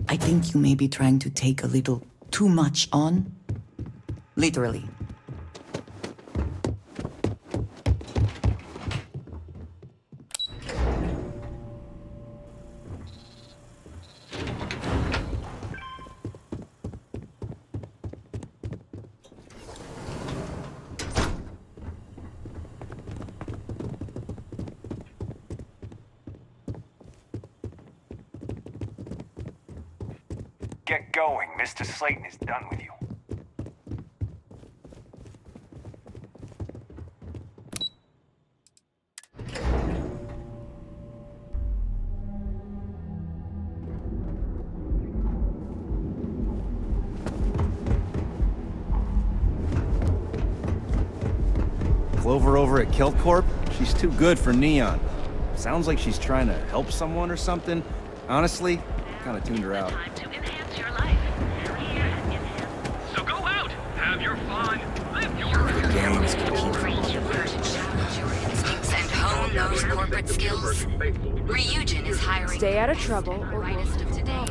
I think you may be trying to take a little too much on. Literally. Get going. Mr. Slayton is done with you. Clover over at Kelp Corp? She's too good for Neon. Sounds like she's trying to help someone or something. Honestly, kind of tuned her out. So go out, have your fun, live your best. And hone those corporate skills. Ryujin is hiring. Stay out of trouble or brightest of today.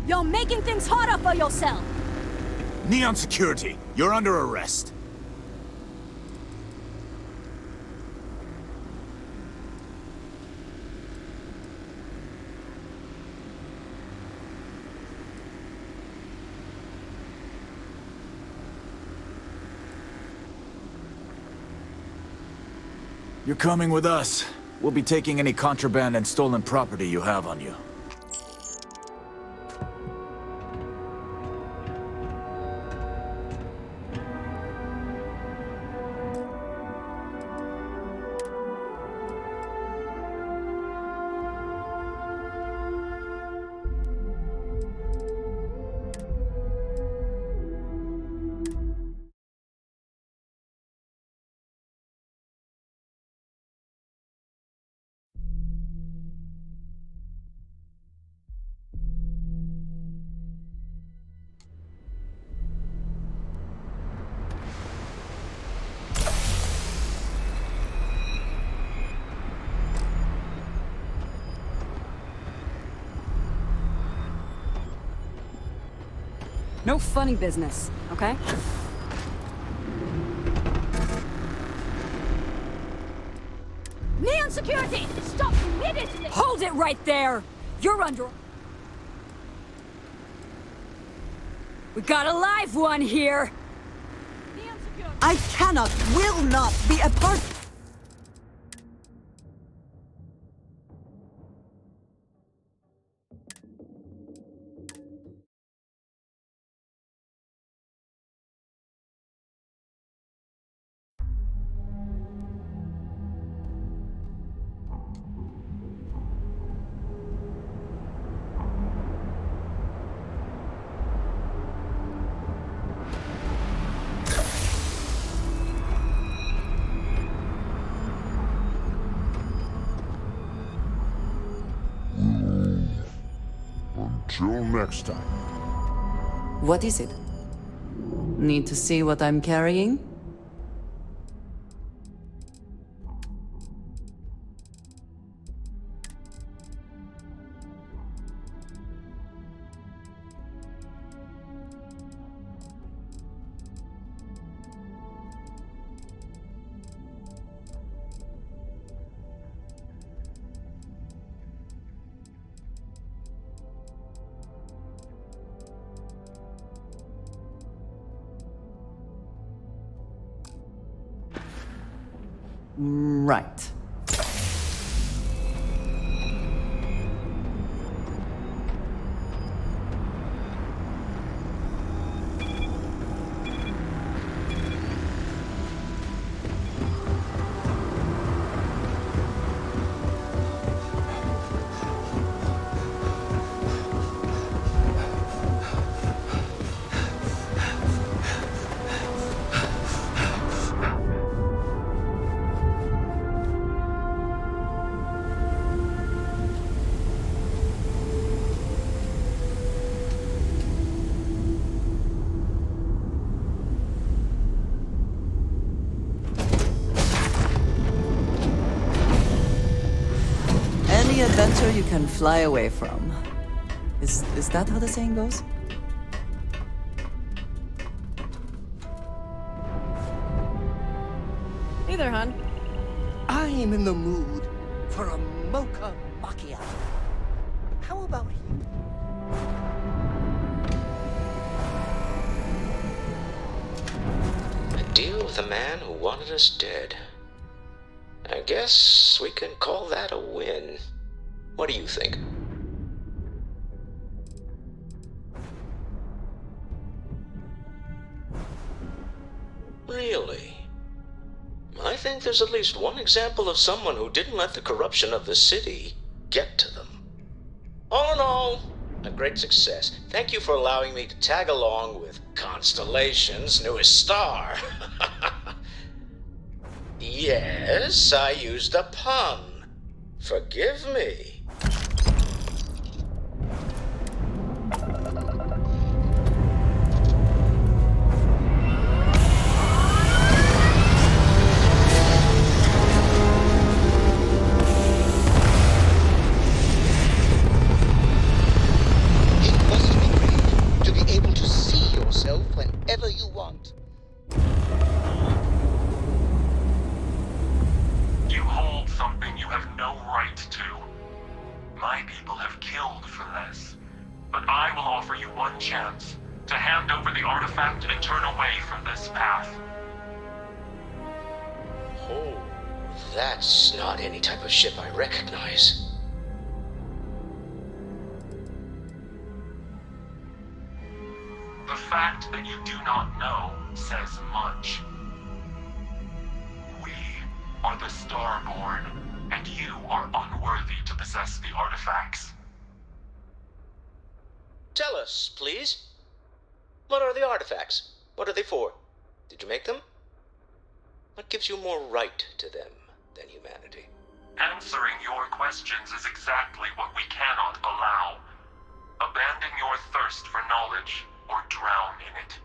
You're making things harder for yourself! Neon Security, you're under arrest. You're coming with us. We'll be taking any contraband and stolen property you have on you. No funny business, okay? Neon Security! Stop immediately! Hold it right there! You're under... We got a live one here! I cannot, will not be a part... Until next time. What is it? Need to see what I'm carrying? Right. Any adventure you can fly away from. Is that how the saying goes? Hey there, hon. I'm in the mood for a mocha macchiato. How about you? A deal with a man who wanted us dead. I guess we can call that a win. What do you think? Really? I think there's at least one example of someone who didn't let the corruption of the city get to them. All in all, a great success. Thank you for allowing me to tag along with Constellation's newest star. Yes, I used a pun. Forgive me. To be able to see yourself whenever you want. You hold something you have no right to. My people have killed for this. But I will offer you one chance to hand over the artifact and turn away from this path. Oh, that's not any type of ship I recognize. The fact that you do not know says much. We are the Starborn, and you are unworthy to possess the artifacts. Tell us, please. What are the artifacts? What are they for? Did you make them? What gives you more right to them than humanity? Answering your questions is exactly what we cannot allow. Abandon your thirst for knowledge, or drown in it.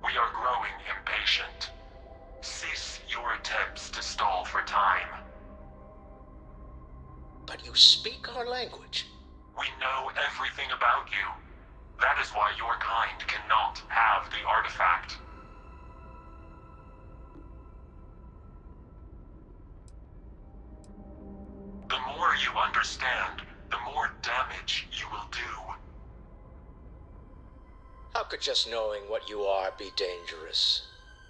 We are growing impatient. Cease your attempts to stall for time. But you speak our language. We know everything about you. That is why your kind cannot have the artifact. The more you understand, the more damage you will do. How could just knowing what you are be dangerous?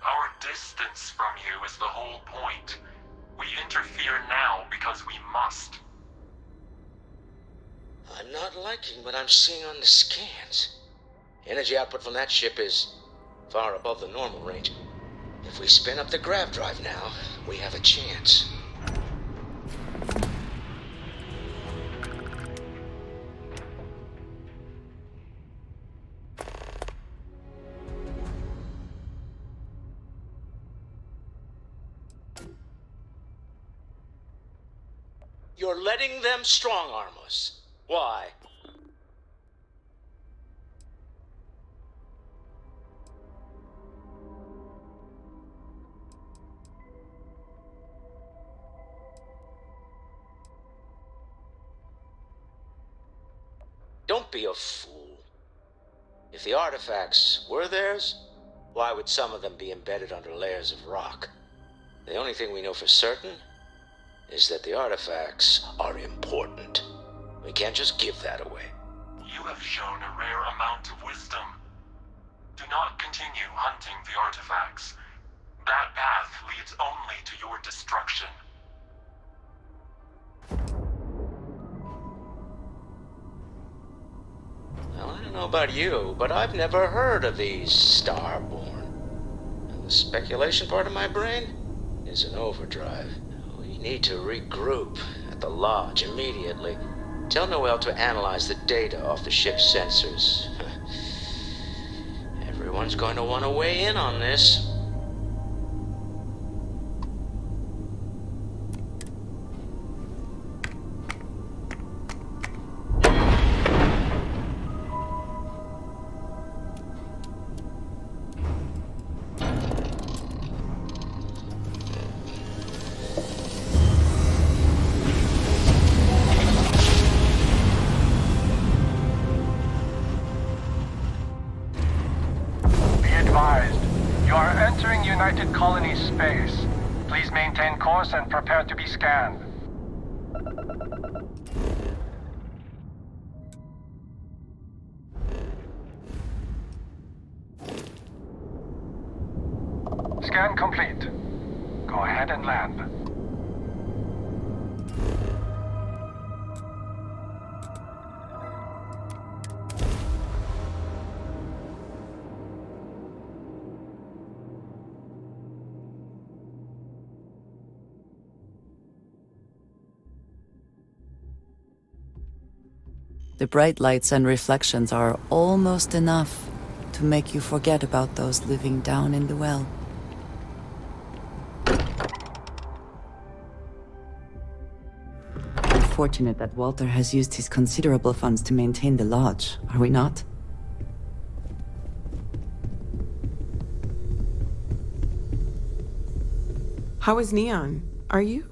Our distance from you is the whole point. We interfere now because we must. I'm not liking what I'm seeing on the scans. Energy output from that ship is far above the normal range. If we spin up the grav drive now, we have a chance. You're letting them strong-arm us. Why? Don't be a fool. If the artifacts were theirs, why would some of them be embedded under layers of rock? The only thing we know for certain is that the artifacts are important. We can't just give that away. You have shown a rare amount of wisdom. Do not continue hunting the artifacts. That path leads only to your destruction. Well, I don't know about you, but I've never heard of these Starborn. And the speculation part of my brain is in overdrive. We need to regroup at the lodge immediately. Tell Noel to analyze the data off the ship's sensors. Everyone's going to want to weigh in on this. Colony space. Please maintain course and prepare to be scanned. Scan complete. Go ahead and land. The bright lights and reflections are almost enough to make you forget about those living down in the well. We're fortunate that Walter has used his considerable funds to maintain the lodge, are we not? How is Neon? Are you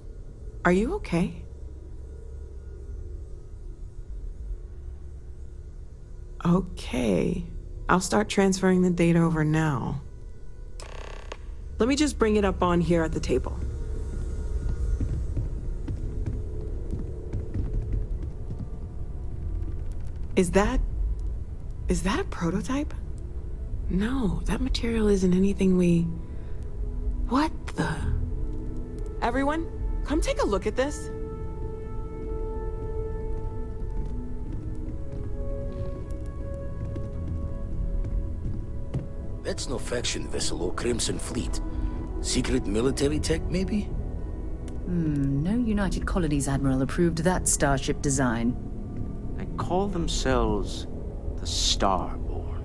okay? Okay. I'll start transferring the data over now. Let me just bring it up on here at the table. Is that a prototype? No, that material isn't anything we... What the... Everyone, come take a look at this. That's no faction vessel or Crimson Fleet. Secret military tech, maybe? No United Colonies Admiral approved that starship design. They call themselves the Starborn.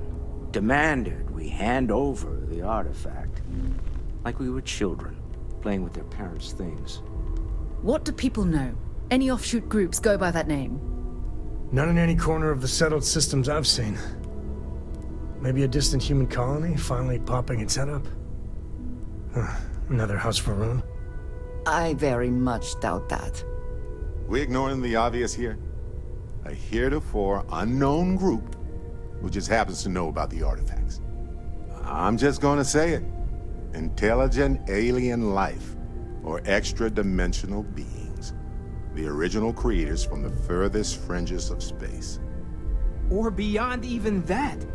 Demanded we hand over the artifact. Like we were children, playing with their parents' things. What do people know? Any offshoot groups go by that name? Not in any corner of the settled systems I've seen. Maybe a distant human colony finally popping its head up? Another house for Rune? I very much doubt that. We ignoring the obvious here? A heretofore unknown group who just happens to know about the artifacts. I'm just gonna say it. Intelligent alien life, or extra-dimensional beings. The original creators from the furthest fringes of space. Or beyond even that.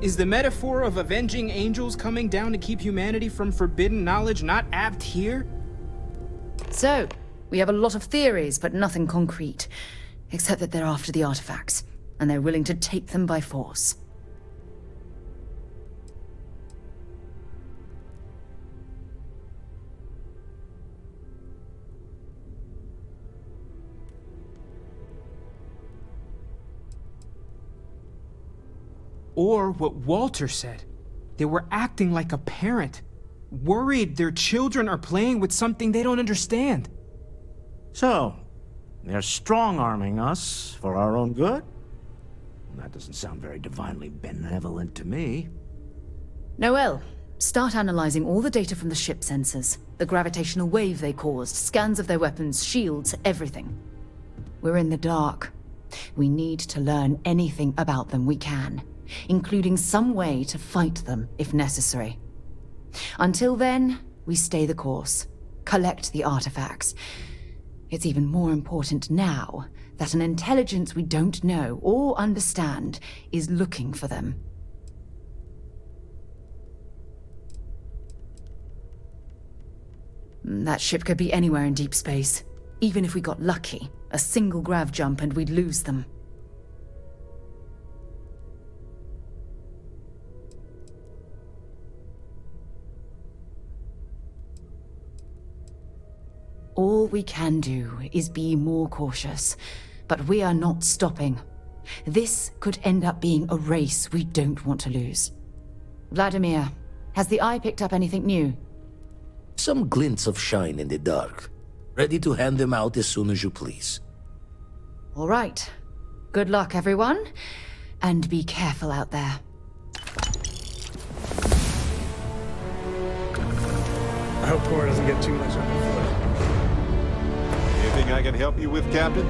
Is the metaphor of avenging angels coming down to keep humanity from forbidden knowledge not apt here? So, we have a lot of theories, but nothing concrete. Except that they're after the artifacts, and they're willing to take them by force. Or what Walter said. They were acting like a parent, worried their children are playing with something they don't understand. So, they're strong-arming us for our own good? That doesn't sound very divinely benevolent to me. Noel, start analyzing all the data from the ship sensors. The gravitational wave they caused, scans of their weapons, shields, everything. We're in the dark. We need to learn anything about them we can, including some way to fight them if necessary. Until then, we stay the course, collect the artifacts. It's even more important now that an intelligence we don't know or understand is looking for them. That ship could be anywhere in deep space. Even if we got lucky, a single grav jump and we'd lose them. All we can do is be more cautious, but we are not stopping. This could end up being a race we don't want to lose. Vladimir, has the Eye picked up anything new? Some glints of shine in the dark. Ready to hand them out as soon as you please. All right. Good luck, everyone. And be careful out there. I hope Cora doesn't get too much on her foot. Anything I can help you with, Captain?